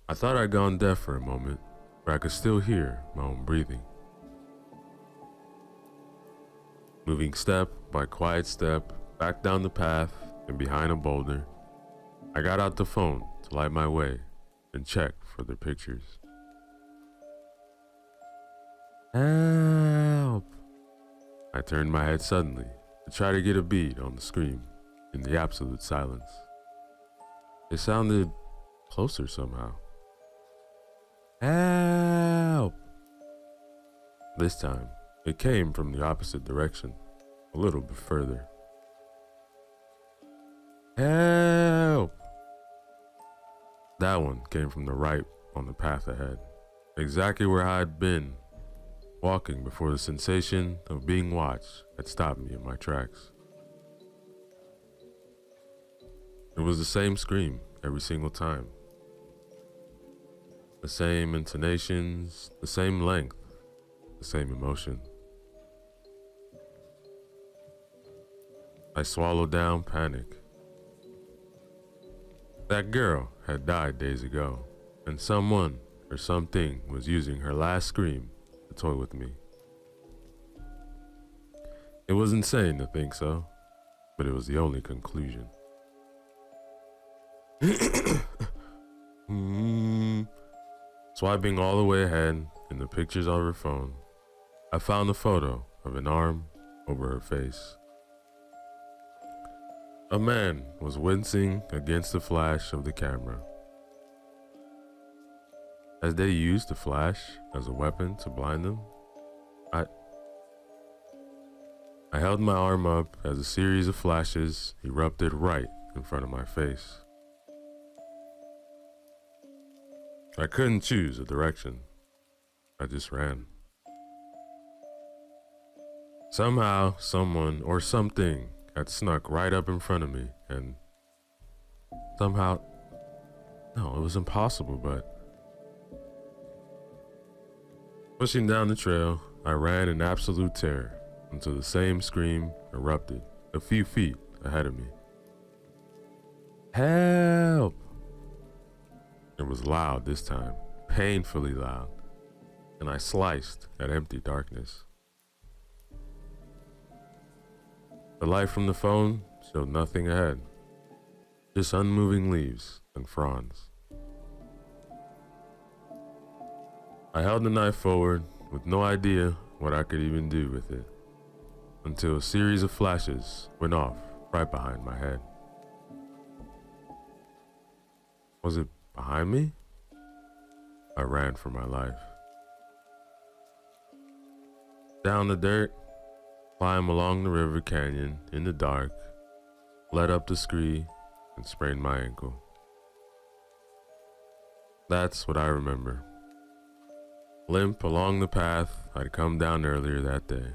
I thought I'd gone deaf for a moment, but I could still hear my own breathing. Moving step by quiet step back down the path and behind a boulder, I got out the phone to light my way and check for their pictures. Help! I turned my head suddenly to try to get a beat on the scream in the absolute silence. It sounded closer somehow. Help! This time, it came from the opposite direction, a little bit further. Help! That one came from the right on the path ahead, exactly where I had been walking before the sensation of being watched had stopped me in my tracks. It was the same scream every single time. The same intonations, the same length, the same emotion. I swallowed down panic. That girl had died days ago, and someone or something was using her last scream to toy with me. It was insane to think so, but it was the only conclusion. Swiping all the way ahead in the pictures on her phone, I found a photo of an arm over her face. A man was wincing against the flash of the camera. As they used the flash as a weapon to blind them, I held my arm up as a series of flashes erupted right in front of my face. I couldn't choose a direction. I just ran. Somehow, someone or something had snuck right up in front of me, and somehow, no, it was impossible, but pushing down the trail, I ran in absolute terror until the same scream erupted a few feet ahead of me. Help! It was loud this time, painfully loud, and I sliced at empty darkness. The light from the phone showed nothing ahead, just unmoving leaves and fronds. I held the knife forward with no idea what I could even do with it, until a series of flashes went off right behind my head. Was it behind me? I ran for my life. Down the dirt, climb along the river canyon in the dark, led up the scree, and sprained my ankle. That's what I remember. Limp along the path I'd come down earlier that day.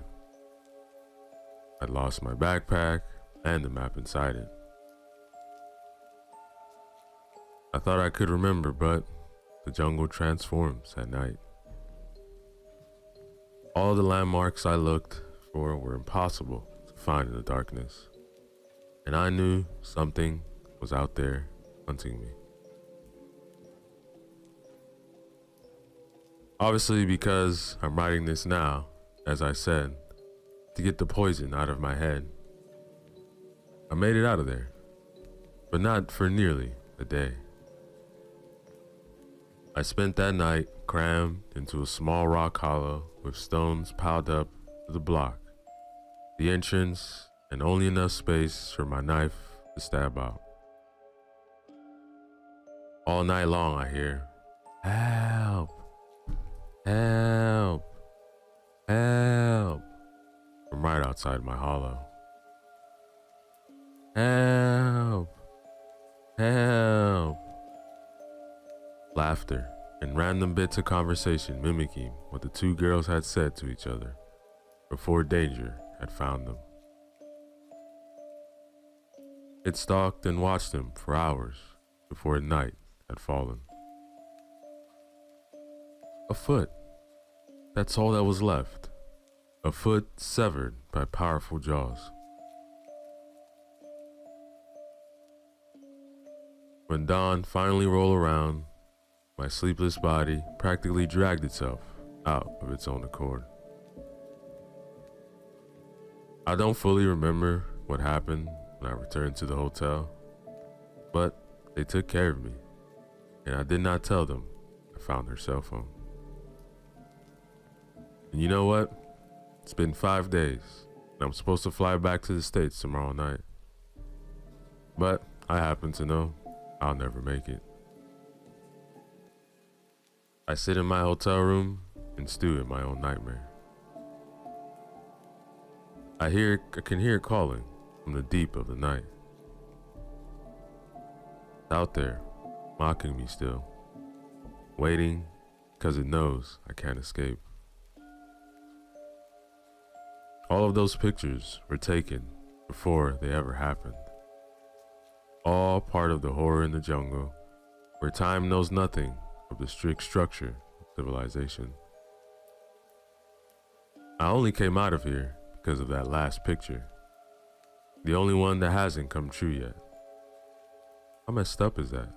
I'd lost my backpack and the map inside it. I thought I could remember, but the jungle transforms at night. All the landmarks I looked for were impossible to find in the darkness, and I knew something was out there hunting me. Obviously, because I'm writing this now, as I said, to get the poison out of my head. I made it out of there, but not for nearly a day. I spent that night crammed into a small rock hollow with stones piled up to the block, the entrance, and only enough space for my knife to stab out. All night long I hear, "Help! Help! Help!" from right outside my hollow. Help! Help! Laughter and random bits of conversation mimicking what the two girls had said to each other before danger had found them. It stalked and watched them for hours before night had fallen. A foot. That's all that was left. A foot severed by powerful jaws. When dawn finally rolled around, my sleepless body practically dragged itself out of its own accord. I don't fully remember what happened when I returned to the hotel, but they took care of me, and I did not tell them I found their cell phone. And you know what? It's been 5 days, and I'm supposed to fly back to the States tomorrow night. But I happen to know I'll never make it. I sit in my hotel room and stew in my own nightmare. I can hear it calling from the deep of the night. It's out there, mocking me still, waiting because it knows I can't escape. All of those pictures were taken before they ever happened. All part of the horror in the jungle, where time knows nothing of the strict structure of civilization. I only came out of here because of that last picture, the only one that hasn't come true yet. How messed up is that?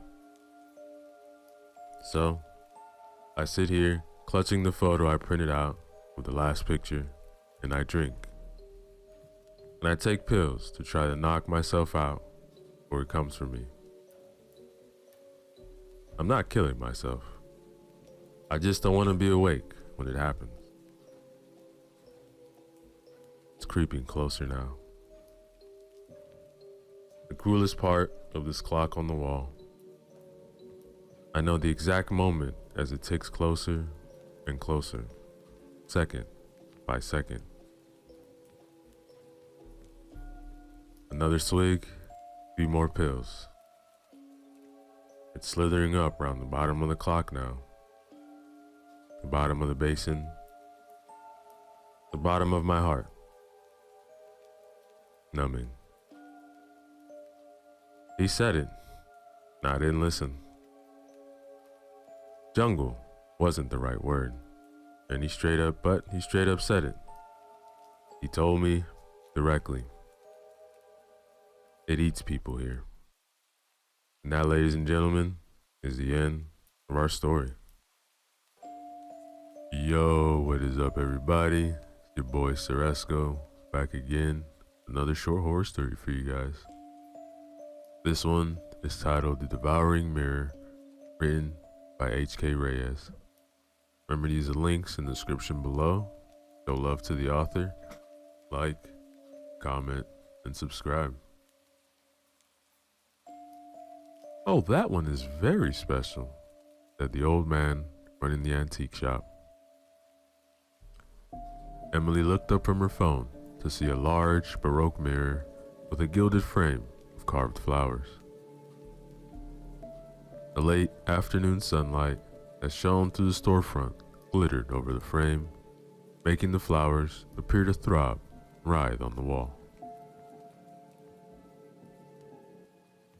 So, I sit here clutching the photo I printed out with the last picture, and I drink. And I take pills to try to knock myself out before it comes for me. I'm not killing myself. I just don't want to be awake when it happens. It's creeping closer now. The cruelest part of this clock on the wall. I know the exact moment as it ticks closer and closer, second by second. Another swig, few more pills. It's slithering up around the bottom of the clock now. The bottom of the basin. The bottom of my heart. Numbing. He said it, and I didn't listen. Jungle wasn't the right word, and he straight up said it. He told me directly. It eats people here. And that, ladies and gentlemen, is the end of our story. Yo, what is up, everybody? It's your boy Ceresco, back again. Another short horror story for you guys. This one is titled The Devouring Mirror, written by H.K. Reyes. Remember to use the links in the description below. Show love to the author. Like, comment, and subscribe. "Oh, that one is very special," said the old man running the antique shop. Emily looked up from her phone to see a large Baroque mirror with a gilded frame of carved flowers. The late afternoon sunlight that shone through the storefront glittered over the frame, making the flowers appear to throb and writhe on the wall.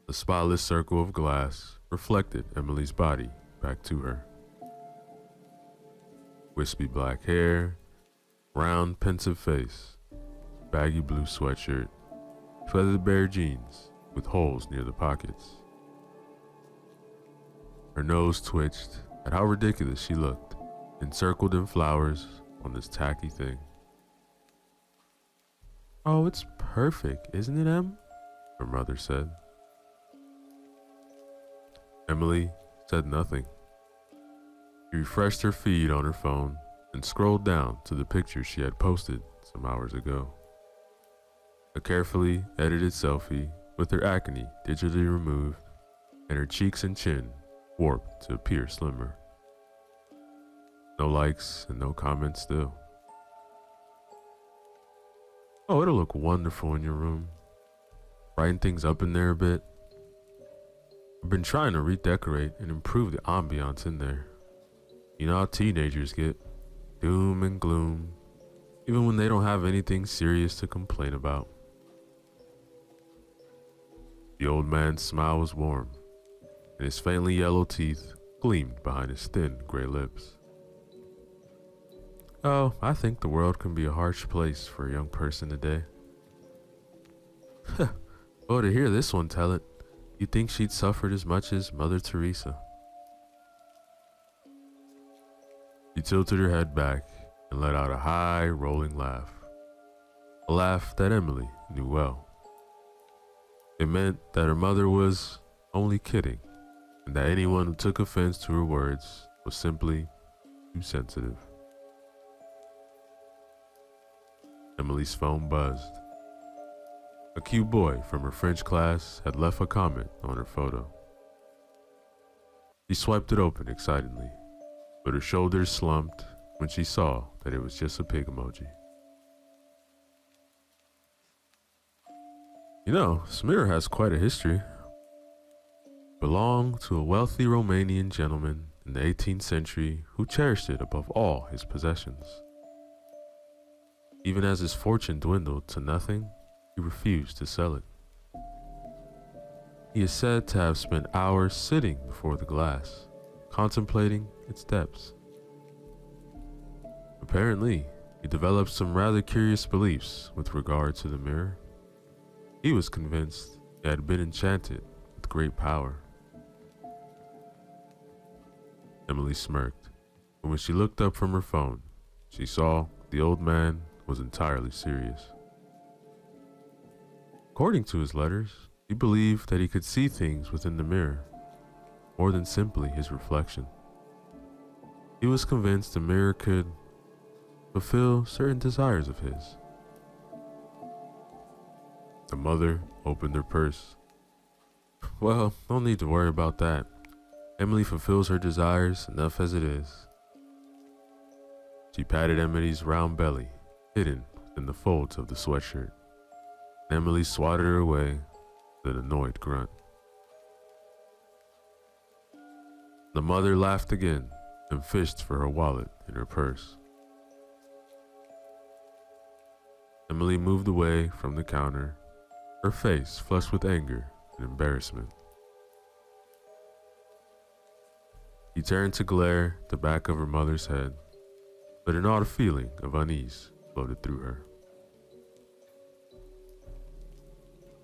The spotless circle of glass reflected Emily's body back to her. Wispy black hair, round pensive face, baggy blue sweatshirt, feathered bare jeans with holes near the pockets. Her nose twitched at how ridiculous she looked, encircled in flowers on this tacky thing. "Oh, it's perfect, isn't it, Em?" her mother said. Emily said nothing. She refreshed her feed on her phone and scrolled down to the picture she had posted some hours ago. A carefully edited selfie with her acne digitally removed and her cheeks and chin warped to appear slimmer. No likes and no comments still. "Oh, it'll look wonderful in your room. Brighten things up in there a bit. I've been trying to redecorate and improve the ambiance in there. You know how teenagers get, doom and gloom, even when they don't have anything serious to complain about." The old man's smile was warm, and his faintly yellow teeth gleamed behind his thin gray lips. "Oh, I think the world can be a harsh place for a young person today." "Oh, to hear this one tell it, you'd think she'd suffered as much as Mother Teresa." She tilted her head back and let out a high, rolling laugh. A laugh that Emily knew well. It meant that her mother was only kidding, and that anyone who took offense to her words was simply too sensitive. Emily's phone buzzed. A cute boy from her French class had left a comment on her photo. She swiped it open excitedly, but her shoulders slumped when she saw that it was just a pig emoji. "You know, Smir has quite a history. Belonged to a wealthy Romanian gentleman in the 18th century who cherished it above all his possessions. Even as his fortune dwindled to nothing, he refused to sell it. He is said to have spent hours sitting before the glass, contemplating its depths. Apparently, he developed some rather curious beliefs with regard to the mirror. He was convinced it had been enchanted with great power." Emily smirked, but when she looked up from her phone, she saw the old man was entirely serious. According to his letters, he believed that he could see things within the mirror, more than simply his reflection. He was convinced the mirror could fulfill certain desires of his. The mother opened her purse. "Well, no need to worry about that. Emily fulfills her desires enough as it is." She patted Emily's round belly, hidden in the folds of the sweatshirt. Emily swatted her away with an annoyed grunt. The mother laughed again and fished for her wallet in her purse. Emily moved away from the counter, her face flushed with anger and embarrassment. She turned to glare at the back of her mother's head, but an odd feeling of unease floated through her.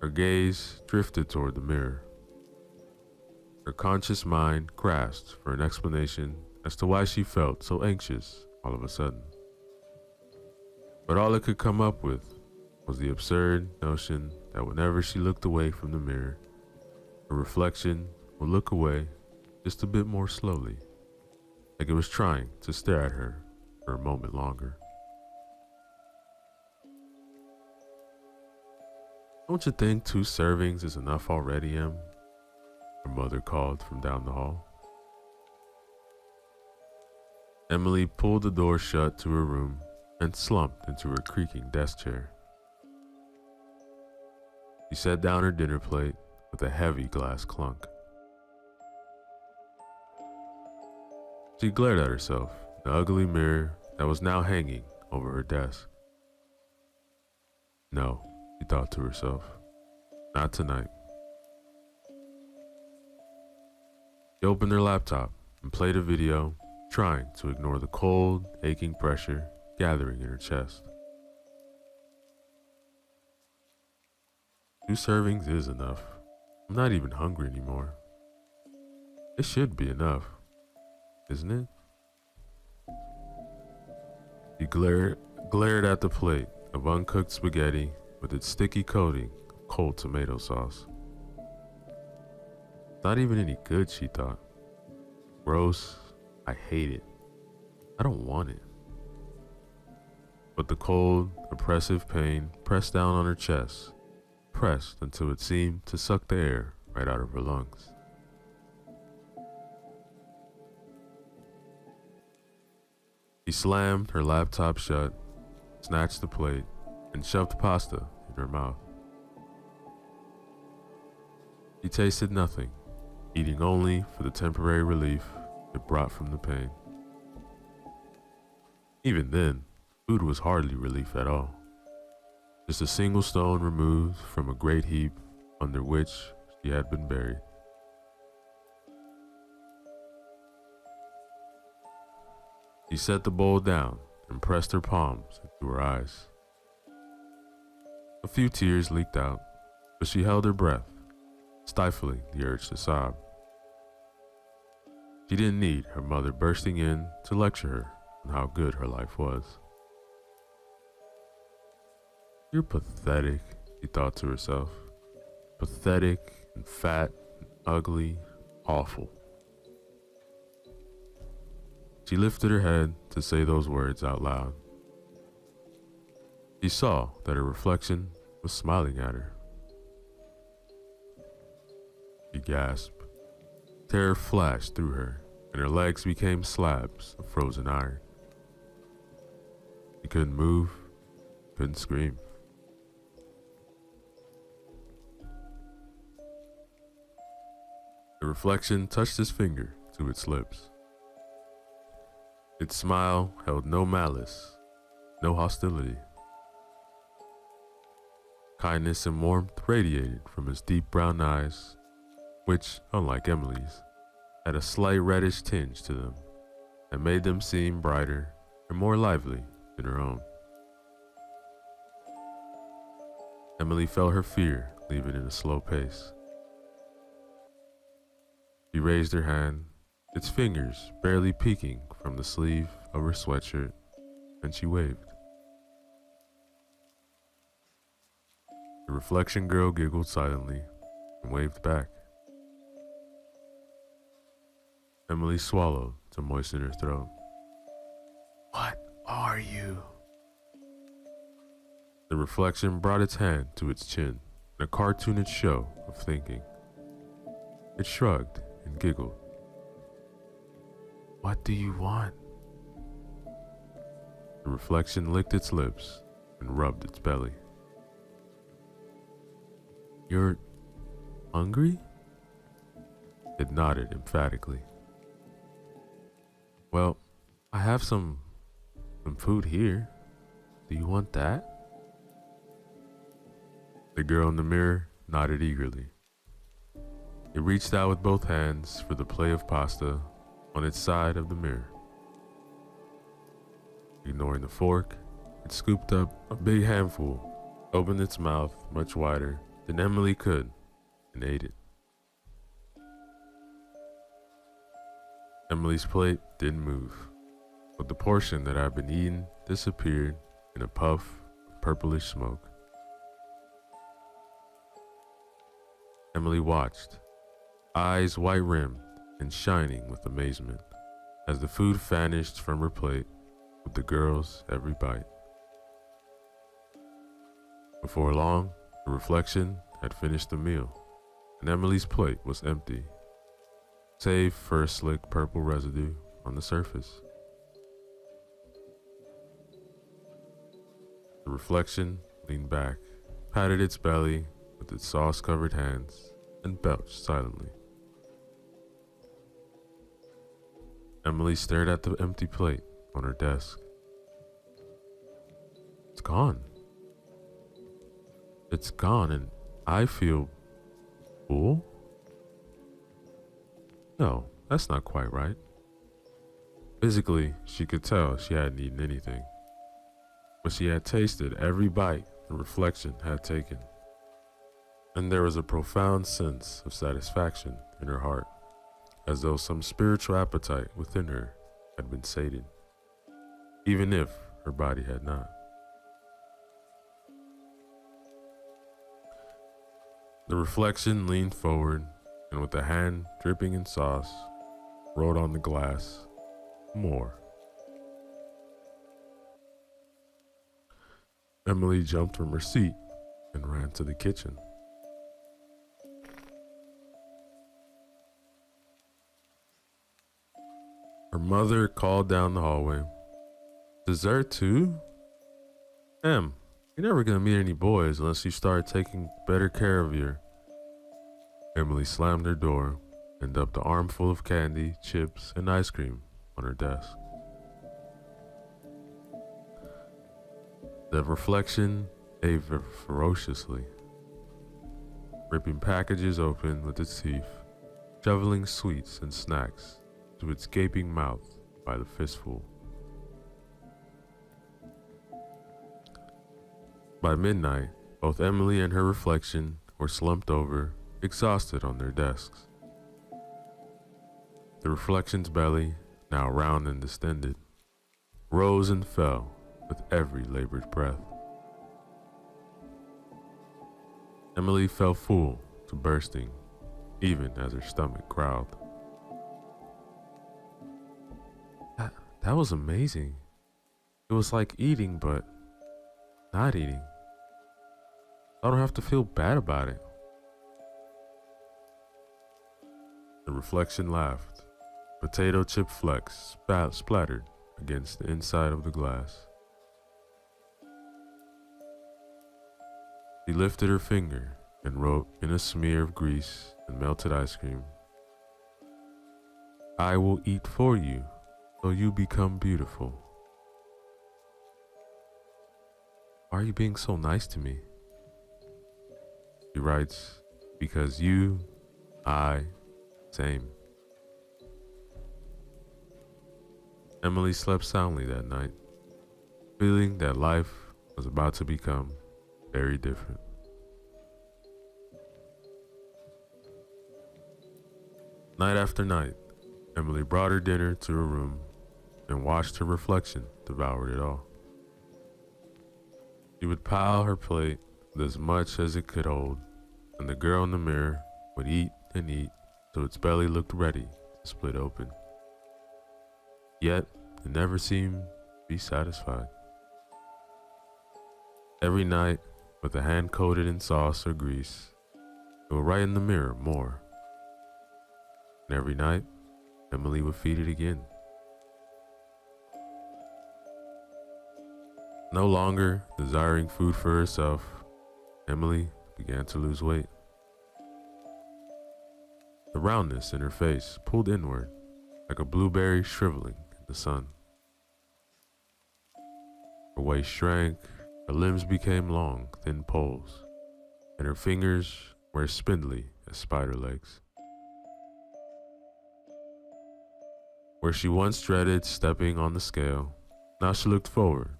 Her gaze drifted toward the mirror. Her conscious mind grasped for an explanation as to why she felt so anxious all of a sudden. But all it could come up with was the absurd notion that whenever she looked away from the mirror, her reflection would look away just a bit more slowly, like it was trying to stare at her for a moment longer. "Don't you think 2 servings is enough already, Em?" her mother called from down the hall. Emily pulled the door shut to her room and slumped into her creaking desk chair. She set down her dinner plate with a heavy glass clunk. She glared at herself in the ugly mirror that was now hanging over her desk. No, she thought to herself, not tonight. She opened her laptop and played a video, trying to ignore the cold, aching pressure gathering in her chest. 2 servings is enough. I'm not even hungry anymore. It should be enough, isn't it? She glared at the plate of uncooked spaghetti with its sticky coating of cold tomato sauce. Not even any good, she thought. Gross. I hate it. I don't want it. But the cold, oppressive pain pressed down on her chest, pressed until it seemed to suck the air right out of her lungs. She slammed her laptop shut, snatched the plate, and shoved pasta in her mouth. She tasted nothing, eating only for the temporary relief it brought from the pain. Even then, food was hardly relief at all. Just a single stone removed from a great heap under which she had been buried. She set the bowl down and pressed her palms into her eyes. A few tears leaked out, but she held her breath, stifling the urge to sob. She didn't need her mother bursting in to lecture her on how good her life was. You're pathetic, she thought to herself. Pathetic and fat and ugly, awful. She lifted her head to say those words out loud. She saw that her reflection was smiling at her. She gasped. Terror flashed through her, and her legs became slabs of frozen iron. She couldn't move, couldn't scream. The reflection touched his finger to its lips. Its smile held no malice, no hostility. Kindness and warmth radiated from his deep brown eyes, which, unlike Emily's, had a slight reddish tinge to them and made them seem brighter and more lively than her own. Emily felt her fear leaving in a slow pace. She raised her hand, its fingers barely peeking from the sleeve of her sweatshirt, and she waved. The reflection girl giggled silently and waved back. Emily swallowed to moisten her throat. What are you? The reflection brought its hand to its chin in a cartoonish show of thinking. It shrugged and giggled. What do you want? The reflection licked its lips and rubbed its belly. You're hungry? It nodded emphatically. Well, I have some food here. Do you want that? The girl in the mirror nodded eagerly. It reached out with both hands for the plate of pasta on its side of the mirror. Ignoring the fork, it scooped up a big handful, opened its mouth much wider than Emily could, and ate it. Emily's plate didn't move, but the portion that had been eaten disappeared in a puff of purplish smoke. Emily watched, eyes white-rimmed and shining with amazement, as the food vanished from her plate with the girl's every bite. Before long, the reflection had finished the meal, and Emily's plate was empty, save for a slick purple residue on the surface. The reflection leaned back, patted its belly with its sauce-covered hands, and belched silently. Emily stared at the empty plate on her desk. It's gone. It's gone, and I feel full? No, that's not quite right. Physically, she could tell she hadn't eaten anything, but she had tasted every bite the reflection had taken, and there was a profound sense of satisfaction in her heart, as though some spiritual appetite within her had been sated, even if her body had not. The reflection leaned forward and with a hand dripping in sauce, wrote on the glass, "More." Emily jumped from her seat and ran to the kitchen. Her mother called down the hallway, "Dessert too? Em, you're never gonna meet any boys unless you start taking better care of your..." Emily slammed her door and dumped an armful of candy, chips, and ice cream on her desk. The reflection ate ferociously, ripping packages open with its teeth, shoveling sweets and snacks to its gaping mouth by the fistful. By midnight, both Emily and her reflection were slumped over, exhausted on their desks. The reflection's belly, now round and distended, rose and fell with every labored breath. Emily felt full to bursting, even as her stomach growled. That was amazing. It was like eating, but not eating. I don't have to feel bad about it. The reflection laughed. Potato chip flecks splattered against the inside of the glass. She lifted her finger and wrote in a smear of grease and melted ice cream, "I will eat for you, so you become beautiful." "Why are you being so nice to me?" She writes, "Because you, I, same." Emily slept soundly that night, feeling that life was about to become very different. Night after night, Emily brought her dinner to her room and watched her reflection devour it all. She would pile her plate with as much as it could hold, and the girl in the mirror would eat and eat till its belly looked ready to split open. Yet, it never seemed to be satisfied. Every night, with a hand coated in sauce or grease, it would write in the mirror, "More." And every night, Emily would feed it again. No longer desiring food for herself, Emily began to lose weight. The roundness in her face pulled inward like a blueberry shriveling in the sun. Her waist shrank, her limbs became long, thin poles, and her fingers were as spindly as spider legs. Where she once dreaded stepping on the scale, now she looked forward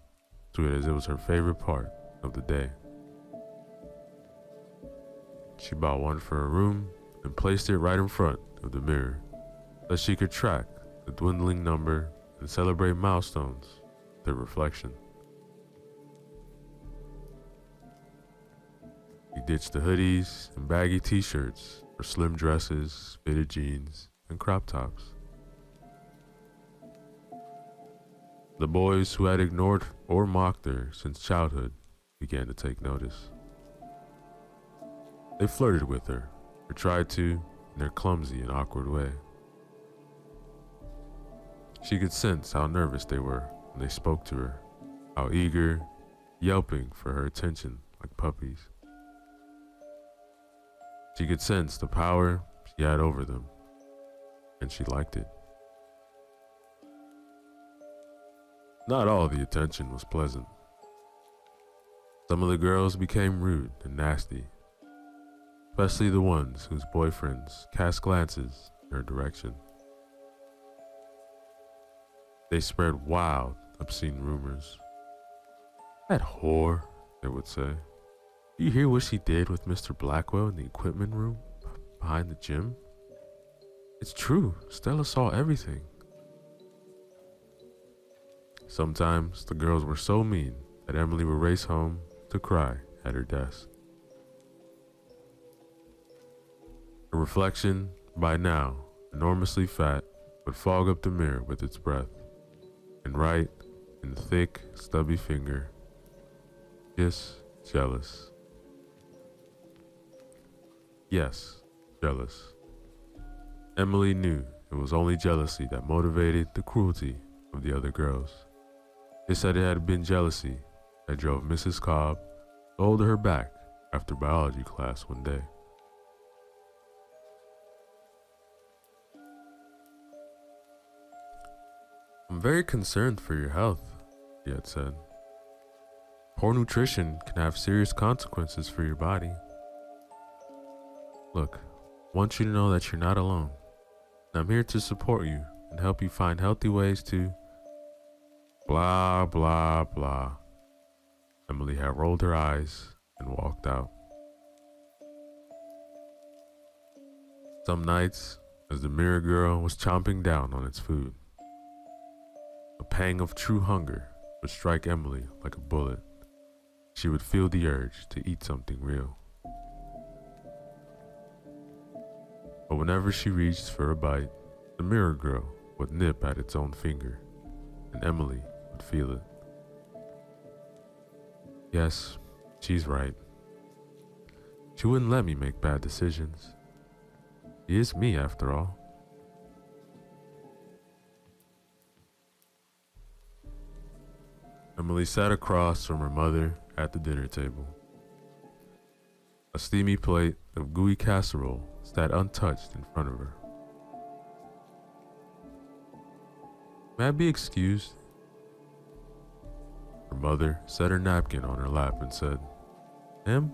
to it as it was her favorite part of the day. She bought one for her room and placed it right in front of the mirror so she could track the dwindling number and celebrate milestones with her reflection. She ditched the hoodies and baggy t-shirts for slim dresses, fitted jeans, and crop tops. The boys who had ignored or mocked her since childhood began to take notice. They flirted with her, or tried to, in their clumsy and awkward way. She could sense how nervous they were when they spoke to her, how eager, yelping for her attention like puppies. She could sense the power she had over them, and she liked it. Not all the attention was pleasant. Some of the girls became rude and nasty, especially the ones whose boyfriends cast glances in her direction, They spread wild, obscene rumors. That whore, they would say. Do you hear what she did with Mr. Blackwell in the equipment room behind the gym? It's true, Stella saw everything. Sometimes the girls were so mean that Emily would race home to cry at her desk. Her reflection, by now enormously fat, would fog up the mirror with its breath, and write in the thick, stubby finger, "Just jealous." Yes, jealous. Emily knew it was only jealousy that motivated the cruelty of the other girls. They said it had been jealousy that drove Mrs. Cobb to hold her back after biology class one day. "I'm very concerned for your health," he had said. "Poor nutrition can have serious consequences for your body. Look, I want you to know that you're not alone. I'm here to support you and help you find healthy ways to blah, blah, blah." Emily had rolled her eyes and walked out. Some nights, as the mirror girl was chomping down on its food, a pang of true hunger would strike Emily like a bullet. She would feel the urge to eat something real. But whenever she reached for a bite, the mirror girl would nip at its own finger, and Emily would feel it. Yes, she's right. She wouldn't let me make bad decisions. She is me, after all. Emily sat across from her mother at the dinner table. A steamy plate of gooey casserole sat untouched in front of her. "May I be excused?" Her mother set her napkin on her lap and said, "Em,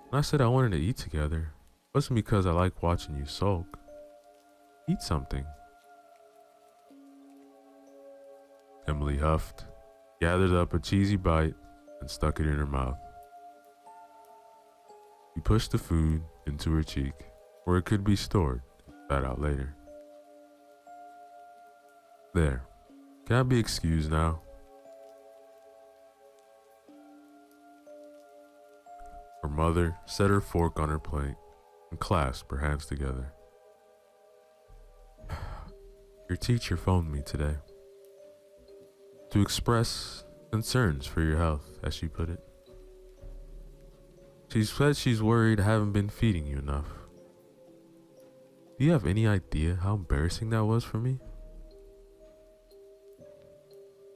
when I said I wanted to eat together, it wasn't because I like watching you sulk. Eat something." Emily huffed, gathered up a cheesy bite, and stuck it in her mouth. She pushed the food into her cheek, where it could be stored and spat out later. "There, can I be excused now?" Her mother set her fork on her plate and clasped her hands together. "Your teacher phoned me today to express concerns for your health," as she put it. "She said she's worried I haven't been feeding you enough. Do you have any idea how embarrassing that was for me?"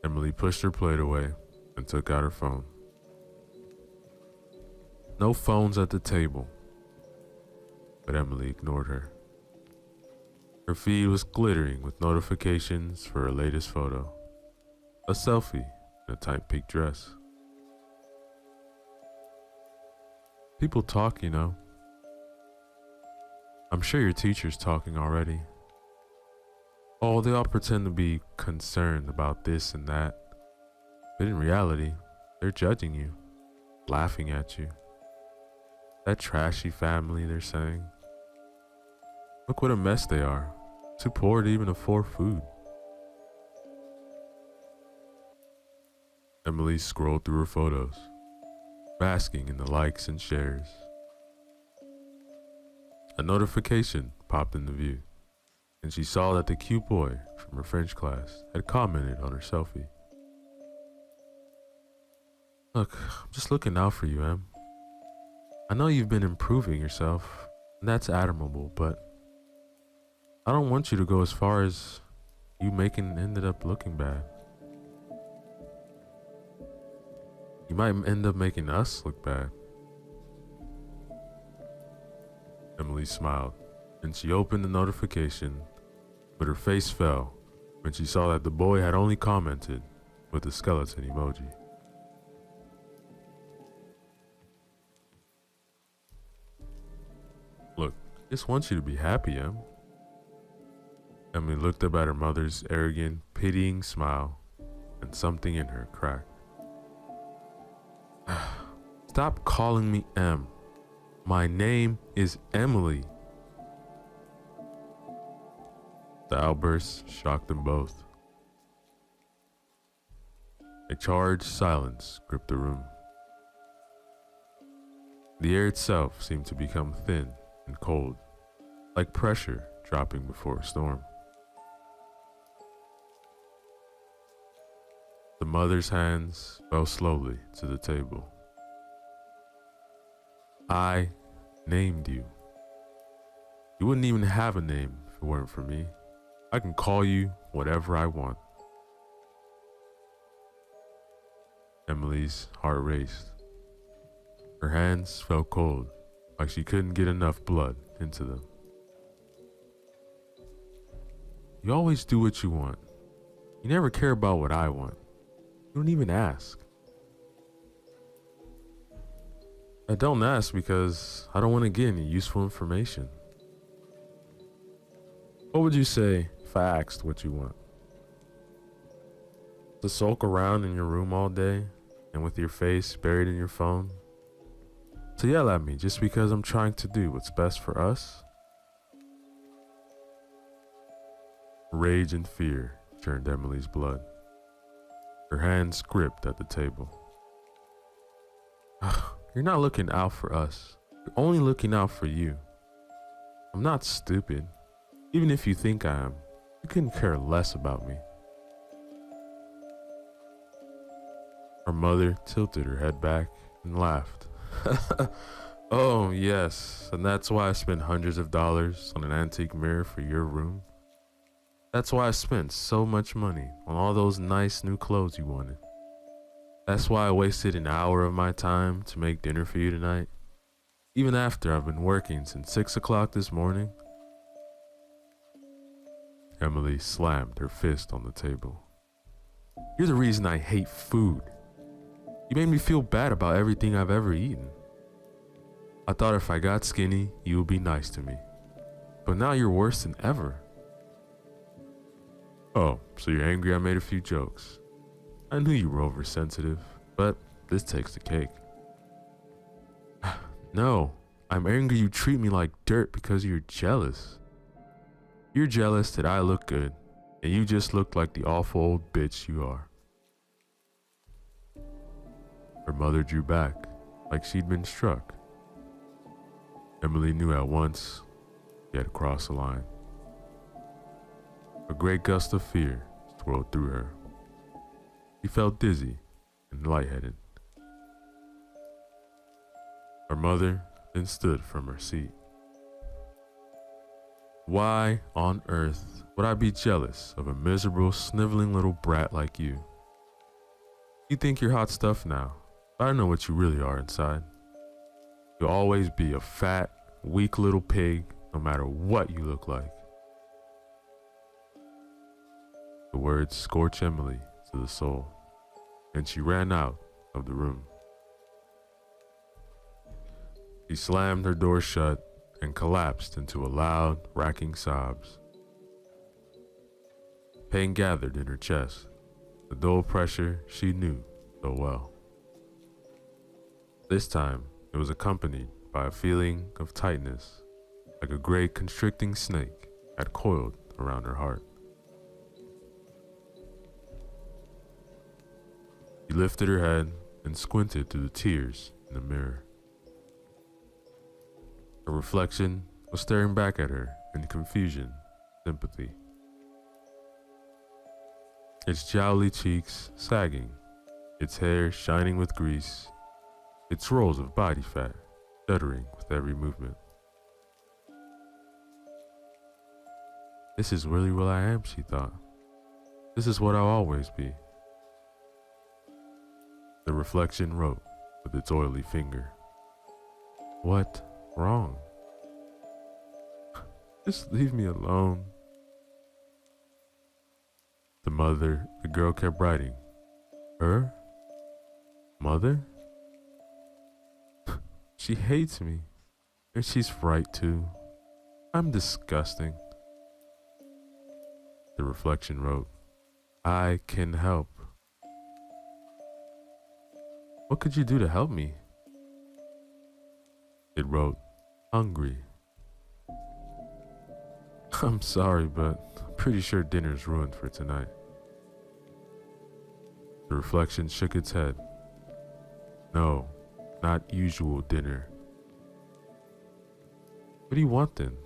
Emily pushed her plate away and took out her phone. No phones at the table, but Emily ignored her. Her feed was glittering with notifications for her latest photo, a selfie in a tight pink dress. People talk, you know. I'm sure your teacher's talking already. Oh, they all pretend to be concerned about this and that, but in reality, they're judging you, laughing at you. That trashy family, they're saying. Look what a mess they are, too poor to even afford food. Emily scrolled through her photos, basking in the likes and shares. A notification popped into view, and she saw that the cute boy from her French class had commented on her selfie. "Look, I'm just looking out for you, Em. I know you've been improving yourself, and that's admirable, but I don't want you to go as far as you making ended up looking bad. You might end up making us look bad." Emily smiled, and she opened the notification, but her face fell when she saw that the boy had only commented with a skeleton emoji. "Look, I just want you to be happy, Em. Emily looked up at her mother's arrogant, pitying smile, and something in her cracked. Stop calling me Em. My name is Emily. The outburst shocked them both. A charged silence gripped the room. The air itself seemed to become thin and cold, like pressure dropping before a storm. The mother's hands fell slowly to the table. I named you. You wouldn't even have a name if it weren't for me. I can call you whatever I want. Emily's heart raced. Her hands felt cold, like she couldn't get enough blood into them. You always do what you want. You never care about what I want. You don't even ask. I don't ask because I don't want to get any useful information. What would you say if I asked what you want? To sulk around in your room all day and with your face buried in your phone? To yell at me just because I'm trying to do what's best for us? Rage and fear churned Emily's blood. Her hands gripped at the table. You're not looking out for us. You're only looking out for you. I'm not stupid. Even if you think I am, you couldn't care less about me. Her mother tilted her head back and laughed. Oh, yes, and that's why I spent hundreds of dollars on an antique mirror for your room. That's why I spent so much money on all those nice new clothes you wanted. That's why I wasted an hour of my time to make dinner for you tonight, even after I've been working since 6 o'clock this morning. Emily slammed her fist on the table. You're the reason I hate food. You made me feel bad about everything I've ever eaten. I thought if I got skinny, you would be nice to me. But now you're worse than ever. Oh, so you're angry I made a few jokes. I knew you were oversensitive, but this takes the cake. No, I'm angry you treat me like dirt because you're jealous. You're jealous that I look good, and you just look like the awful old bitch you are. Her mother drew back, like she'd been struck. Emily knew at once she had crossed the line. A great gust of fear swirled through her. She felt dizzy and lightheaded. Her mother then stood from her seat. Why on earth would I be jealous of a miserable, sniveling little brat like you? You think you're hot stuff now, but I know what you really are inside. You'll always be a fat, weak little pig, no matter what you look like. The words scorched Emily to the soul, and she ran out of the room. She slammed her door shut and collapsed into a loud, racking sobs. Pain gathered in her chest, the dull pressure she knew so well. This time, it was accompanied by a feeling of tightness, like a great constricting snake had coiled around her heart. She lifted her head and squinted through the tears in the mirror. Her reflection was staring back at her in confusion, sympathy. Its jowly cheeks sagging, its hair shining with grease, its rolls of body fat shuddering with every movement. This is really what I am, she thought. This is what I'll always be. The reflection wrote with its oily finger. What wrong? Just leave me alone. The girl kept writing. Her? Mother? She hates me. And she's right too. I'm disgusting. The reflection wrote, I can help. What could you do to help me? It wrote, hungry. I'm sorry, but I'm pretty sure dinner's ruined for tonight. The reflection shook its head. No, not usual dinner. What do you want then?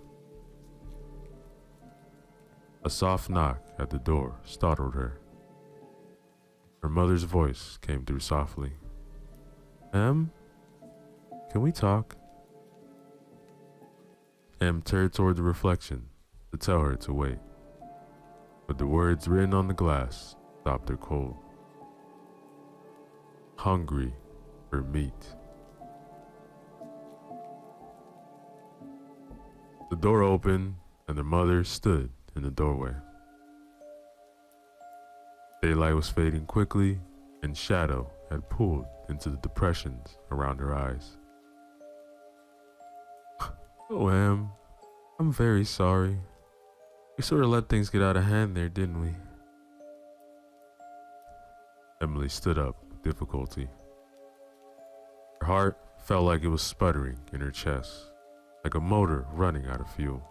A soft knock at the door startled her. Her mother's voice came through softly. Em, can we talk? Em turned toward the reflection to tell her to wait, but the words written on the glass stopped her cold. Hungry for meat. The door opened and the mother stood in the doorway. Daylight was fading quickly and shadow had pulled into the depressions around her eyes. Oh, Em, I'm very sorry. We sort of let things get out of hand there, didn't we? Emily stood up with difficulty. Her heart felt like it was sputtering in her chest, like a motor running out of fuel.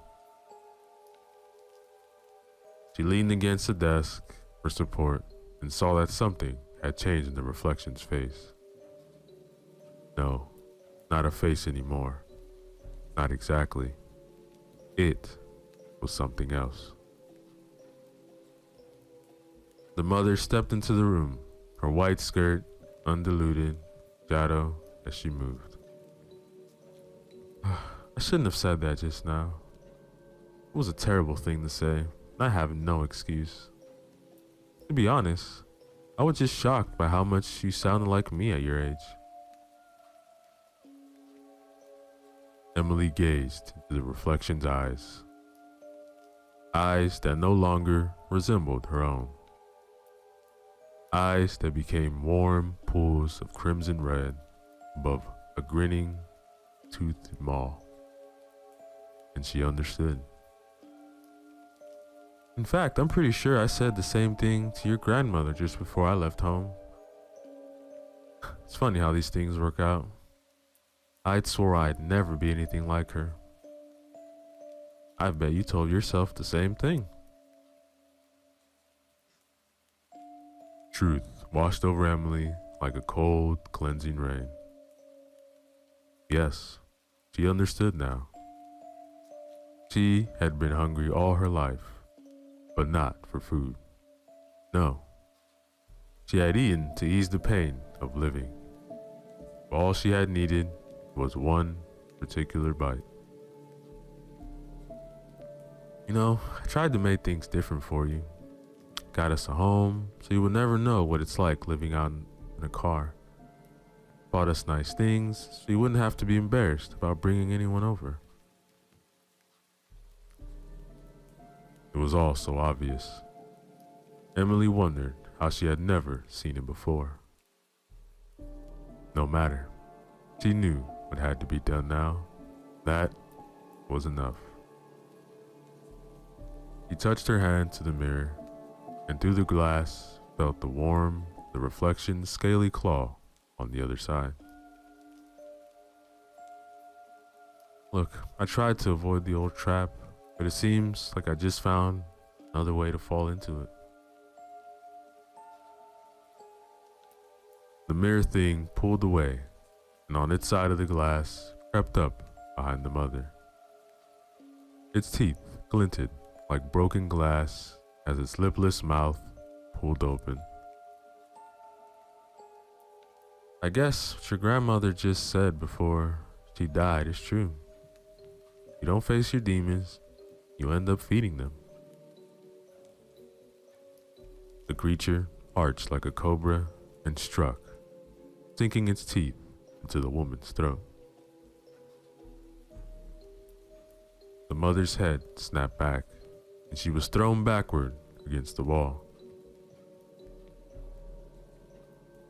She leaned against the desk for support and saw that something had changed in the reflection's face. No, not a face anymore. Not exactly. It was something else. The mother stepped into the room, her white skirt undiluted, shadow as she moved. I shouldn't have said that just now. It was a terrible thing to say, and I have no excuse. To be honest, I was just shocked by how much you sounded like me at your age. Emily gazed into the reflection's eyes. Eyes that no longer resembled her own. Eyes that became warm pools of crimson red above a grinning, toothed maw. And she understood. In fact, I'm pretty sure I said the same thing to your grandmother just before I left home. It's funny how these things work out. I'd swore I'd never be anything like her. I bet you told yourself the same thing. Truth washed over Emily like a cold, cleansing rain. Yes, she understood now. She had been hungry all her life, but not for food. No, she had eaten to ease the pain of living. All she had needed was one particular bite. You know, I tried to make things different for you. Got us a home, so you would never know what it's like living out in a car. Bought us nice things, so you wouldn't have to be embarrassed about bringing anyone over. It was all so obvious. Emily wondered how she had never seen it before. No matter. She knew what had to be done now. That was enough. He touched her hand to the mirror, and through the glass felt the reflection's scaly claw on the other side. Look, I tried to avoid the old trap, but it seems like I just found another way to fall into it. The mirror thing pulled away, and on its side of the glass crept up behind the mother. Its teeth glinted like broken glass as its lipless mouth pulled open. I guess what your grandmother just said before she died is true. You don't face your demons, you end up feeding them. The creature arched like a cobra and struck, sinking its teeth into the woman's throat. The mother's head snapped back, and she was thrown backward against the wall.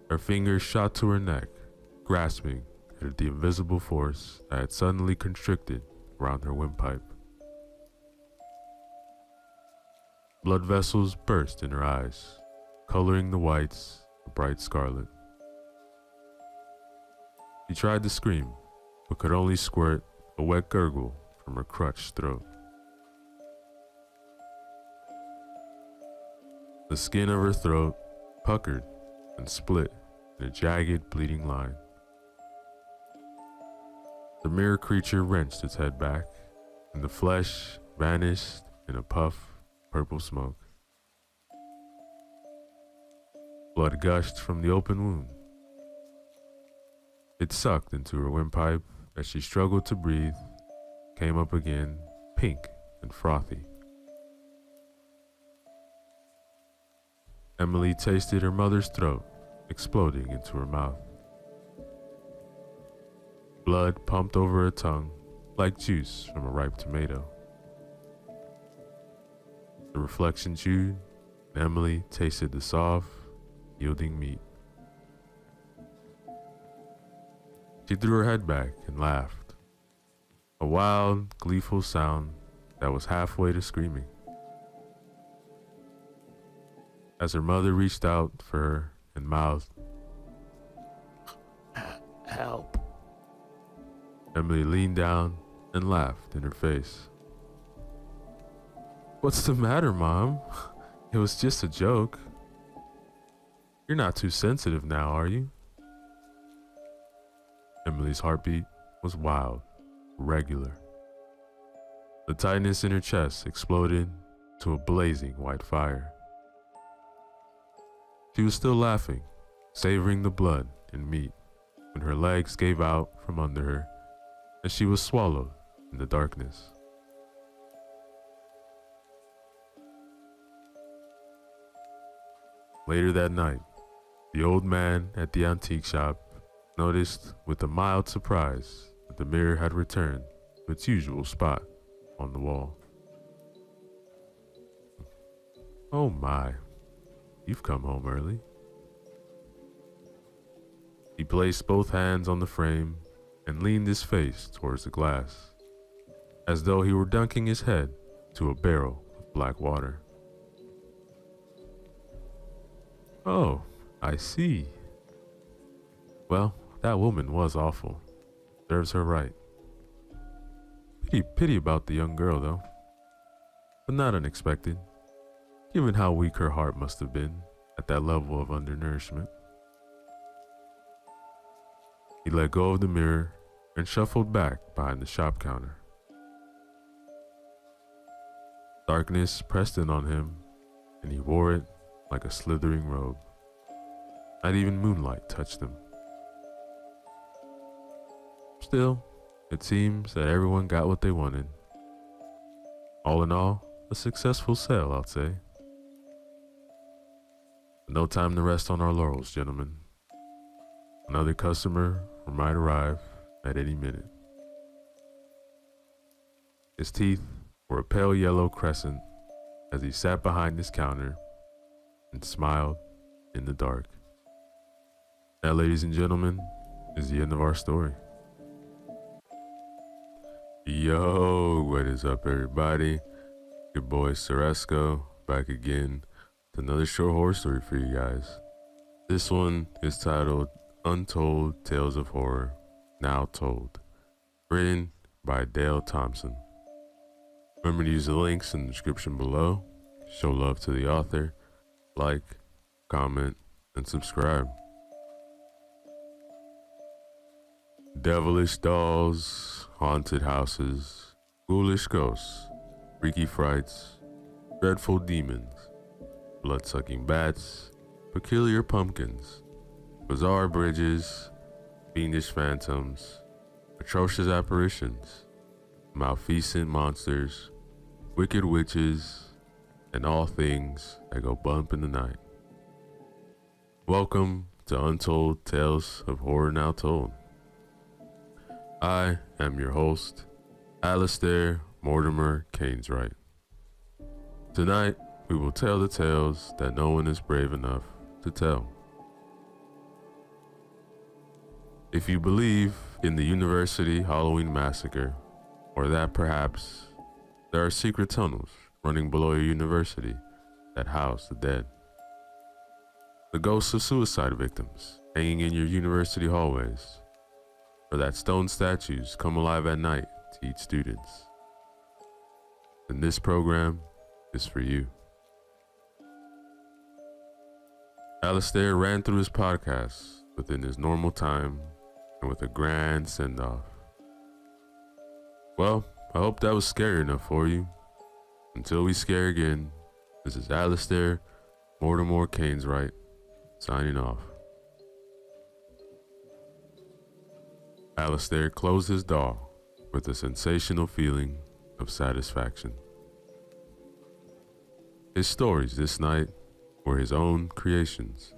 Her fingers shot to her neck, grasping at the invisible force that had suddenly constricted around her windpipe. Blood vessels burst in her eyes, coloring the whites a bright scarlet. She tried to scream, but could only squirt a wet gurgle from her crutched throat. The skin of her throat puckered and split in a jagged, bleeding line. The mirror creature wrenched its head back, and the flesh vanished in a puff of purple smoke. Blood gushed from the open wound. It sucked into her windpipe as she struggled to breathe, came up again, pink and frothy. Emily tasted her mother's throat exploding into her mouth. Blood pumped over her tongue like juice from a ripe tomato. The reflection chewed, and Emily tasted the soft, yielding meat. She threw her head back and laughed, a wild, gleeful sound that was halfway to screaming. As her mother reached out for her and mouthed, Help. Emily leaned down and laughed in her face. "What's the matter, Mom? It was just a joke. You're not too sensitive now, are you?" Emily's heartbeat was wild, regular. The tightness in her chest exploded to a blazing white fire. She was still laughing, savoring the blood and meat, when her legs gave out from under her and she was swallowed in the darkness. Later that night, the old man at the antique shop noticed with a mild surprise that the mirror had returned to its usual spot on the wall. "Oh my, you've come home early." He placed both hands on the frame and leaned his face towards the glass, as though he were dunking his head to a barrel of black water. "Oh, I see. Well, that woman was awful. Serves her right. Pity about the young girl, though. But not unexpected, given how weak her heart must have been at that level of undernourishment." He let go of the mirror and shuffled back behind the shop counter. Darkness pressed in on him, and he wore it like a slithering robe. Not even moonlight touched him. Still, it seems that everyone got what they wanted. All in all, a successful sale, I'd say. No time to rest on our laurels, gentlemen. Another customer might arrive at any minute. His teeth were a pale yellow crescent as he sat behind his counter and smiled in the dark. That, ladies and gentlemen, is the end of our story. Yo, what is up, everybody? Your boy Ceresco back again with another short horror story for you guys. This one is titled Untold Tales of Horror, Now Told, written by Dale Thompson. Remember to use the links in the description below. Show love to the author, like, comment, and subscribe. Devilish dolls, haunted houses, ghoulish ghosts, freaky frights, dreadful demons, blood-sucking bats, peculiar pumpkins, bizarre bridges, fiendish phantoms, atrocious apparitions, malfeasant monsters, wicked witches, and all things that go bump in the night. Welcome to Untold Tales of Horror Now Told. I am your host, Alistair Mortimer Caneswright. Tonight, we will tell the tales that no one is brave enough to tell. If you believe in the University Halloween Massacre, or that perhaps there are secret tunnels running below your university that house the dead. The ghosts of suicide victims hanging in your university hallways, or that stone statues come alive at night to teach students. And this program is for you. Alistair ran through his podcast within his normal time and with a grand send-off. Well, I hope that was scary enough for you. Until we scare again, this is Alistair Mortimer Caneswright signing off. Alistair closed his door with a sensational feeling of satisfaction. His stories this night were his own creations.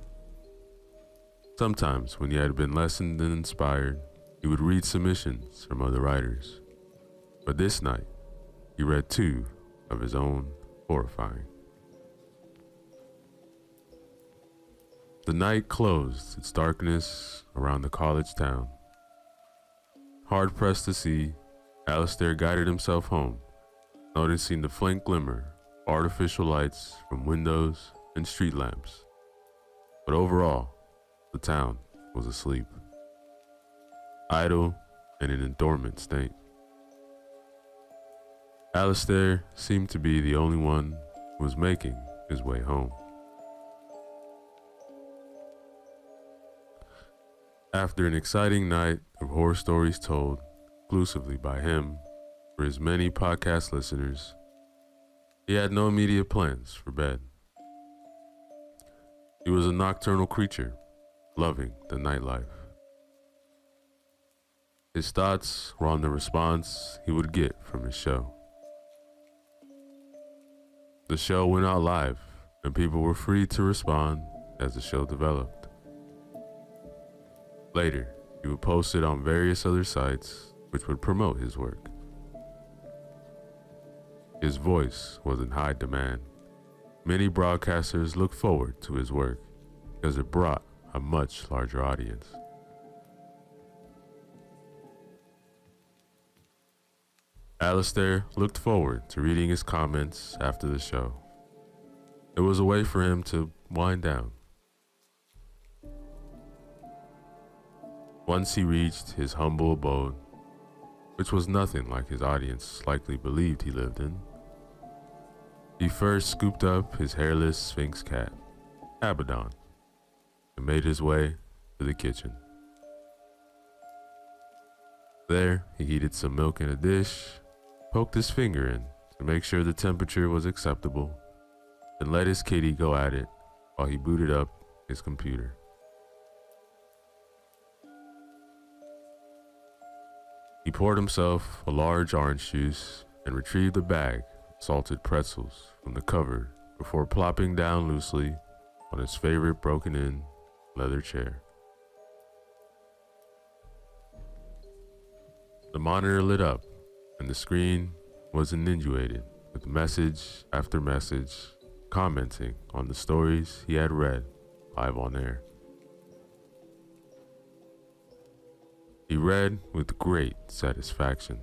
Sometimes, when he had been lessened and inspired, he would read submissions from other writers. But this night, he read 2 of his own horrifying. The night closed its darkness around the college town. Hard pressed to see, Alistair guided himself home, noticing the faint glimmer of artificial lights from windows and street lamps. But overall, the town was asleep, idle and in a dormant state. Alistair seemed to be the only one who was making his way home. After an exciting night of horror stories told exclusively by him for his many podcast listeners, he had no immediate plans for bed. He was a nocturnal creature, loving the nightlife. His thoughts were on the response he would get from his show. The show went out live, and people were free to respond as the show developed. Later, he would post it on various other sites which would promote his work. His voice was in high demand. Many broadcasters looked forward to his work because it brought a much larger audience. Alistair looked forward to reading his comments after the show. It was a way for him to wind down. Once he reached his humble abode, which was nothing like his audience likely believed he lived in, he first scooped up his hairless Sphinx cat, Abaddon, and made his way to the kitchen. There, he heated some milk in a dish, poked his finger in to make sure the temperature was acceptable, and let his kitty go at it while he booted up his computer. He poured himself a large orange juice and retrieved a bag of salted pretzels from the cupboard before plopping down loosely on his favorite broken-in leather chair. The monitor lit up, and the screen was inundated with message after message commenting on the stories he had read live on air. He read with great satisfaction.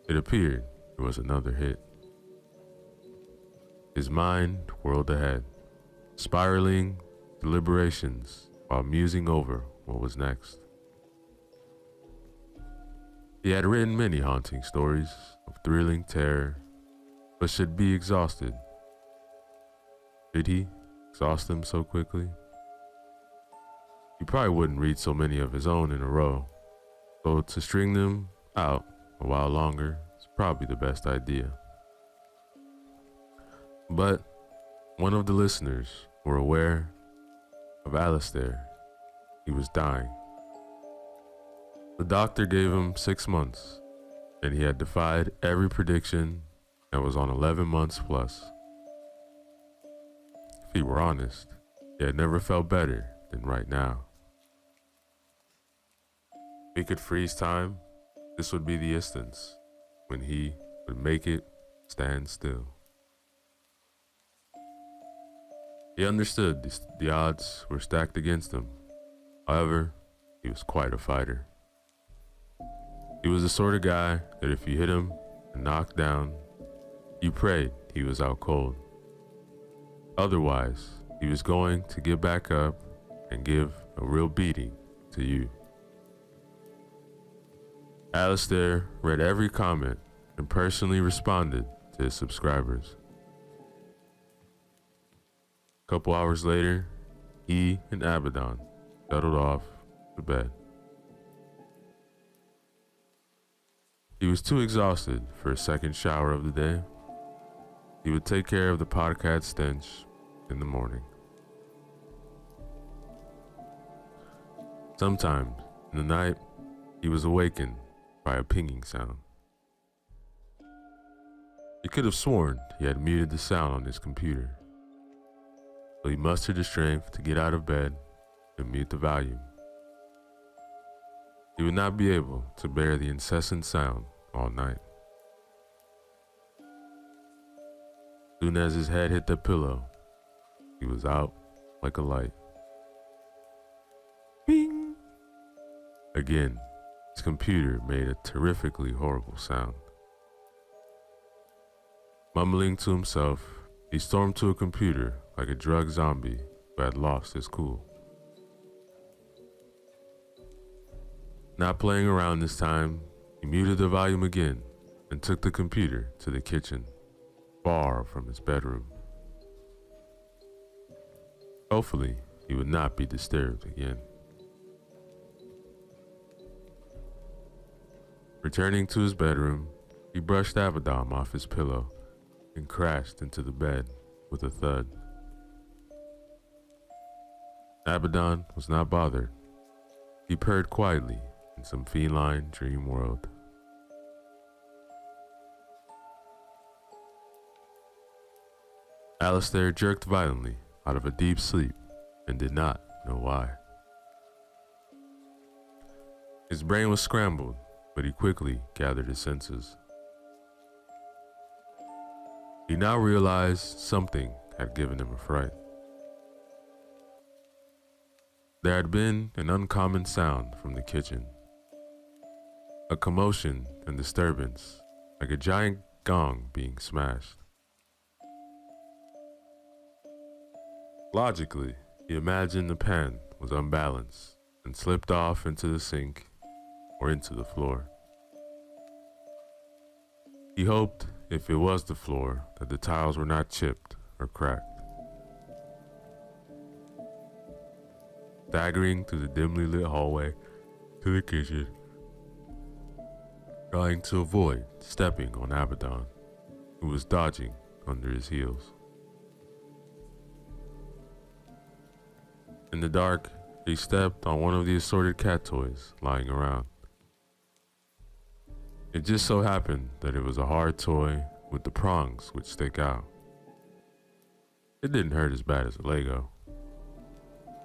It appeared it was another hit. His mind whirled ahead, spiraling deliberations while musing over what was next. He had written many haunting stories of thrilling terror, but should be exhausted. Did he exhaust them so quickly? He probably wouldn't read so many of his own in a row, so to string them out a while longer is probably the best idea. But one of the listeners were aware of Alistair. He was dying. The doctor gave him 6 months, and he had defied every prediction and was on 11 months plus. If he were honest, he had never felt better than right now. If he could freeze time, this would be the instance when he would make it stand still. He understood the odds were stacked against him. However, he was quite a fighter. He was the sort of guy that if you hit him and knocked down, He prayed he was out cold. Otherwise, he was going to get back up and give a real beating to you. Alistair read every comment and personally responded to his subscribers. A couple hours later, he and Abaddon settled off to bed. He was too exhausted for a second shower of the day. He would take care of the podcat stench in the morning. Sometimes in the night, he was awakened by a pinging sound. He could have sworn he had muted the sound on his computer, so he mustered the strength to get out of bed and mute the volume. He would not be able to bear the incessant sound all night. Soon as his head hit the pillow, he was out like a light. Bing! Again, his computer made a terrifically horrible sound. Mumbling to himself, he stormed to a computer like a drug zombie who had lost his cool. Not playing around this time, he muted the volume again and took the computer to the kitchen, far from his bedroom. Hopefully, he would not be disturbed again. Returning to his bedroom, he brushed Abaddon off his pillow and crashed into the bed with a thud. Abaddon was not bothered. He purred quietly in some feline dream world. Alistair jerked violently out of a deep sleep and did not know why. His brain was scrambled, but he quickly gathered his senses. He now realized something had given him a fright. There had been an uncommon sound from the kitchen. A commotion and disturbance, like a giant gong being smashed. Logically, he imagined the pan was unbalanced and slipped off into the sink or into the floor. He hoped, if it was the floor, that the tiles were not chipped or cracked. Staggering through the dimly lit hallway to the kitchen, trying to avoid stepping on Abaddon, who was dodging under his heels. In the dark, he stepped on one of the assorted cat toys lying around. It just so happened that it was a hard toy with the prongs which stick out. It didn't hurt as bad as a Lego,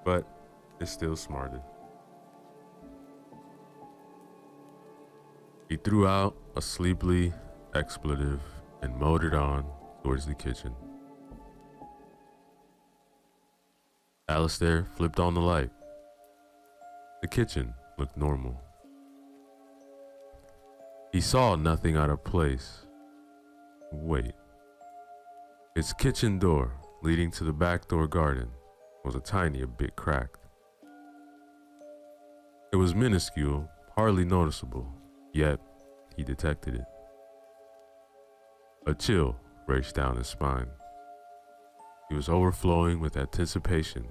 but it still smarted. He threw out a sleepily expletive and motored on towards the kitchen. Alistair flipped on the light. The kitchen looked normal. He saw nothing out of place. Wait. Its kitchen door, leading to the back door garden, was a tiny bit cracked. It was minuscule, hardly noticeable, yet he detected it. A chill raced down his spine. He was overflowing with anticipation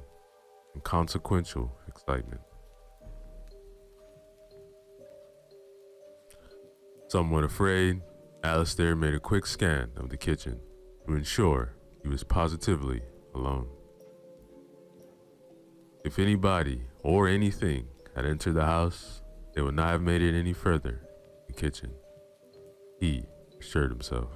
and consequential excitement. Somewhat afraid, Alistair made a quick scan of the kitchen to ensure he was positively alone. If anybody or anything had entered the house, they would not have made it any further in the kitchen. He assured himself.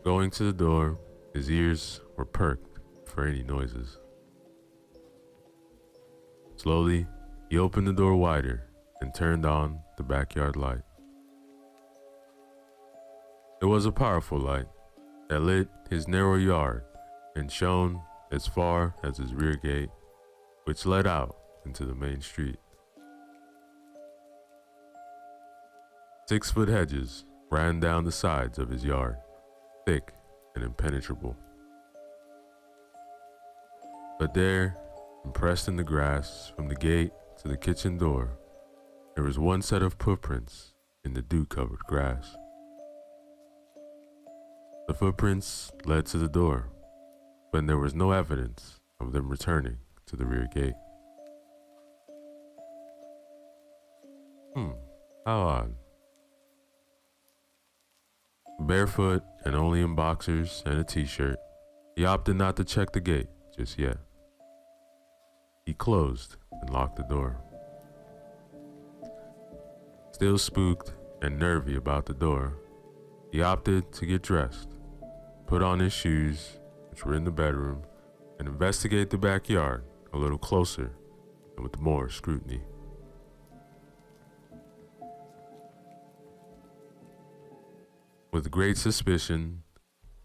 Going to the door, his ears were perked for any noises. Slowly, he opened the door wider and turned on the backyard light. It was a powerful light that lit his narrow yard and shone as far as his rear gate, which led out into the main street. 6-foot hedges ran down the sides of his yard, thick and impenetrable. But there, impressed in the grass from the gate to the kitchen door, there was one set of footprints in the dew-covered grass. The footprints led to the door, but there was no evidence of them returning to the rear gate. How odd. Barefoot and only in boxers and a t-shirt, he opted not to check the gate just yet. He closed and locked the door. Still spooked and nervy about the door, he opted to get dressed, put on his shoes, which were in the bedroom, and investigate the backyard a little closer and with more scrutiny. With great suspicion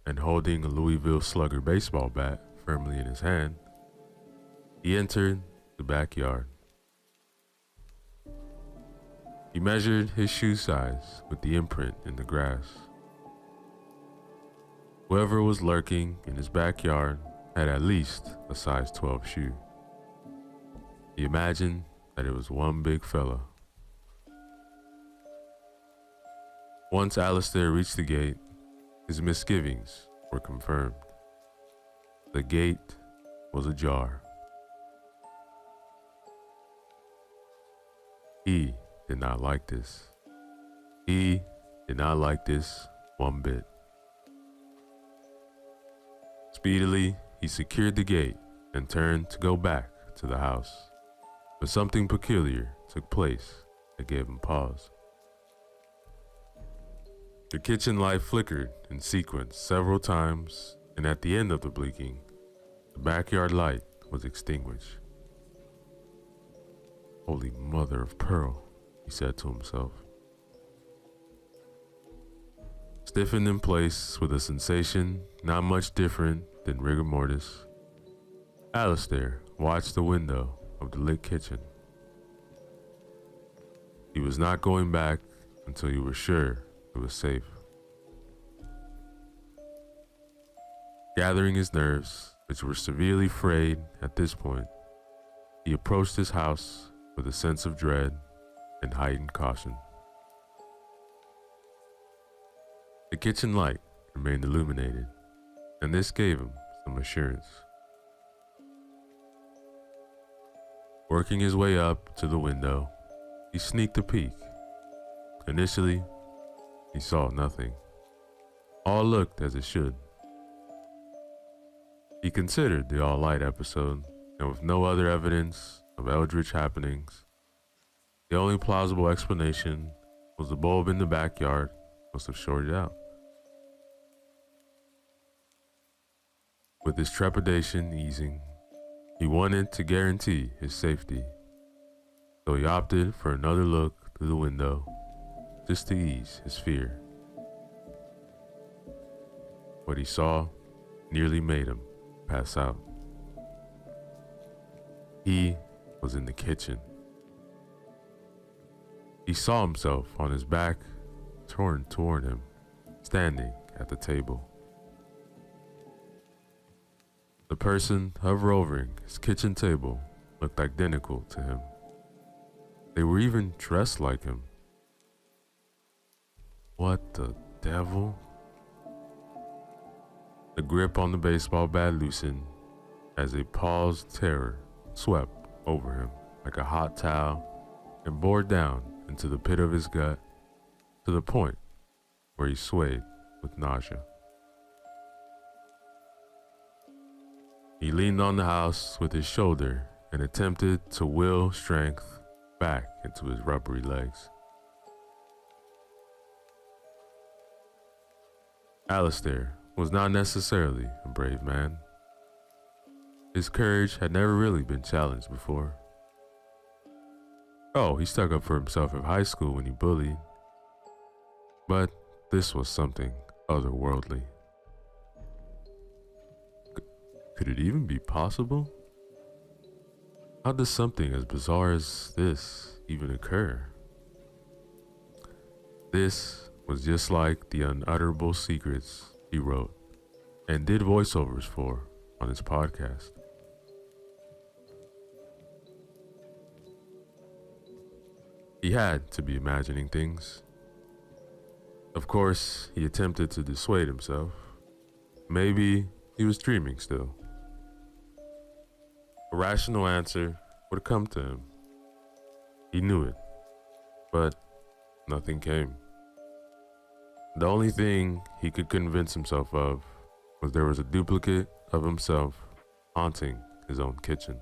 and holding a Louisville Slugger baseball bat firmly in his hand, he entered the backyard. He measured his shoe size with the imprint in the grass. Whoever was lurking in his backyard had at least a size 12 shoe. He imagined that it was one big fella. Once Alistair reached the gate, his misgivings were confirmed. The gate was ajar. He did not like this. He did not like this one bit. Speedily, he secured the gate and turned to go back to the house. But something peculiar took place that gave him pause. The kitchen light flickered in sequence several times, and at the end of the blinking, the backyard light was extinguished. Holy mother of pearl, he said to himself. Stiffened in place with a sensation not much different than rigor mortis, Alistair watched the window of the lit kitchen. He was not going back until he was sure it was safe. Gathering his nerves, which were severely frayed at this point, he approached his house with a sense of dread and heightened caution. The kitchen light remained illuminated, and this gave him some assurance. Working his way up to the window, he sneaked a peek. Initially, he saw nothing. All looked as it should. He considered the all-light episode, and with no other evidence of eldritch happenings, the only plausible explanation was the bulb in the backyard must have shorted out. With his trepidation easing, he wanted to guarantee his safety, so he opted for another look through the window just to ease his fear. What he saw nearly made him pass out. He was in the kitchen. He saw himself on his back, turned toward him, standing at the table. The person hovering his kitchen table looked identical to him. They were even dressed like him. What the devil? The grip on the baseball bat loosened as a paused terror swept over him like a hot towel and bore down into the pit of his gut to the point where he swayed with nausea. He leaned on the house with his shoulder and attempted to will strength back into his rubbery legs. Alistair was not necessarily a brave man. His courage had never really been challenged before. Oh, he stuck up for himself in high school when he bullied. But this was something otherworldly. Could it even be possible? How does something as bizarre as this even occur? This was just like the unutterable secrets he wrote and did voiceovers for on his podcast. He had to be imagining things. Of course, he attempted to dissuade himself. Maybe he was dreaming still. A rational answer would come to him. He knew it, but nothing came. The only thing he could convince himself of was there was a duplicate of himself haunting his own kitchen.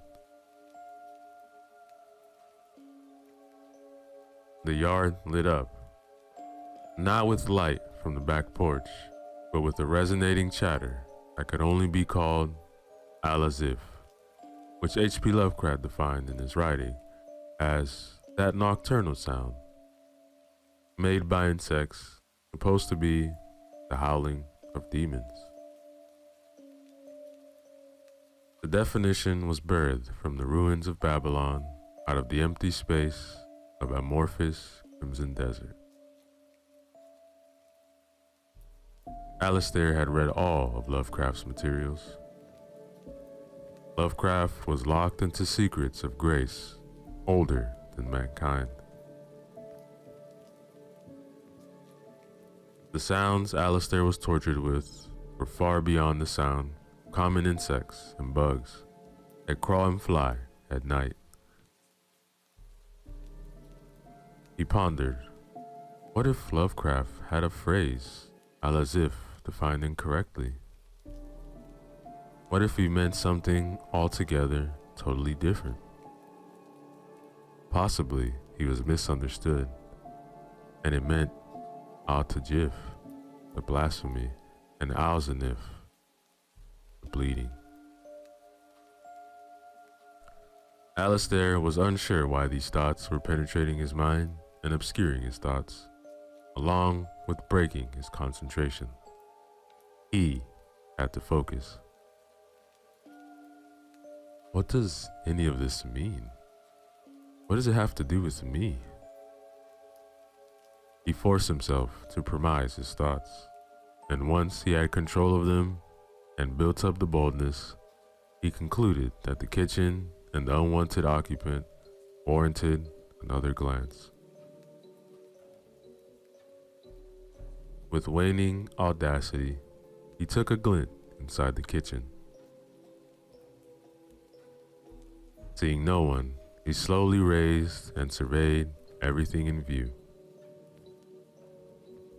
The yard lit up, not with light from the back porch, but with a resonating chatter that could only be called al-as-if, which H.P. Lovecraft defined in his writing as that nocturnal sound made by insects supposed to be the howling of demons. The definition was birthed from the ruins of Babylon out of the empty space of amorphous crimson desert. Alistair had read all of Lovecraft's materials. Lovecraft was locked into secrets of grace older than mankind. The sounds Alistair was tortured with were far beyond the sound of common insects and bugs that crawl and fly at night. He pondered, what if Lovecraft had a phrase, al-as-if, defined incorrectly? What if he meant something altogether totally different? Possibly he was misunderstood, and it meant al-tajif, the blasphemy, and al-zanif, the bleeding. Alistair was unsure why these thoughts were penetrating his mind and obscuring his thoughts, along with breaking his concentration. He had to focus. What does any of this mean? What does it have to do with me? He forced himself to premise his thoughts, and once he had control of them and built up the boldness, he concluded that the kitchen and the unwanted occupant warranted another glance. With waning audacity, he took a glint inside the kitchen. Seeing no one, he slowly raised and surveyed everything in view.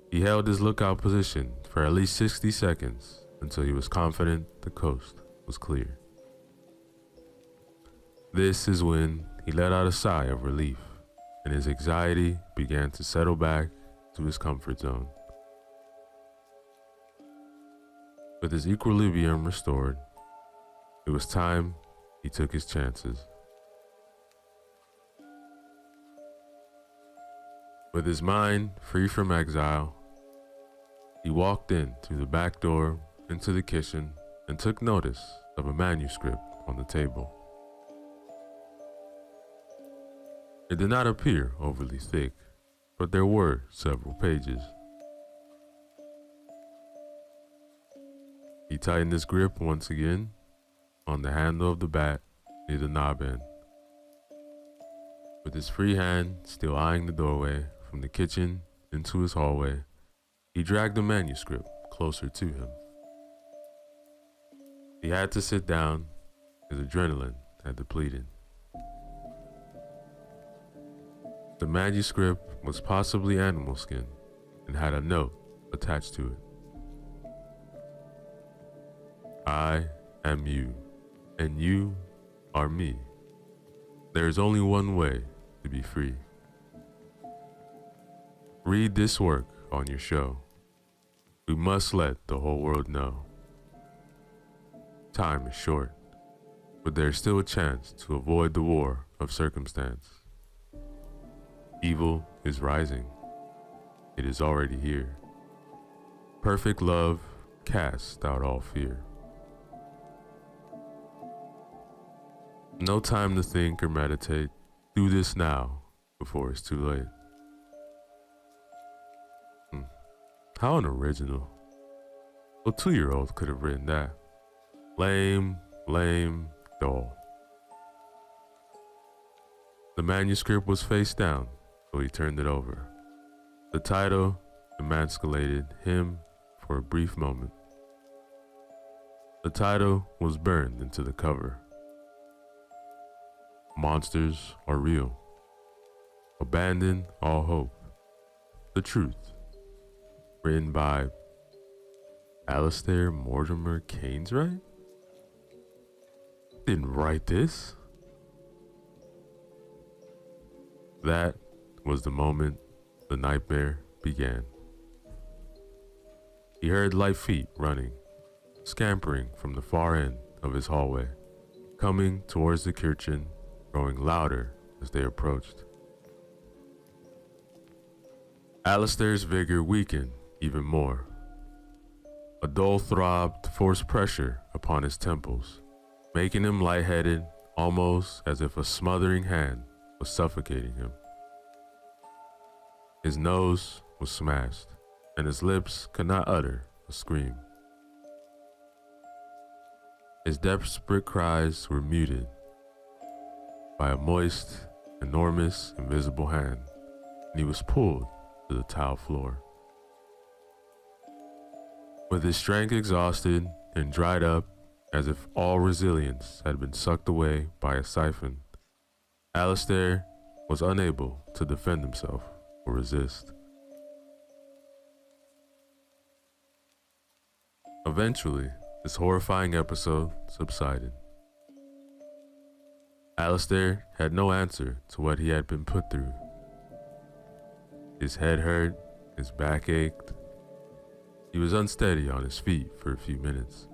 He held his lookout position for at least 60 seconds until he was confident the coast was clear. This is when he let out a sigh of relief, and his anxiety began to settle back to his comfort zone. With his equilibrium restored, it was time he took his chances. With his mind free from exile, he walked in through the back door into the kitchen and took notice of a manuscript on the table. It did not appear overly thick, but there were several pages. He tightened his grip once again on the handle of the bat near the knob end. With his free hand still eyeing the doorway from the kitchen into his hallway, he dragged the manuscript closer to him. He had to sit down. His adrenaline had depleted. The manuscript was possibly animal skin and had a note attached to it. I am you, and you are me. There is only one way to be free. Read this work on your show. We must let the whole world know. Time is short, but there is still a chance to avoid the war of circumstance. Evil is rising. It is already here. Perfect love casts out all fear. No time to think or meditate. Do this now before it's too late. How unoriginal. A 2-year-old could have written that. Lame, lame, dull. The manuscript was face down, so he turned it over. The title emasculated him for a brief moment. The title was burned into the cover. Monsters are real. Abandon all hope. The truth. Written by Alistair Mortimer Kainswright? Didn't write this. That was the moment the nightmare began. He heard light feet running, scampering from the far end of his hallway, coming towards the kitchen, growing louder as they approached. Alistair's vigor weakened even more. A dull throb forced pressure upon his temples, making him lightheaded, almost as if a smothering hand was suffocating him. His nose was smashed, and his lips could not utter a scream. His desperate cries were muted by a moist, enormous, invisible hand, and he was pulled to the tile floor. With his strength exhausted and dried up, as if all resilience had been sucked away by a siphon, Alistair was unable to defend himself or resist. Eventually, this horrifying episode subsided. Alistair had no answer to what he had been put through. His head hurt, his back ached. He was unsteady on his feet for a few minutes.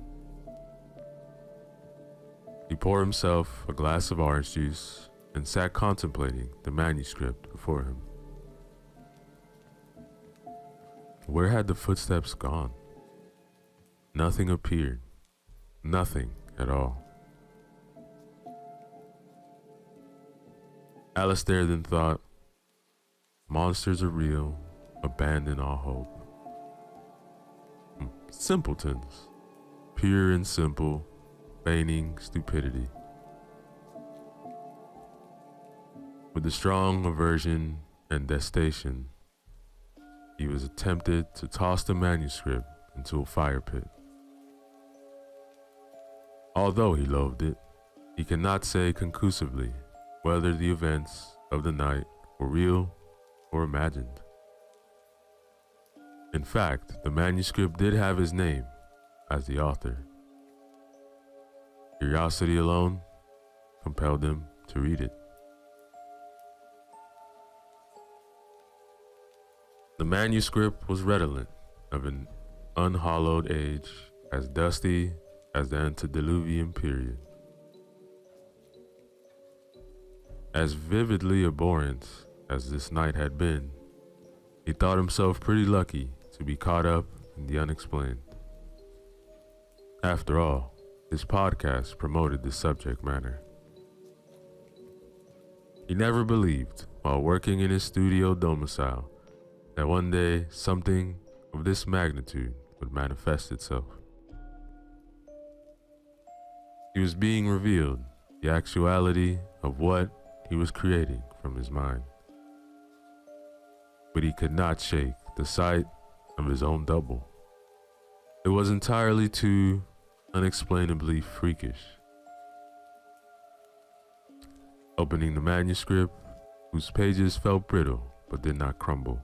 He poured himself a glass of orange juice and sat contemplating the manuscript before him. Where had the footsteps gone? Nothing appeared. Nothing at all. Alistair then thought, monsters are real, abandon all hope. Simpletons, pure and simple, feigning stupidity. With a strong aversion and detestation, he was tempted to toss the manuscript into a fire pit. Although he loathed it, he cannot say conclusively whether the events of the night were real or imagined. In fact, the manuscript did have his name as the author. Curiosity alone compelled him to read it. The manuscript was redolent of an unhallowed age, as dusty as the antediluvian period. As vividly abhorrent as this night had been, he thought himself pretty lucky to be caught up in the unexplained. After all, his podcast promoted this subject matter. He never believed, while working in his studio domicile, that one day something of this magnitude would manifest itself. He was being revealed the actuality of what he was creating from his mind. But he could not shake the sight of his own double. It was entirely too unexplainably freakish. Opening the manuscript, whose pages felt brittle but did not crumble,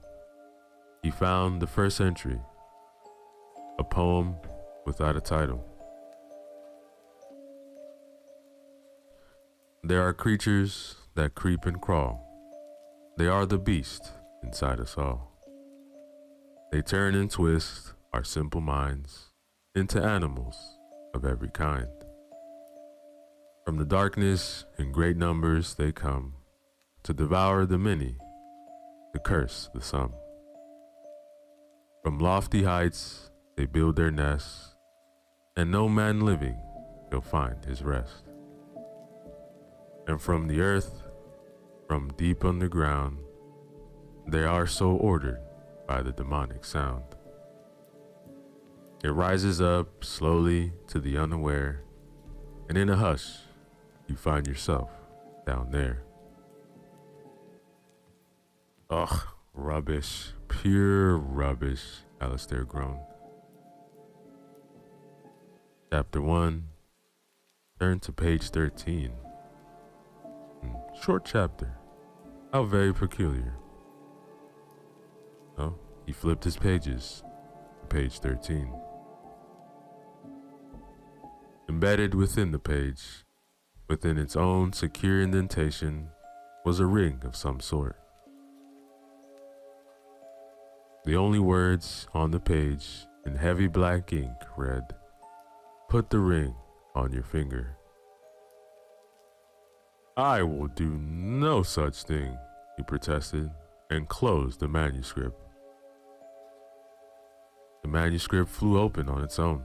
he found the first entry, a poem without a title. There are creatures that creep and crawl. They are the beast inside us all. They turn and twist our simple minds into animals of every kind. From the darkness in great numbers they come, to devour the many, to curse the some. From lofty heights they build their nests, and no man living shall find his rest. And from the earth, from deep underground, they are so ordered by the demonic sound. It rises up slowly to the unaware, and in a hush, you find yourself down there. Ugh, rubbish. Pure rubbish, Alistair groaned. Chapter 1. Turn to page 13. Short chapter. How very peculiar. Oh, he flipped his pages to page 13. Embedded within the page, within its own secure indentation, was a ring of some sort. The only words on the page in heavy black ink read, "Put the ring on your finger." "I will do no such thing," he protested, and closed the manuscript. The manuscript flew open on its own,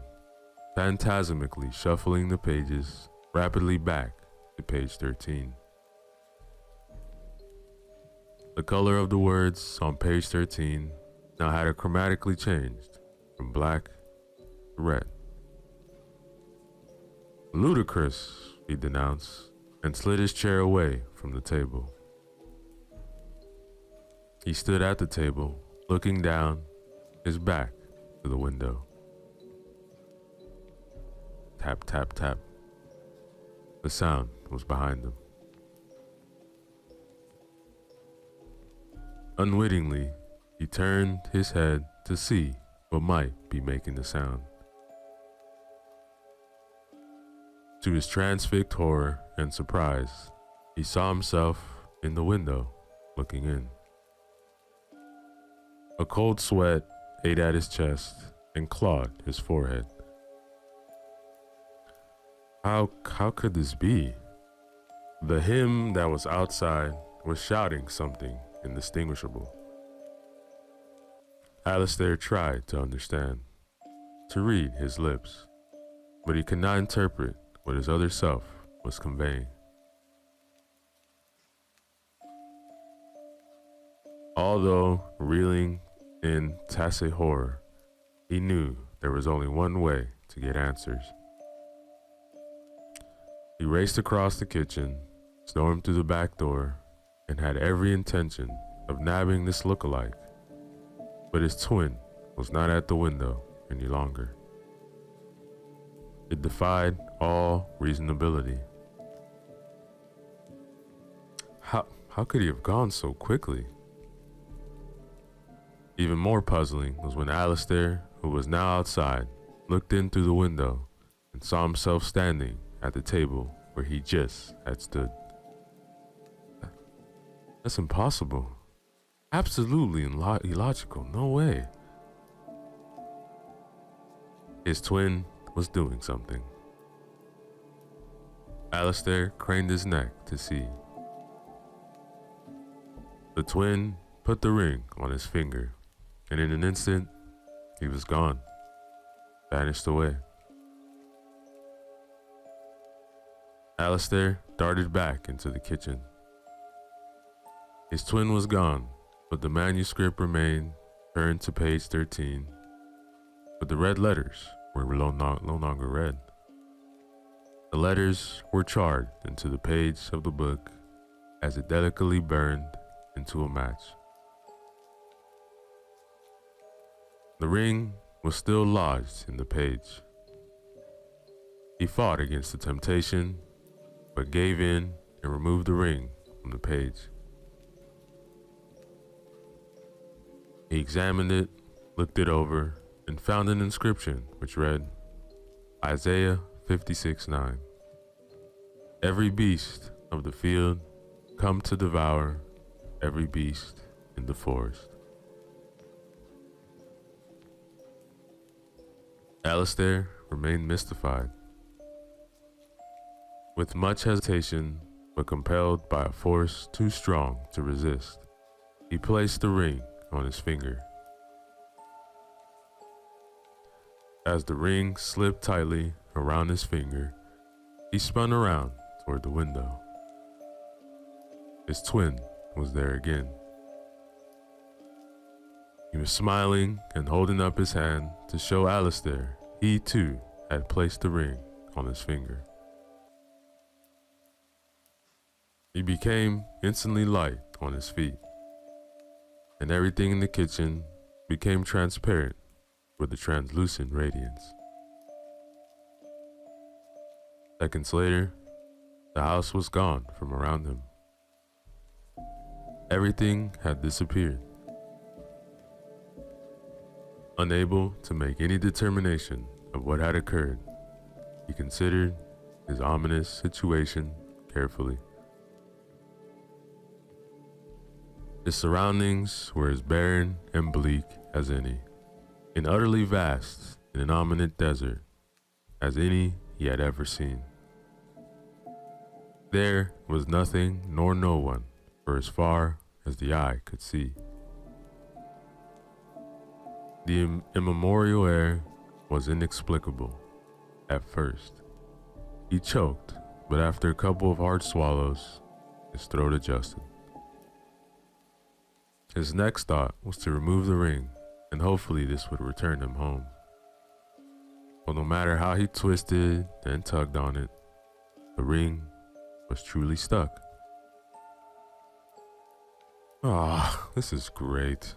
phantasmically shuffling the pages rapidly back to page 13. The color of the words on page 13 now had chromatically changed from black to red. "Ludicrous," he denounced, and slid his chair away from the table. He stood at the table, looking down, his back to the window. Tap, tap, tap. The sound was behind him. Unwittingly, he turned his head to see what might be making the sound. To his transfixed horror and surprise, he saw himself in the window, looking in. A cold sweat ate at his chest and clawed his forehead. How could this be? The him that was outside was shouting something indistinguishable. Alistair tried to understand, to read his lips, but he could not interpret what his other self was conveying. Although reeling in tacit horror, he knew there was only one way to get answers. He raced across the kitchen, stormed through the back door, and had every intention of nabbing this lookalike. But his twin was not at the window any longer. It defied all reasonability. How could he have gone so quickly? Even more puzzling was when Alistair, who was now outside, looked in through the window and saw himself standing at the table where he just had stood. That's impossible. Absolutely illogical. No way. His twin was doing something. Alistair craned his neck to see. The twin put the ring on his finger, and in an instant, he was gone, vanished away. Alistair darted back into the kitchen. His twin was gone, but the manuscript remained turned to page 13, but the red letters were no longer red. The letters were charred into the page of the book as it delicately burned into a match. The ring was still lodged in the page. He fought against the temptation, but gave in and removed the ring from the page. He examined it, looked it over, and found an inscription which read, Isaiah 56:9. Every beast of the field come to devour every beast in the forest. Alistair remained mystified. With much hesitation, but compelled by a force too strong to resist, he placed the ring on his finger. As the ring slipped tightly around his finger, he spun around toward the window. His twin was there again. He was smiling and holding up his hand to show Alistair he too had placed the ring on his finger. He became instantly light on his feet, and everything in the kitchen became transparent with a translucent radiance. Seconds later, the house was gone from around him. Everything had disappeared. Unable to make any determination of what had occurred, he considered his ominous situation carefully. His surroundings were as barren and bleak as any, and utterly vast in an ominous desert as any he had ever seen. There was nothing nor no one for as far as the eye could see. The immemorial air was inexplicable at first. He choked, but after a couple of hard swallows, his throat adjusted. His next thought was to remove the ring, and hopefully this would return him home. But no matter how he twisted and tugged on it, the ring was truly stuck. Ah, this is great.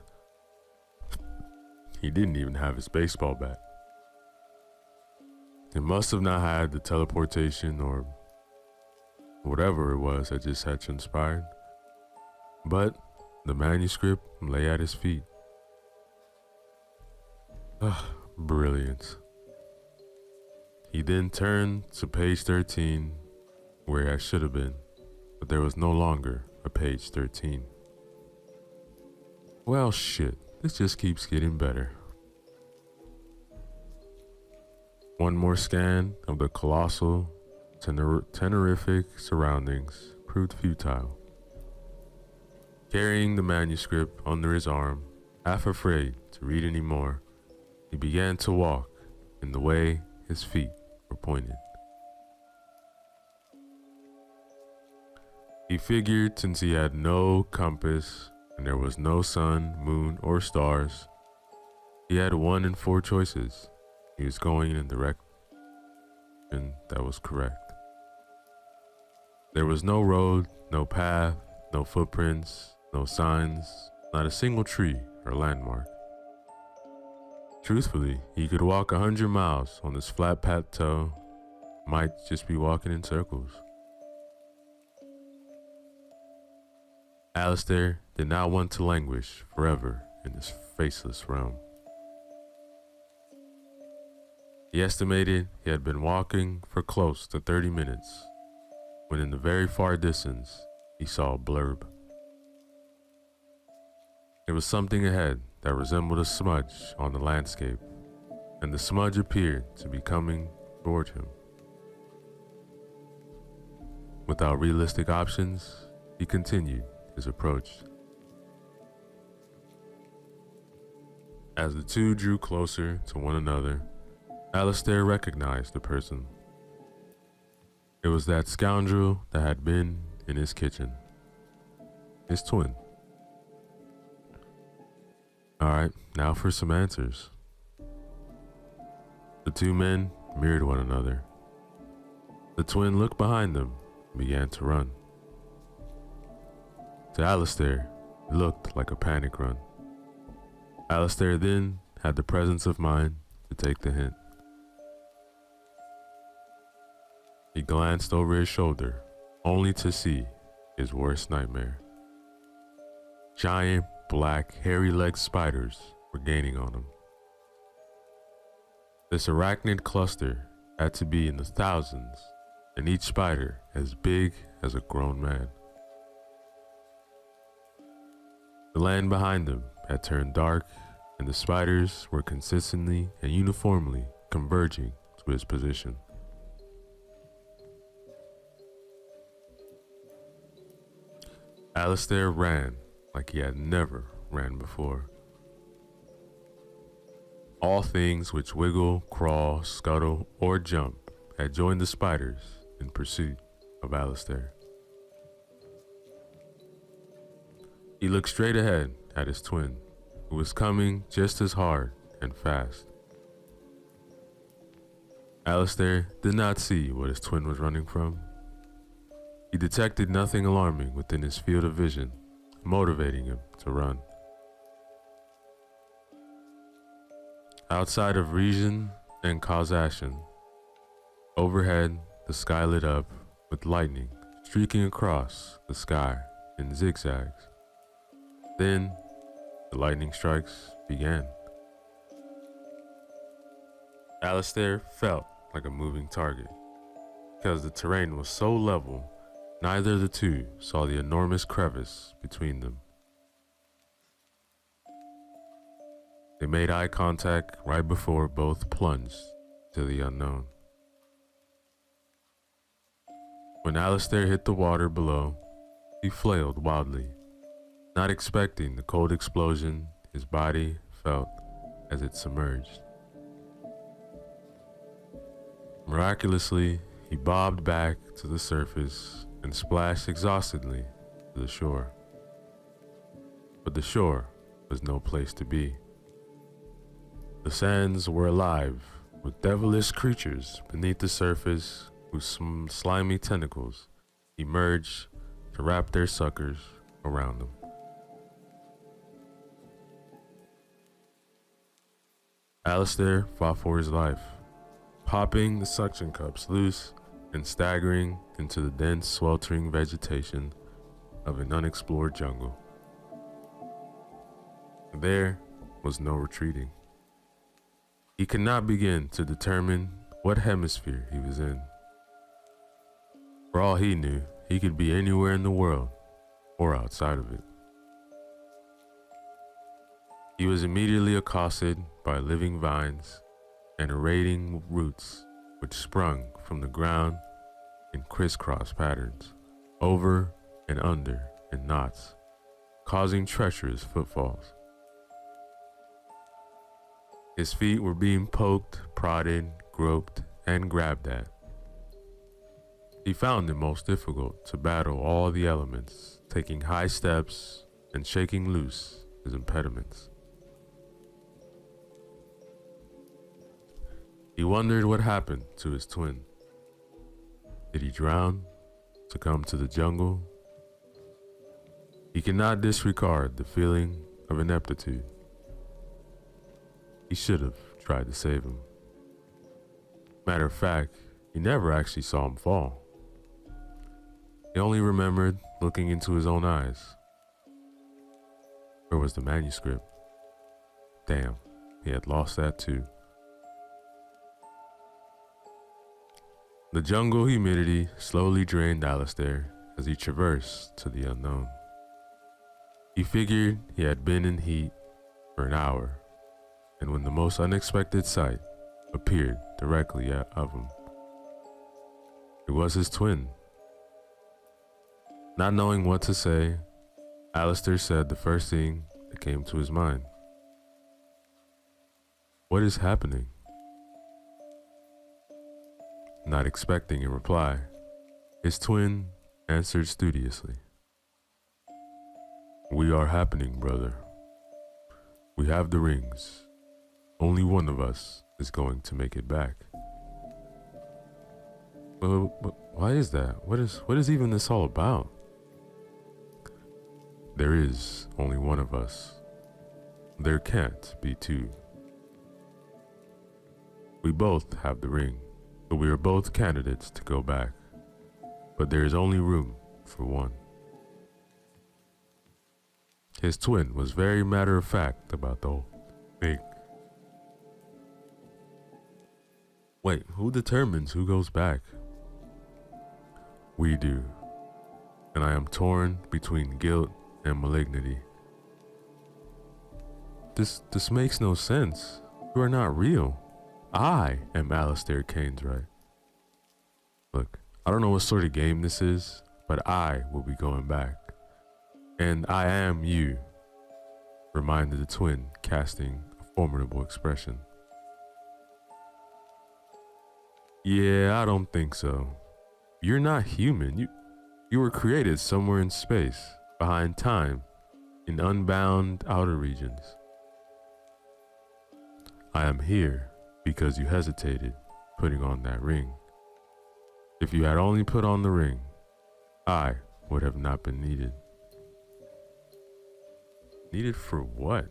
He didn't even have his baseball bat. It must have not had the teleportation or whatever it was that just had transpired. But the manuscript lay at his feet. Ah, brilliant. He then turned to page 13, where I should have been, but there was no longer a page 13. Well, shit. This just keeps getting better. One more scan of the colossal, tenorific surroundings proved futile. Carrying the manuscript under his arm, half afraid to read any more, he began to walk in the way his feet were pointed. He figured since he had no compass and there was no sun, moon, or stars, he had 1 in 4 choices. He was going in the direction that was correct. There was no road, no path, no footprints, no signs, not a single tree or landmark. Truthfully, he could walk 100 miles on this flat plateau, might just be walking in circles. Alistair did not want to languish forever in this faceless realm. He estimated he had been walking for close to 30 minutes when in the very far distance he saw a blurb. There was something ahead that resembled a smudge on the landscape, and the smudge appeared to be coming toward him. Without realistic options, he continued his approach. As the two drew closer to one another, Alistair recognized the person. It was that scoundrel that had been in his kitchen. His twin. Alright, now for some answers. The two men mirrored one another. The twin looked behind them and began to run. To Alistair, it looked like a panic run. Alistair then had the presence of mind to take the hint. He glanced over his shoulder, only to see his worst nightmare. Giant, black, hairy-legged spiders were gaining on him. This arachnid cluster had to be in the thousands, and each spider as big as a grown man. The land behind him had turned dark, and the spiders were consistently and uniformly converging to his position. Alistair ran like he had never ran before. All things which wiggle, crawl, scuttle, or jump had joined the spiders in pursuit of Alistair. He looked straight ahead at his twin, who was coming just as hard and fast. Alistair did not see what his twin was running from. He detected nothing alarming within his field of vision, motivating him to run. Outside of reason and causation, overhead the sky lit up with lightning streaking across the sky in zigzags. Then the lightning strikes began. Alistair felt like a moving target. Because the terrain was so level, neither of the two saw the enormous crevice between them. They made eye contact right before both plunged to the unknown. When Alistair hit the water below, he flailed wildly, not expecting the cold explosion his body felt as it submerged. Miraculously, he bobbed back to the surface and splashed exhaustedly to the shore. But the shore was no place to be. The sands were alive with devilish creatures beneath the surface whose slimy tentacles emerged to wrap their suckers around them. Alistair fought for his life, popping the suction cups loose and staggering into the dense, sweltering vegetation of an unexplored jungle. There was no retreating. He could not begin to determine what hemisphere he was in. For all he knew, he could be anywhere in the world or outside of it. He was immediately accosted by living vines and arraying roots which sprung from the ground in crisscross patterns, over and under in knots, causing treacherous footfalls. His feet were being poked, prodded, groped, and grabbed at. He found it most difficult to battle all the elements, taking high steps and shaking loose his impediments. He wondered what happened to his twin. Did he drown, succumb to the jungle? He could not disregard the feeling of ineptitude. He should have tried to save him. Matter of fact, he never actually saw him fall. He only remembered looking into his own eyes. Where was the manuscript? Damn, he had lost that too. The jungle humidity slowly drained Alistair as he traversed to the unknown. He figured he had been in heat for an hour, and when the most unexpected sight appeared directly of him, it was his twin. Not knowing what to say, Alistair said the first thing that came to his mind. "What is happening?" Not expecting a reply, his twin answered studiously. "We are happening, brother. We have the rings. Only one of us is going to make it back." Well, why is that? What is even this all about? There is only one of us. There can't be two. We both have the ring, so we are both candidates to go back. But there is only room for one. His twin was very matter-of-fact about the whole thing. Wait, who determines who goes back? We do. And I am torn between guilt and malignity. This makes no sense. You are not real. I am Alistair Caneswright. Look, I don't know what sort of game this is, but I will be going back. And I am you, reminded the twin, casting a formidable expression. Yeah, I don't think so. You're not human. You were created somewhere in space, behind time, in unbound outer regions. I am here because you hesitated putting on that ring. If you had only put on the ring, I would have not been needed. Needed for what?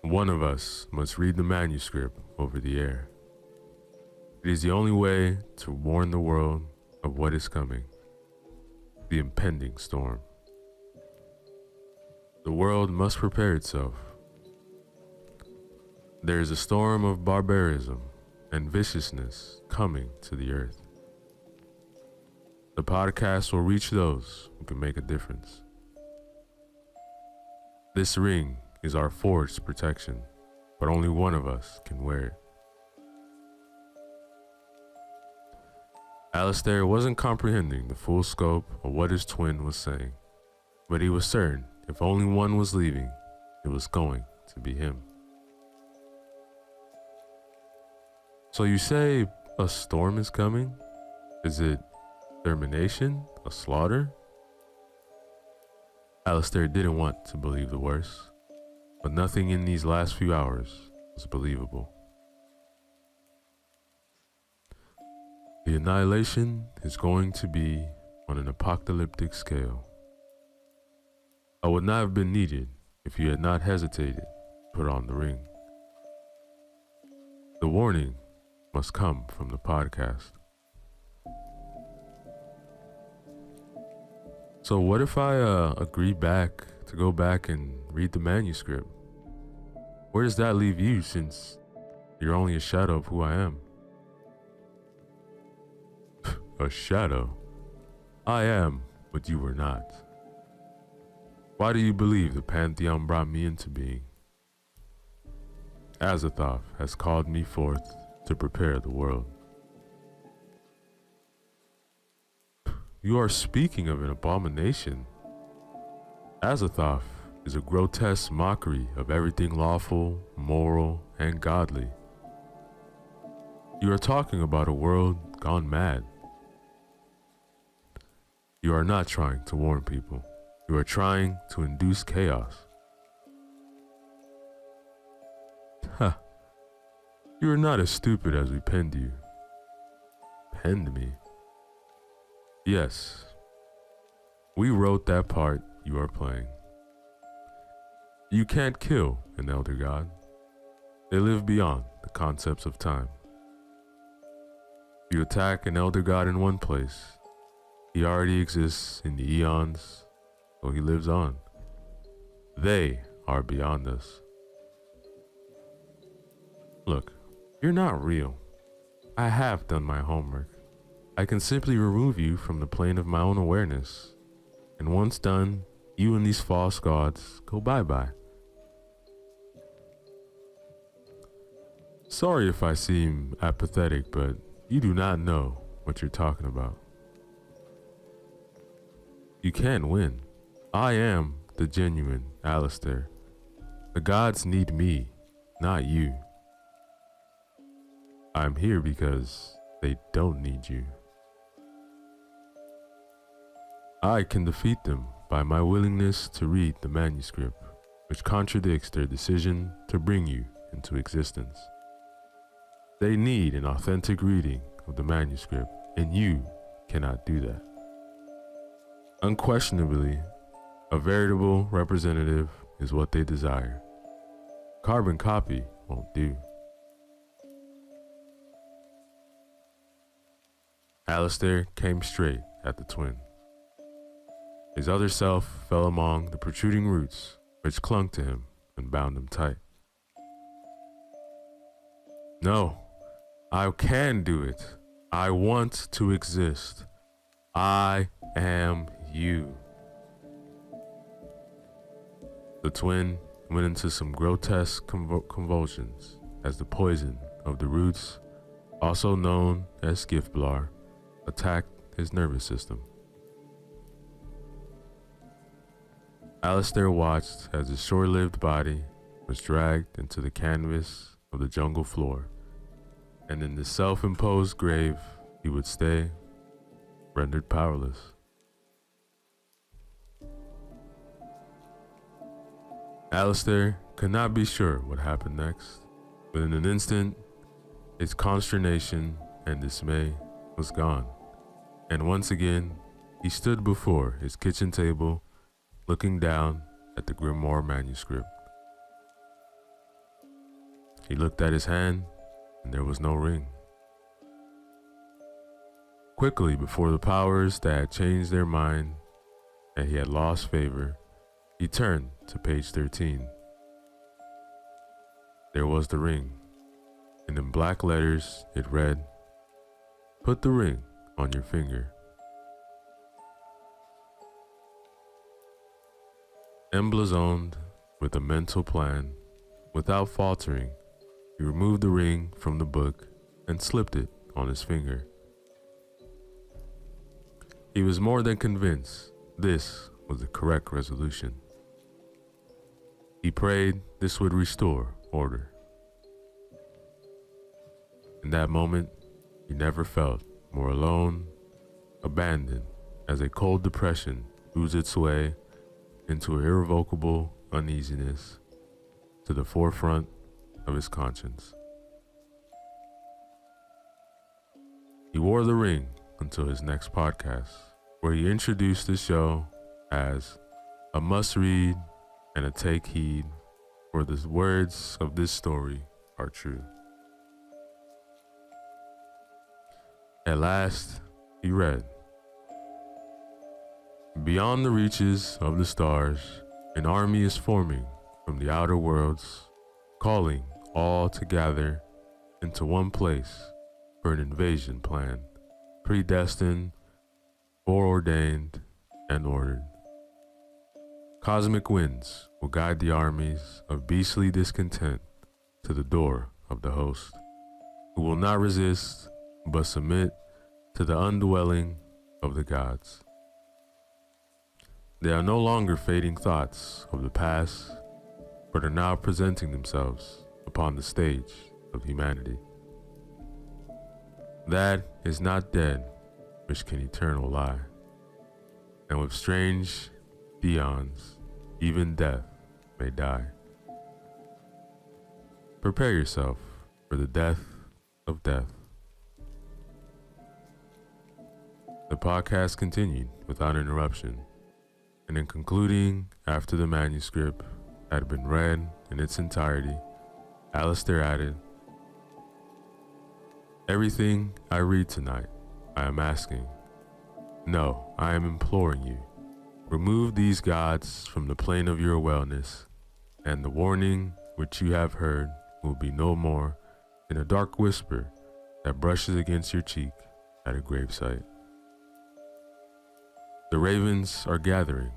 One of us must read the manuscript over the air. It is the only way to warn the world of what is coming, the impending storm. The world must prepare itself. There is a storm of barbarism and viciousness coming to the earth. The podcast will reach those who can make a difference. This ring is our forged protection, but only one of us can wear it. Alistair wasn't comprehending the full scope of what his twin was saying, but he was certain if only one was leaving, it was going to be him. So you say a storm is coming? Is it termination? A slaughter? Alistair didn't want to believe the worst, but nothing in these last few hours was believable. The annihilation is going to be on an apocalyptic scale. I would not have been needed if you had not hesitated to put on the ring. The warning must come from the podcast. So what if I agree back to go back and read the manuscript? Where does that leave you, since you're only a shadow of who I am? A shadow? I am what you were not. Why do you believe the Pantheon brought me into being? Azathoth has called me forth to prepare the world. You are speaking of an abomination. Azathoth is a grotesque mockery of everything lawful, moral, and godly. You are talking about a world gone mad. You are not trying to warn people. You are trying to induce chaos. Ha! You are not as stupid as we penned you. Penned me? Yes. We wrote that part you are playing. You can't kill an elder god. They live beyond the concepts of time. You attack an elder god in one place, he already exists in the eons, so he lives on. They are beyond us. Look, you're not real. I have done my homework. I can simply remove you from the plane of my own awareness. And once done, you and these false gods go bye-bye. Sorry if I seem apathetic, but you do not know what you're talking about. You can't win. I am the genuine Alistair. The gods need me, not you. I'm here because they don't need you. I can defeat them by my willingness to read the manuscript, which contradicts their decision to bring you into existence. They need an authentic reading of the manuscript, and you cannot do that. Unquestionably, a veritable representative is what they desire. Carbon copy won't do. Alistair came straight at the twin. His other self fell among the protruding roots which clung to him and bound him tight. No, I can do it. I want to exist. I am you. The twin went into some grotesque convulsions as the poison of the roots, also known as Giftblar, attacked his nervous system. Alistair watched as his short-lived body was dragged into the canvas of the jungle floor, and in the self-imposed grave he would stay, rendered powerless. Alistair could not be sure what happened next, but in an instant, his consternation and dismay was gone, and once again, he stood before his kitchen table, looking down at the grimoire manuscript. He looked at his hand, and there was no ring. Quickly, before the powers that had changed their mind and he had lost favor, he turned to page 13. There was the ring, and in black letters it read, "Put the ring on your finger." Emblazoned with a mental plan, without faltering, he removed the ring from the book and slipped it on his finger. He was more than convinced this was the correct resolution. He prayed this would restore order. In that moment, he never felt more alone, abandoned, as a cold depression oozed its way into an irrevocable uneasiness to the forefront of his conscience. He wore the ring until his next podcast, where he introduced the show as a must-read and a take heed, for the words of this story are true. At last, he read, "Beyond the reaches of the stars, an army is forming from the outer worlds, calling all to gather into one place for an invasion plan, predestined, foreordained, and ordered. Cosmic winds will guide the armies of beastly discontent to the door of the host, who will not resist but submit to the undwelling of the gods. They are no longer fading thoughts of the past, but are now presenting themselves upon the stage of humanity. That is not dead which can eternal lie, and with strange eons, even death may die. Prepare yourself for the death of death." The podcast continued without interruption, and in concluding after the manuscript had been read in its entirety, Alistair added, "Everything I read tonight, I am asking. No, I am imploring you. Remove these gods from the plane of your wellness, and the warning which you have heard will be no more than a dark whisper that brushes against your cheek at a gravesite. The ravens are gathering,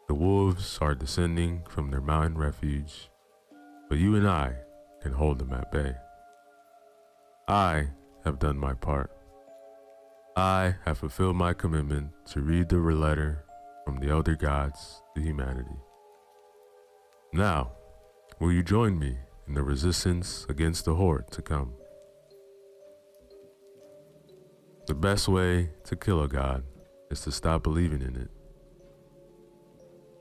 the wolves are descending from their mountain refuge, but you and I can hold them at bay. I have done my part. I have fulfilled my commitment to read the letter from the elder gods to humanity. Now, will you join me in the resistance against the horde to come? The best way to kill a god is to stop believing in it.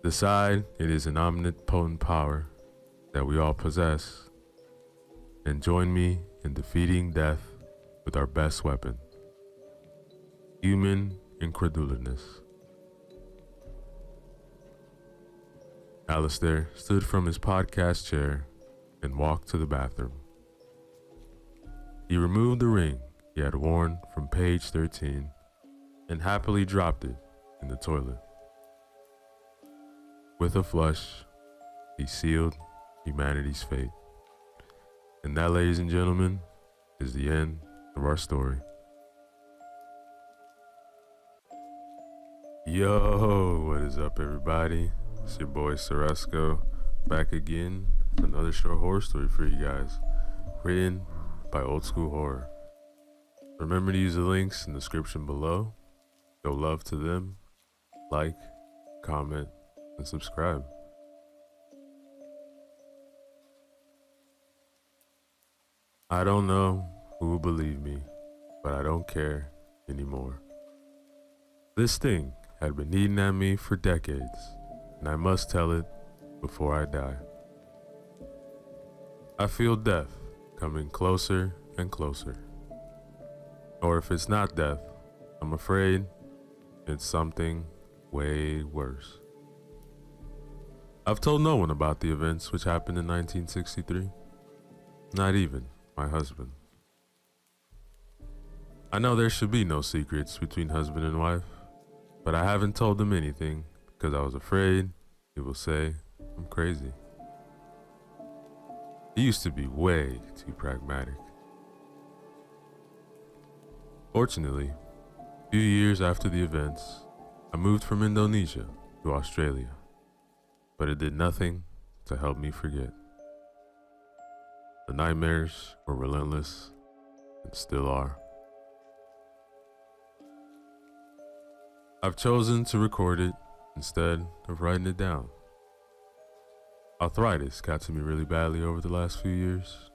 Decide it is an omnipotent power that we all possess, and join me in defeating death with our best weapon, human incredulousness." Alistair stood from his podcast chair and walked to the bathroom. He removed the ring he had worn from page 13 and happily dropped it in the toilet. With a flush, he sealed humanity's fate. And that, ladies and gentlemen, is the end of our story. Yo, what is up, everybody? It's your boy Ceresco, back again with another short horror story for you guys, written by Old School Horror. Remember to use the links in the description below. Show love to them, like, comment, and subscribe. I don't know who will believe me, but I don't care anymore. This thing had been eating at me for decades, and I must tell it before I die. I feel death coming closer and closer. Or if it's not death, I'm afraid it's something way worse. I've told no one about the events which happened in 1963, not even my husband. I know there should be no secrets between husband and wife, but I haven't told them anything because I was afraid he will say I'm crazy. He used to be way too pragmatic. Fortunately, a few years after the events, I moved from Indonesia to Australia, but it did nothing to help me forget. The nightmares were relentless and still are. I've chosen to record it instead of writing it down. Arthritis got to me really badly over the last few years.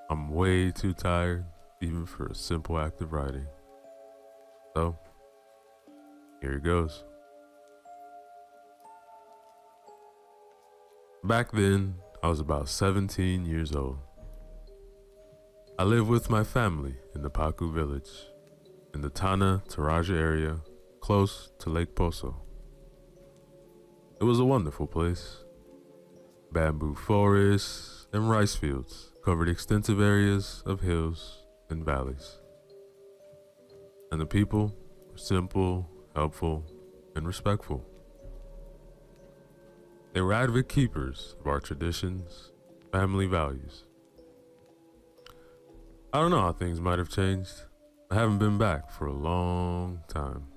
I'm way too tired even for a simple act of writing. So, here it goes. Back then, I was about 17 years old. I lived with my family in the Paku village, in the Tanah Toraja area, close to Lake Poso. It was a wonderful place. Bamboo forests and rice fields covered extensive areas of hills and valleys. And the people were simple, helpful, and respectful. They were avid keepers of our traditions, family values. I don't know how things might have changed. I haven't been back for a long time.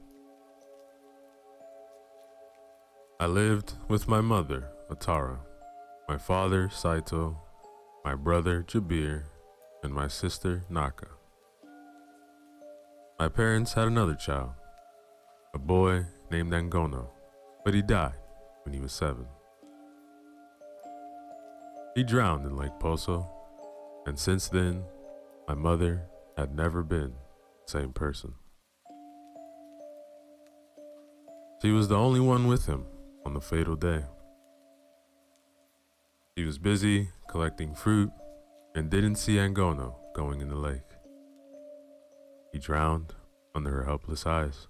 I lived with my mother, Atara, my father, Saito, my brother, Jabir, and my sister, Naka. My parents had another child, a boy named Angono, but he died when he was 7. He drowned in Lake Poso, and since then, my mother had never been the same person. She was the only one with him on the fatal day. She was busy collecting fruit and didn't see Angono going in the lake. He drowned under her helpless eyes.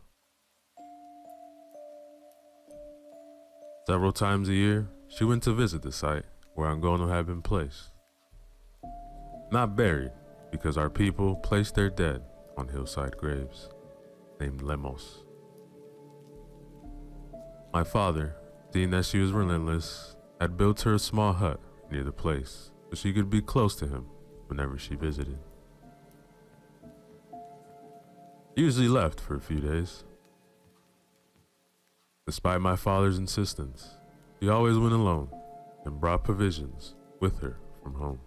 Several times a year, she went to visit the site where Angono had been placed. Not buried, because our people placed their dead on hillside graves, named lemos. My father, seeing that she was relentless, had built her a small hut near the place so she could be close to him whenever she visited. He usually left for a few days. Despite my father's insistence, he always went alone and brought provisions with her from home.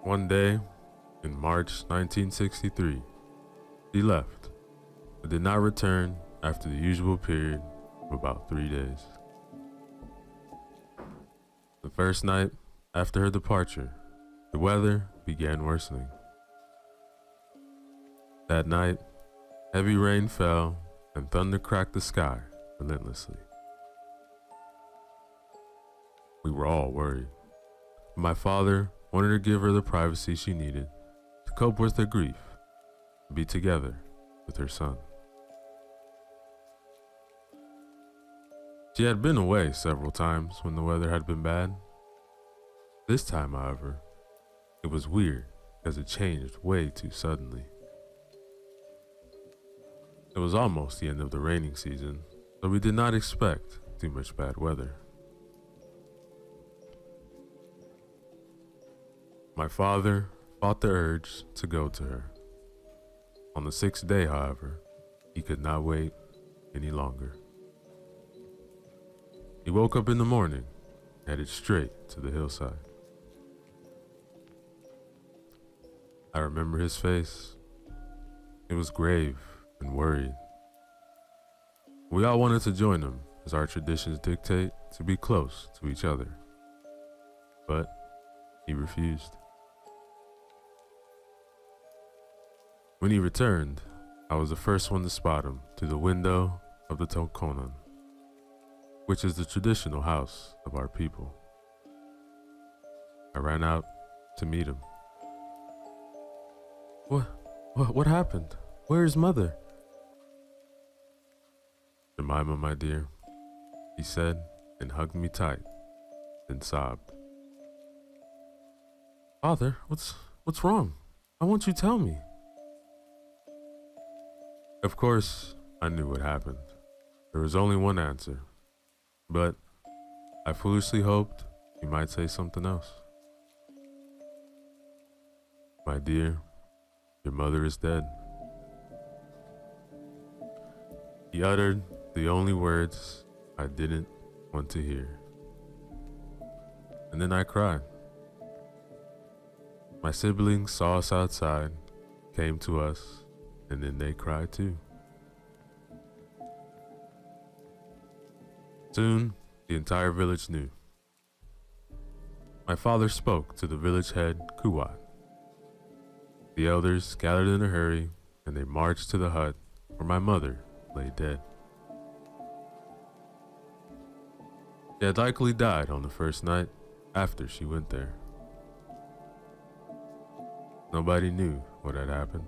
One day, in March 1963, he left, but did not return after the usual period of about 3 days. The first night after her departure, the weather began worsening. That night, heavy rain fell and thunder cracked the sky relentlessly. We were all worried. My father wanted to give her the privacy she needed to cope with her grief and be together with her son. She had been away several times when the weather had been bad. This time, however, it was weird as it changed way too suddenly. It was almost the end of the raining season, so we did not expect too much bad weather. My father fought the urge to go to her. On the 6th day, however, he could not wait any longer. He woke up in the morning, headed straight to the hillside. I remember his face. It was grave and worried. We all wanted to join him, as our traditions dictate to be close to each other. But he refused. When he returned, I was the first one to spot him through the window of the Tokonan. which is the traditional house of our people. I ran out to meet him. What happened? Where is mother? Jemima, my dear, he said and hugged me tight, then sobbed. Father, what's wrong? Why won't you tell me? Of course, I knew what happened. There was only one answer, but I foolishly hoped he might say something else. My dear, your mother is dead. He uttered the only words I didn't want to hear. And then I cried. My siblings saw us outside, came to us, and then they cried too. Soon, the entire village knew. My father spoke to the village head, Kuwat. The elders gathered in a hurry, and they marched to the hut where my mother lay dead. She had likely died on the first night after she went there. Nobody knew what had happened.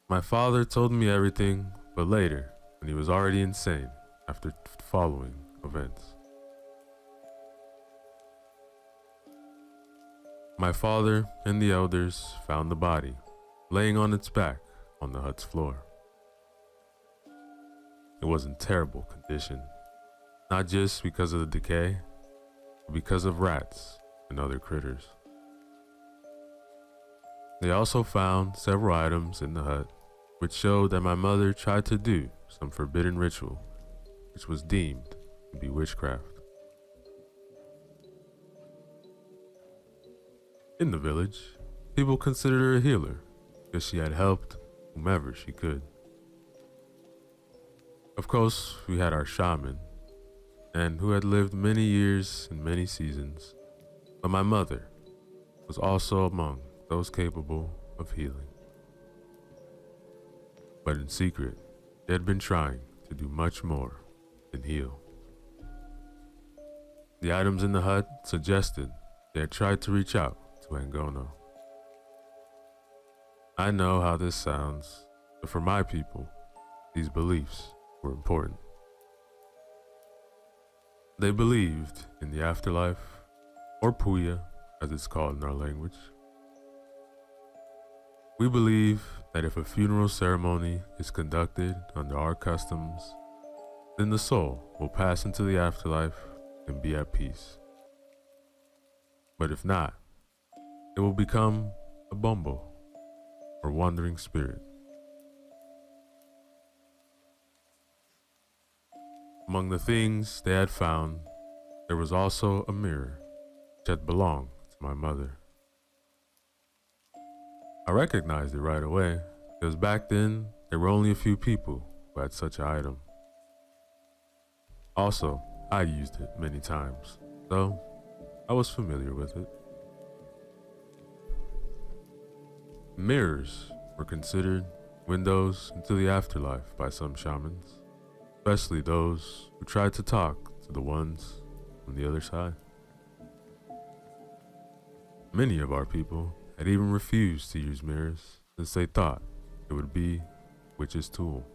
My father told me everything, but later, when he was already insane after following events. My father and the elders found the body laying on its back on the hut's floor. It was in terrible condition, not just because of the decay, but because of rats and other critters. They also found several items in the hut which showed that my mother tried to do some forbidden ritual, which was deemed to be witchcraft. In the village, people considered her a healer because she had helped whomever she could. Of course, we had our shaman, and who had lived many years and many seasons, but my mother was also among those capable of healing. But in secret, they had been trying to do much more than heal. The items in the hut suggested they had tried to reach out to Angono. I know how this sounds, but for my people, these beliefs were important. They believed in the afterlife, or Puya, as it's called in our language. We believe that if a funeral ceremony is conducted under our customs, then the soul will pass into the afterlife and be at peace. But if not, it will become a bombo, or wandering spirit. Among the things they had found, there was also a mirror which had belonged to my mother. I recognized it right away because back then there were only a few people who had such an item. Also, I used it many times, so I was familiar with it. Mirrors were considered windows into the afterlife by some shamans, especially those who tried to talk to the ones on the other side. Many of our people had even refused to use mirrors since they thought it would be witch's tool.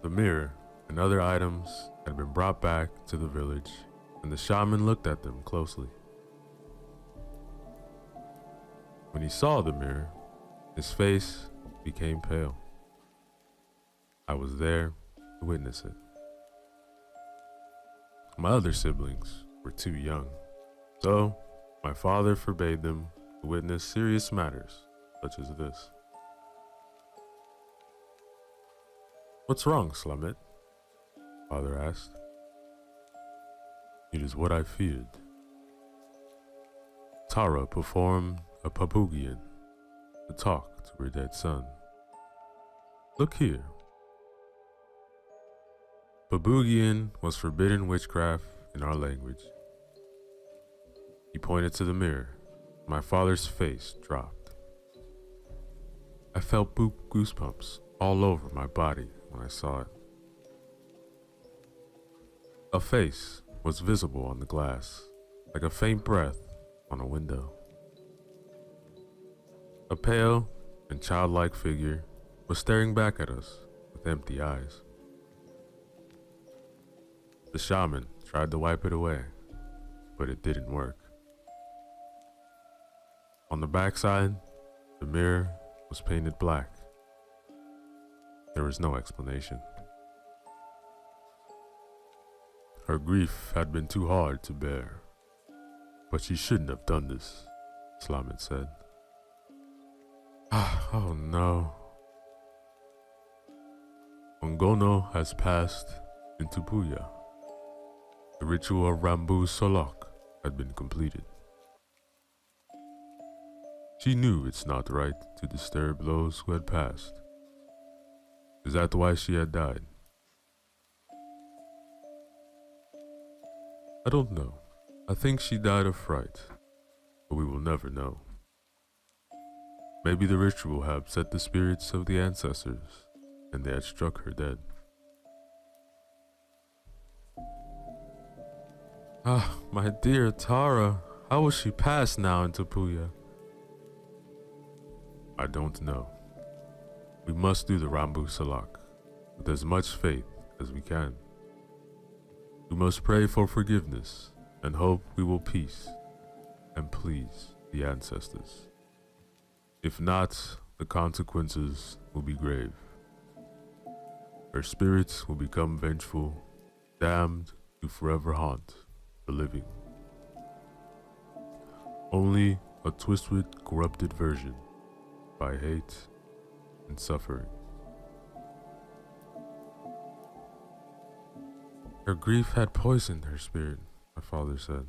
The mirror and other items had been brought back to the village, and the shaman looked at them closely. When he saw the mirror, his face became pale. I was there to witness it. My other siblings were too young, so my father forbade them to witness serious matters such as this. What's wrong, Slamet? Father asked. It is what I feared. Tara performed a papugian to talk to her dead son. Look here. Papugian was forbidden witchcraft in our language. He pointed to the mirror. My father's face dropped. I felt goosebumps all over my body when I saw it. A face was visible on the glass, like a faint breath on a window. A pale and childlike figure was staring back at us with empty eyes. The shaman tried to wipe it away, but it didn't work. On the backside, the mirror was painted black. There was no explanation. Her grief had been too hard to bear, but she shouldn't have done this, Slamet said. Oh no. Ongono has passed into Puya. The ritual of Rambu Solok had been completed. She knew it's not right to disturb those who had passed. Is that why she had died? I don't know. I think she died of fright, but we will never know. Maybe the ritual had upset the spirits of the ancestors, and they had struck her dead. My dear Tara, how will she pass now into Puya? I don't know. We must do the Rambu Salak with as much faith as we can. We must pray for forgiveness and hope we will peace and please the ancestors. If not, the consequences will be grave. Her spirits will become vengeful, damned to forever haunt the living. Only a twisted, corrupted version by hate and suffering. Her grief had poisoned her spirit, my father said.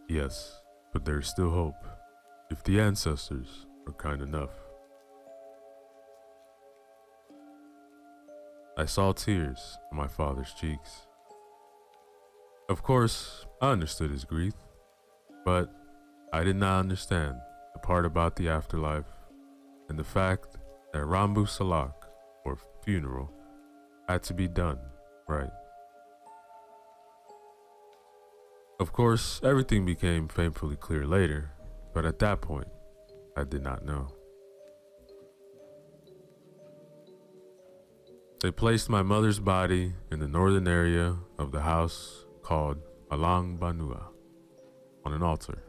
Yes, but there is still hope, if the ancestors are kind enough. I saw tears on my father's cheeks. Of course, I understood his grief, but I did not understand the part about the afterlife and the fact that Rambu Salak, or funeral, had to be done right. Of course, everything became painfully clear later, but at that point, I did not know. They placed my mother's body in the northern area of the house called Alang Banua on an altar.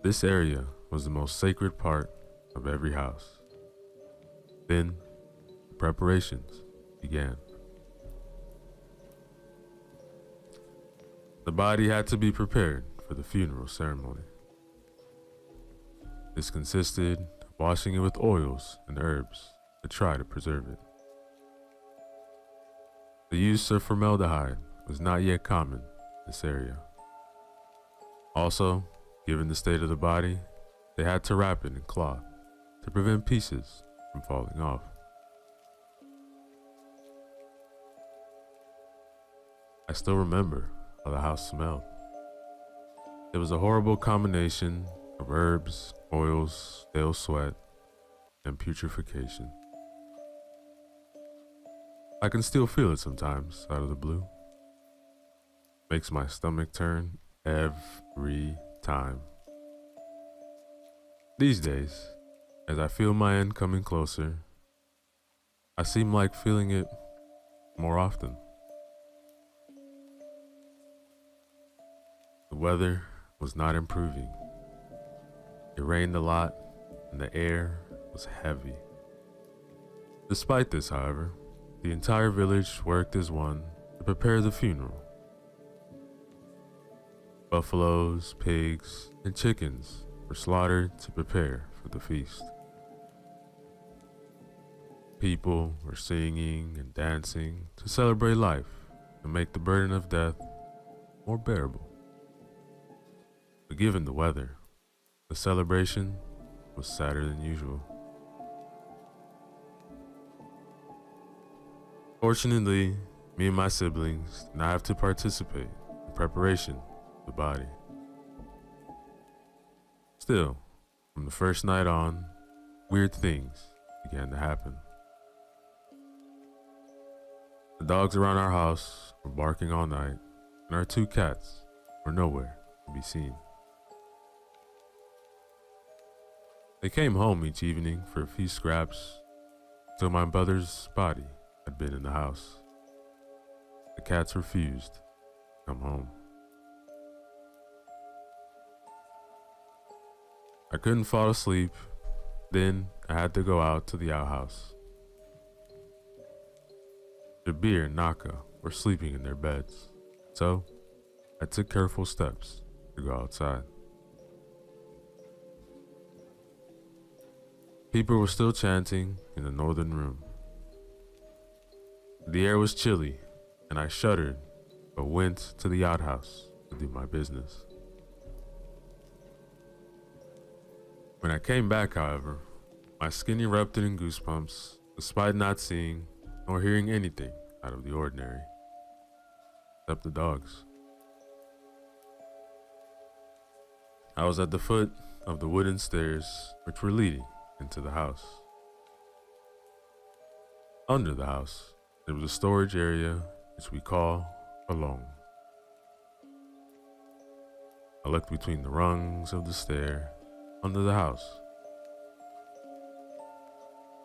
This area was the most sacred part of every house. Then, the preparations began. The body had to be prepared for the funeral ceremony. This consisted of washing it with oils and herbs to try to preserve it. The use of formaldehyde was not yet common in this area. Also, given the state of the body, they had to wrap it in cloth to prevent pieces from falling off. I still remember how the house smelled. It was a horrible combination of herbs, oils, stale sweat, and putrefaction. I can still feel it sometimes out of the blue. Makes my stomach turn every time. These days, as I feel my end coming closer, I seem like feeling it more often. The weather was not improving. It rained a lot and the air was heavy. Despite this, however, the entire village worked as one to prepare the funeral. Buffaloes, pigs, and chickens were slaughtered to prepare for the feast. People were singing and dancing to celebrate life and make the burden of death more bearable. But given the weather, the celebration was sadder than usual. Fortunately, me and my siblings did not have to participate in preparation of the body. Still, from the first night on, weird things began to happen. The dogs around our house were barking all night, and our 2 cats were nowhere to be seen. They came home each evening for a few scraps till my brother's body had been in the house. The cats refused to come home. I couldn't fall asleep, then I had to go out to the outhouse. Jabir and Naka were sleeping in their beds, so I took careful steps to go outside. People were still chanting in the northern room. The air was chilly, and I shuddered, but went to the outhouse to do my business. When I came back, however, my skin erupted in goosebumps, despite not seeing nor hearing anything out of the ordinary, except the dogs. I was at the foot of the wooden stairs which were leading into the house. Under the house, there was a storage area which we call a loan. I looked between the rungs of the stair under the house.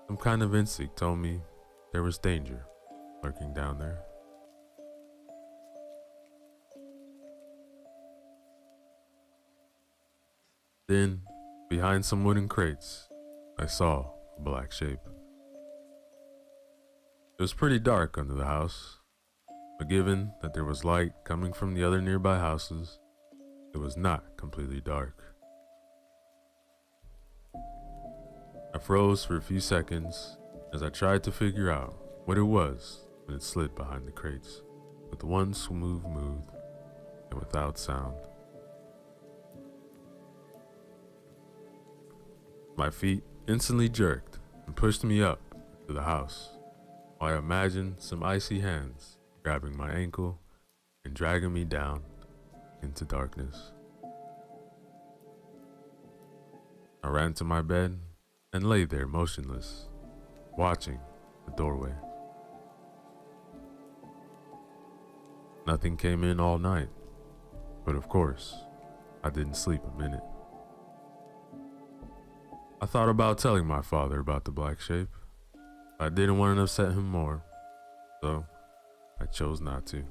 Some kind of instinct told me there was danger lurking down there. Then, behind some wooden crates, I saw a black shape. It was pretty dark under the house, but given that there was light coming from the other nearby houses, it was not completely dark. I froze for a few seconds as I tried to figure out what it was when it slid behind the crates with one smooth move and without sound. My feet instantly jerked and pushed me up to the house, while I imagined some icy hands grabbing my ankle and dragging me down into darkness. I ran to my bed and lay there motionless, watching the doorway. Nothing came in all night, but of course, I didn't sleep a minute. I thought about telling my father about the black shape. I didn't want to upset him more, so I chose not to.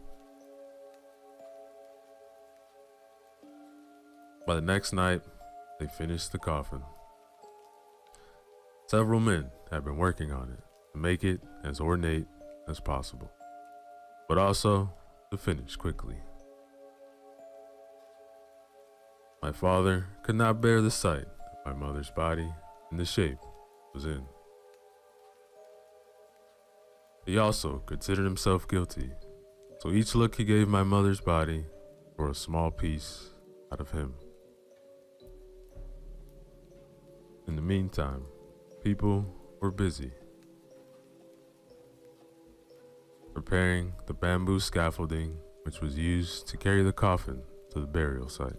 By the next night, they finished the coffin. Several men had been working on it to make it as ornate as possible, but also to finish quickly. My father could not bear the sight of my mother's body in the shape it was in. He also considered himself guilty, so each look he gave my mother's body bore a small piece out of him. In the meantime, people were busy preparing the bamboo scaffolding which was used to carry the coffin to the burial site.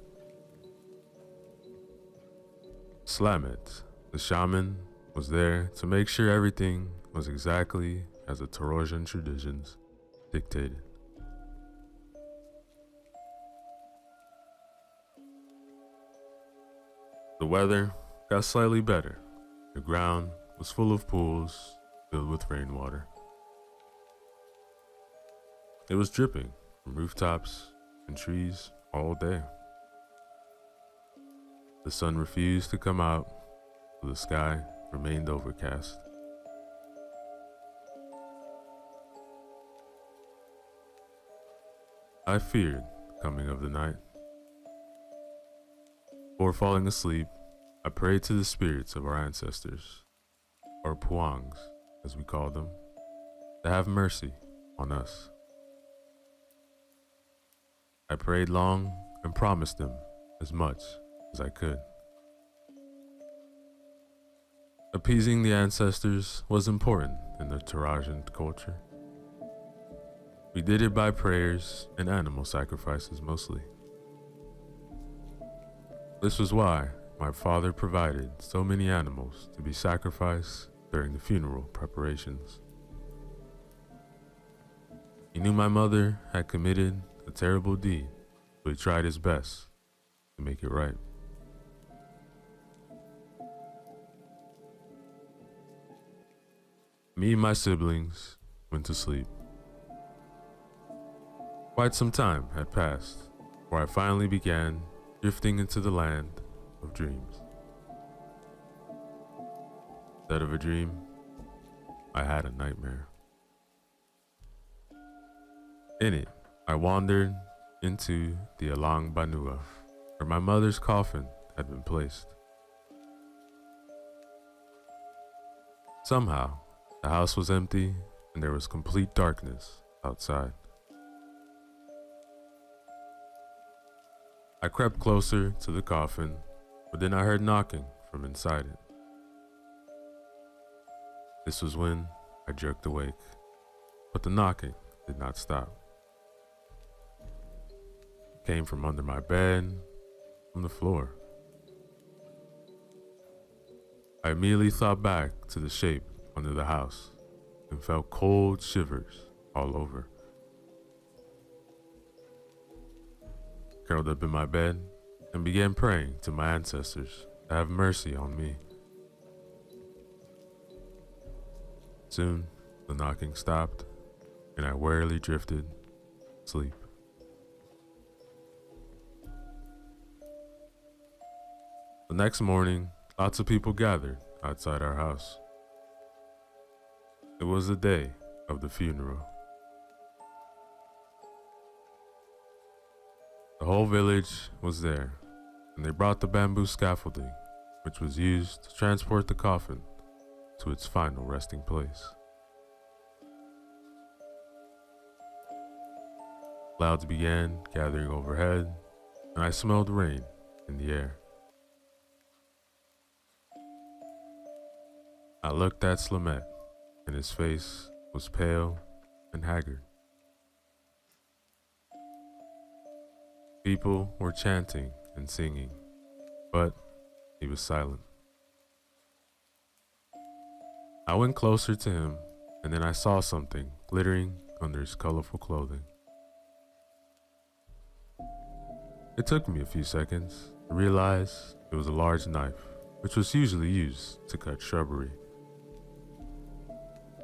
Slamet, the shaman, was there to make sure everything was exactly as the Torosian traditions dictated. The weather got slightly better. The ground was full of pools filled with rainwater. It was dripping from rooftops and trees all day. The sun refused to come out, so the sky remained overcast. I feared the coming of the night. Before falling asleep, I prayed to the spirits of our ancestors, or puangs as we call them, to have mercy on us. I prayed long and promised them as much as I could. Appeasing the ancestors was important in the Torosian culture. We did it by prayers and animal sacrifices mostly. This was why my father provided so many animals to be sacrificed during the funeral preparations. He knew my mother had committed a terrible deed, but he tried his best to make it right. Me and my siblings went to sleep. Quite some time had passed before I finally began drifting into the land of dreams. Instead of a dream, I had a nightmare. In it, I wandered into the Alang Banua, where my mother's coffin had been placed. Somehow, the house was empty and there was complete darkness outside. I crept closer to the coffin, but then I heard knocking from inside it. This was when I jerked awake, but the knocking did not stop. It came from under my bed, from the floor. I immediately thought back to the shape under the house and felt cold shivers all over. Curled up in my bed and began praying to my ancestors to have mercy on me. Soon, the knocking stopped and I wearily drifted asleep. The next morning, lots of people gathered outside our house. It was the day of the funeral. The whole village was there, and they brought the bamboo scaffolding, which was used to transport the coffin to its final resting place. Clouds began gathering overhead, and I smelled rain in the air. I looked at Slamet, and his face was pale and haggard. People were chanting and singing, but he was silent. I went closer to him, and then I saw something glittering under his colorful clothing. It took me a few seconds to realize it was a large knife, which was usually used to cut shrubbery.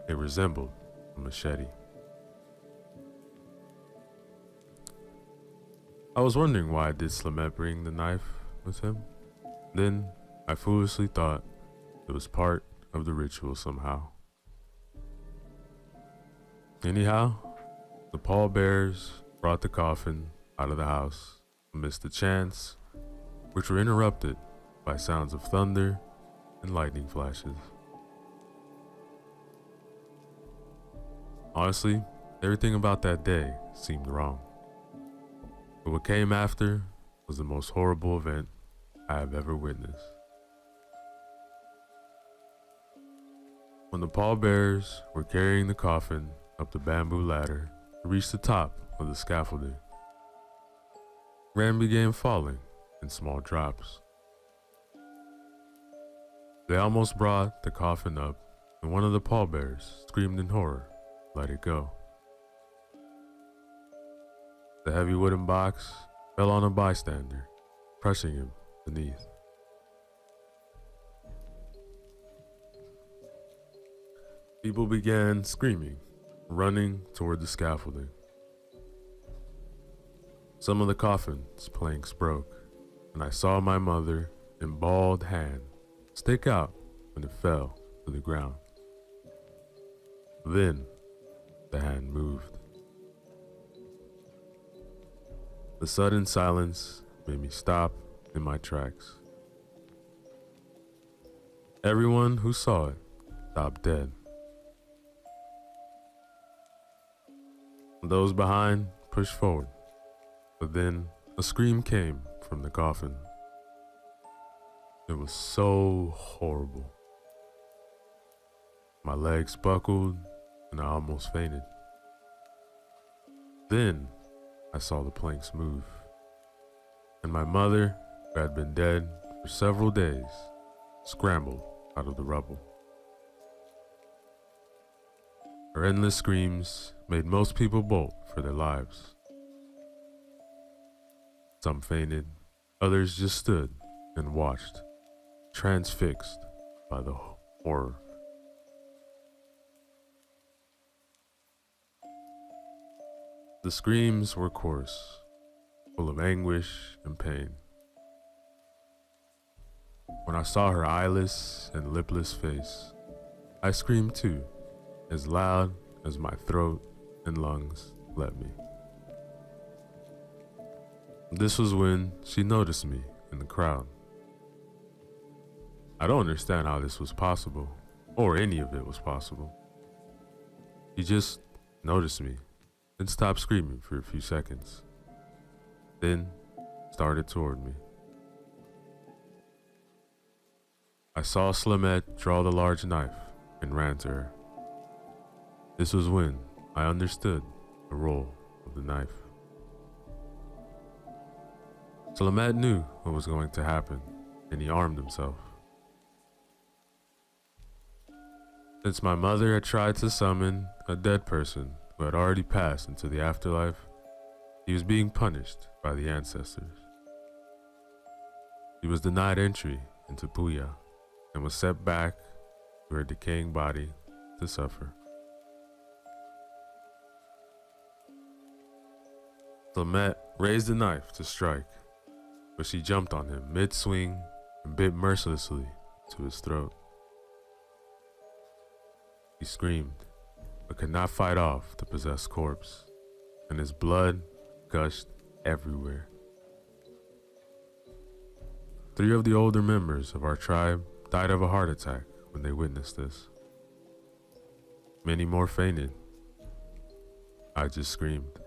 It resembled a machete. I was wondering why did Slamet bring the knife with him. Then I foolishly thought it was part of the ritual somehow. Anyhow, the pallbearers brought the coffin out of the house amidst the chants, which were interrupted by sounds of thunder and lightning flashes. Honestly, everything about that day seemed wrong. But what came after was the most horrible event I have ever witnessed. When the pallbearers were carrying the coffin up the bamboo ladder to reach the top of the scaffolding, rain began falling in small drops. They almost brought the coffin up, and one of the pallbearers screamed in horror, "Let it go." The heavy wooden box fell on a bystander, crushing him beneath. People began screaming, running toward the scaffolding. Some of the coffin's planks broke, and I saw my mother and bald hand stick out when it fell to the ground. Then the hand moved. The sudden silence made me stop in my tracks. Everyone who saw it stopped dead. Those behind pushed forward, but then a scream came from the coffin. It was so horrible. My legs buckled and I almost fainted. Then I saw the planks move, and my mother, who had been dead for several days, scrambled out of the rubble. Her endless screams made most people bolt for their lives. Some fainted, others just stood and watched, transfixed by the horror. The screams were coarse, full of anguish and pain. When I saw her eyeless and lipless face, I screamed too, as loud as my throat and lungs let me. This was when she noticed me in the crowd. I don't understand how this was possible, or any of it was possible. She just noticed me and stopped screaming for a few seconds, then started toward me. I saw Slimette draw the large knife and ran to her. This was when I understood the role of the knife. Slimette knew what was going to happen, and he armed himself. Since my mother had tried to summon a dead person who had already passed into the afterlife, he was being punished by the ancestors. He was denied entry into Puya and was sent back to her decaying body to suffer. Slimette raised the knife to strike, but she jumped on him mid-swing and bit mercilessly to his throat. He screamed, but could not fight off the possessed corpse, and his blood gushed everywhere. 3 of the older members of our tribe died of a heart attack when they witnessed this. Many more fainted. I just screamed.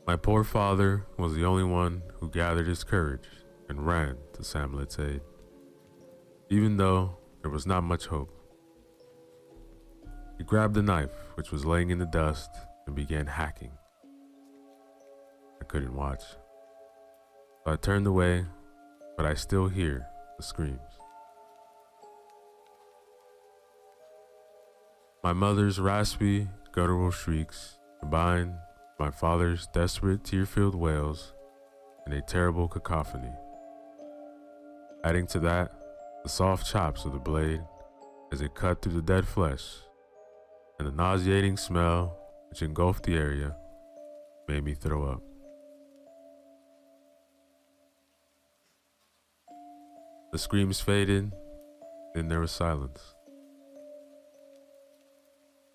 My poor father was the only one who gathered his courage and ran to Samlet's aid, even though there was not much hope. He grabbed the knife, which was laying in the dust, and began hacking. I couldn't watch, so I turned away, but I still hear the screams. My mother's raspy, guttural shrieks combined my father's desperate, tear-filled wails in a terrible cacophony. Adding to that, the soft chops of the blade as it cut through the dead flesh, and the nauseating smell which engulfed the area made me throw up. The screams faded, then there was silence.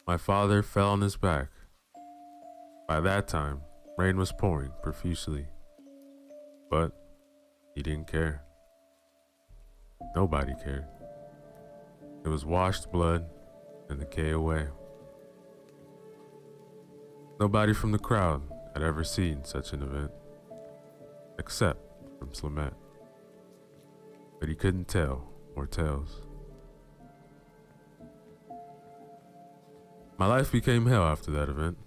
My father fell on his back. By that time, rain was pouring profusely, but he didn't care. Nobody cared. It was washed blood and decay away. Nobody from the crowd had ever seen such an event, except from Slimette. But he couldn't tell more tales. My life became hell after that event.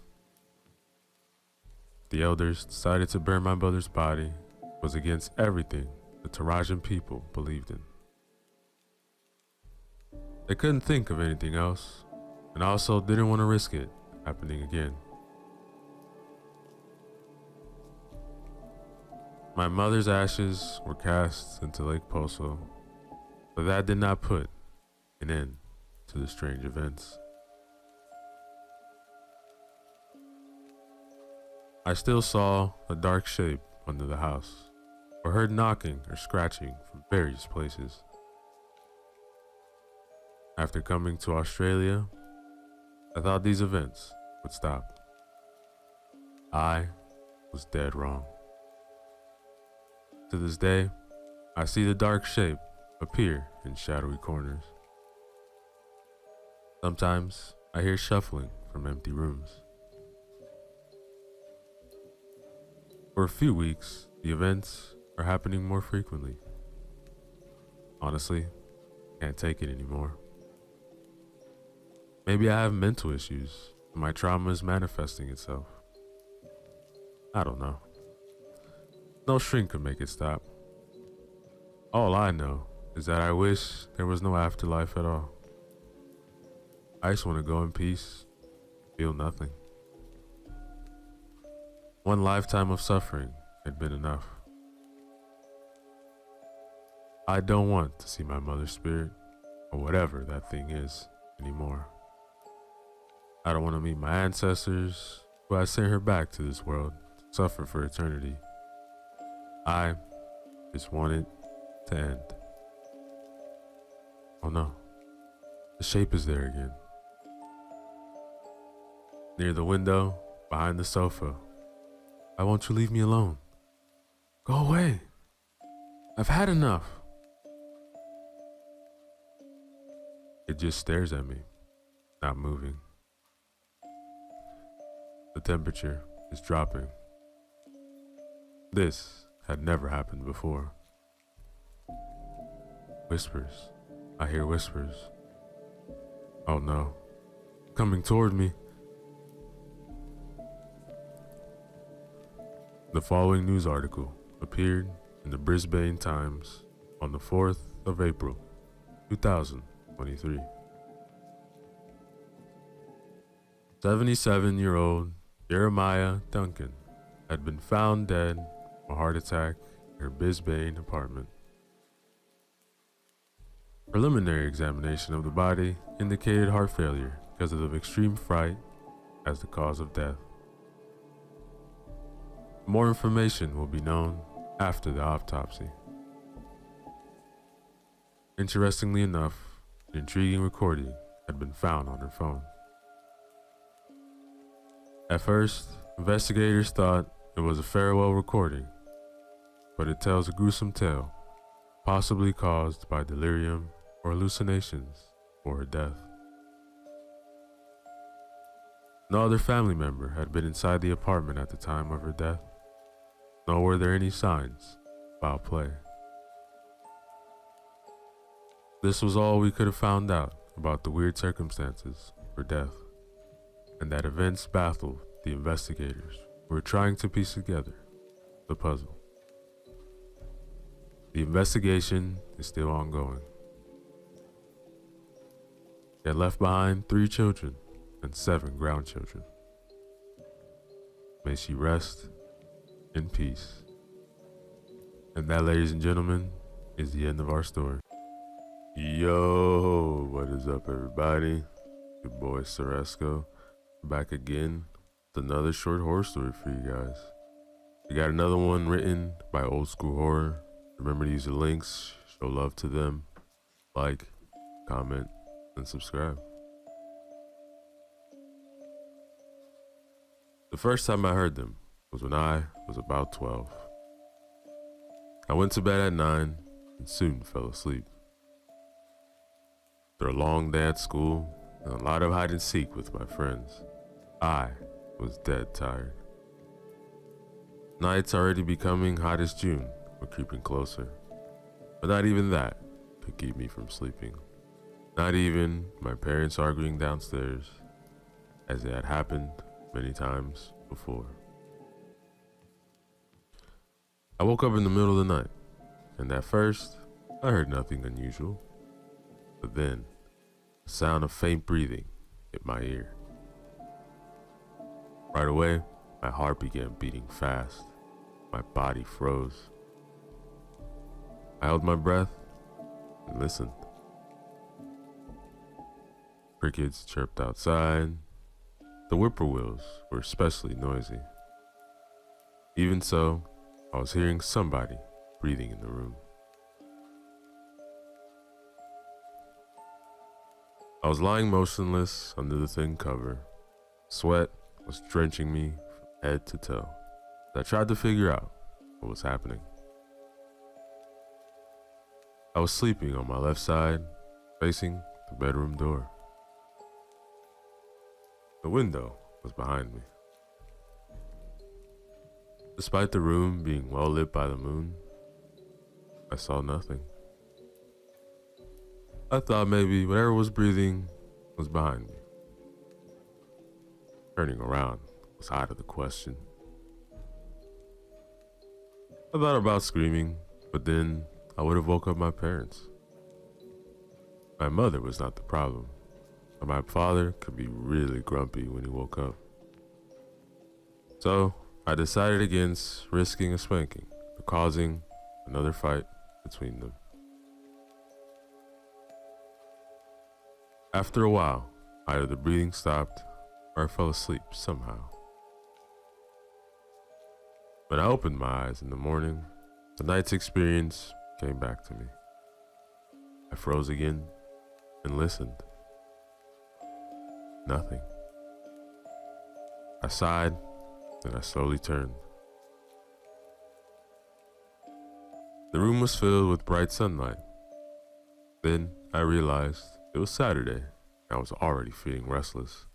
The elders decided to burn my brother's body was against everything the Tarajan people believed in. They couldn't think of anything else, and also didn't want to risk it happening again. My mother's ashes were cast into Lake Poso, but that did not put an end to the strange events. I still saw a dark shape under the house, or heard knocking or scratching from various places. After coming to Australia, I thought these events would stop. I was dead wrong. To this day, I see the dark shape appear in shadowy corners. Sometimes I hear shuffling from empty rooms. For a few weeks, the events are happening more frequently. Honestly, can't take it anymore. Maybe I have mental issues and my trauma is manifesting itself. I don't know. No shrink could make it stop. All I know is that I wish there was no afterlife at all. I just want to go in peace, feel nothing. One lifetime of suffering had been enough. I don't want to see my mother's spirit, or whatever that thing is, anymore. I don't want to meet my ancestors, who I sent her back to this world to suffer for eternity. I just want it to end. Oh no, the shape is there again. Near the window, behind the sofa. Why won't you leave me alone? Go away. I've had enough. It just stares at me, not moving. The temperature is dropping. This had never happened before. Whispers. I hear whispers. Oh no. Coming toward me. The following news article appeared in the Brisbane Times on the 4th of April, 2023. 77-year-old Jeremiah Duncan had been found dead from a heart attack in her Brisbane apartment. Preliminary examination of the body indicated heart failure because of extreme fright as the cause of death. More information will be known after the autopsy. Interestingly enough, an intriguing recording had been found on her phone. At first, investigators thought it was a farewell recording, but it tells a gruesome tale, possibly caused by delirium or hallucinations for her death. No other family member had been inside the apartment at the time of her death, nor were there any signs of foul play. This was all we could have found out about the weird circumstances of her death, and that events baffled the investigators who were trying to piece together the puzzle. The investigation is still ongoing. They had left behind 3 children and 7 grandchildren. May she rest in peace. And that, ladies and gentlemen, is the end of our story. Yo, what is up, everybody? Your boy Ceresco, back again with another short horror story for you guys. We got another one written by Old School Horror. Remember to use the links, show love to them, like, comment, and subscribe. The first time I heard them was when I was about 12. I went to bed at 9 and soon fell asleep. After a long day at school and a lot of hide and seek with my friends, I was dead tired. Nights already becoming hot as June were creeping closer, but not even that could keep me from sleeping. Not even my parents arguing downstairs, as it had happened many times before. I woke up in the middle of the night, and at first, I heard nothing unusual. But then, the sound of faint breathing hit my ear. Right away, my heart began beating fast. My body froze. I held my breath and listened. Crickets chirped outside. The whippoorwills were especially noisy. Even so, I was hearing somebody breathing in the room. I was lying motionless under the thin cover. Sweat was drenching me from head to toe. I tried to figure out what was happening. I was sleeping on my left side, facing the bedroom door. The window was behind me. Despite the room being well lit by the moon, I saw nothing. I thought maybe whatever was breathing was behind me. Turning around was out of the question. I thought about screaming, but then I would have woke up my parents. My mother was not the problem, but my father could be really grumpy when he woke up. So I decided against risking a spanking or causing another fight between them. After a while, either the breathing stopped or I fell asleep somehow. When I opened my eyes in the morning, the night's experience came back to me. I froze again and listened. Nothing. I sighed and I slowly turned. The room was filled with bright sunlight. Then I realized it was Saturday and I was already feeling restless.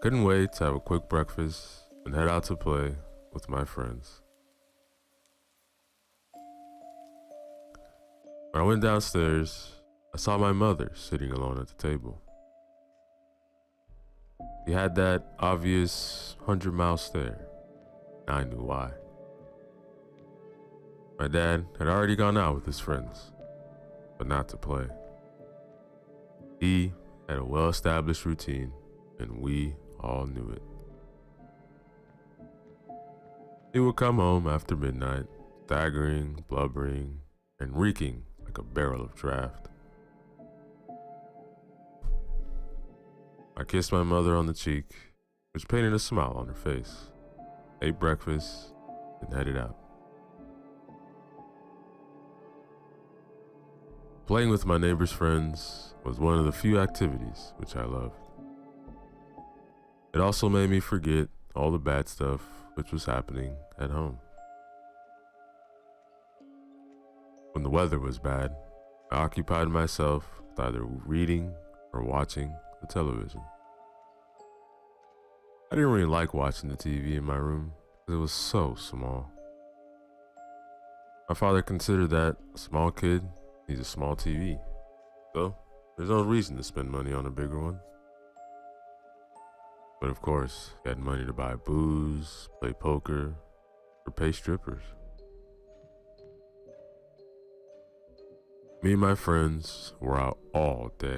Couldn't wait to have a quick breakfast and head out to play with my friends. When I went downstairs, I saw my mother sitting alone at the table. She had that obvious 100-mile stare, and I knew why. My dad had already gone out with his friends, but not to play. He had a well-established routine, and we all knew it. He would come home after midnight, staggering, blubbering, and reeking like a barrel of draft. I kissed my mother on the cheek, which painted a smile on her face, ate breakfast, and headed out. Playing with my neighbor's friends was one of the few activities which I loved. It also made me forget all the bad stuff which was happening at home. When the weather was bad, I occupied myself with either reading or watching the television. I didn't really like watching the TV in my room because it was so small. My father considered that a small kid needs a small TV, so there's no reason to spend money on a bigger one. But of course, he had money to buy booze, play poker, or pay strippers. Me and my friends were out all day.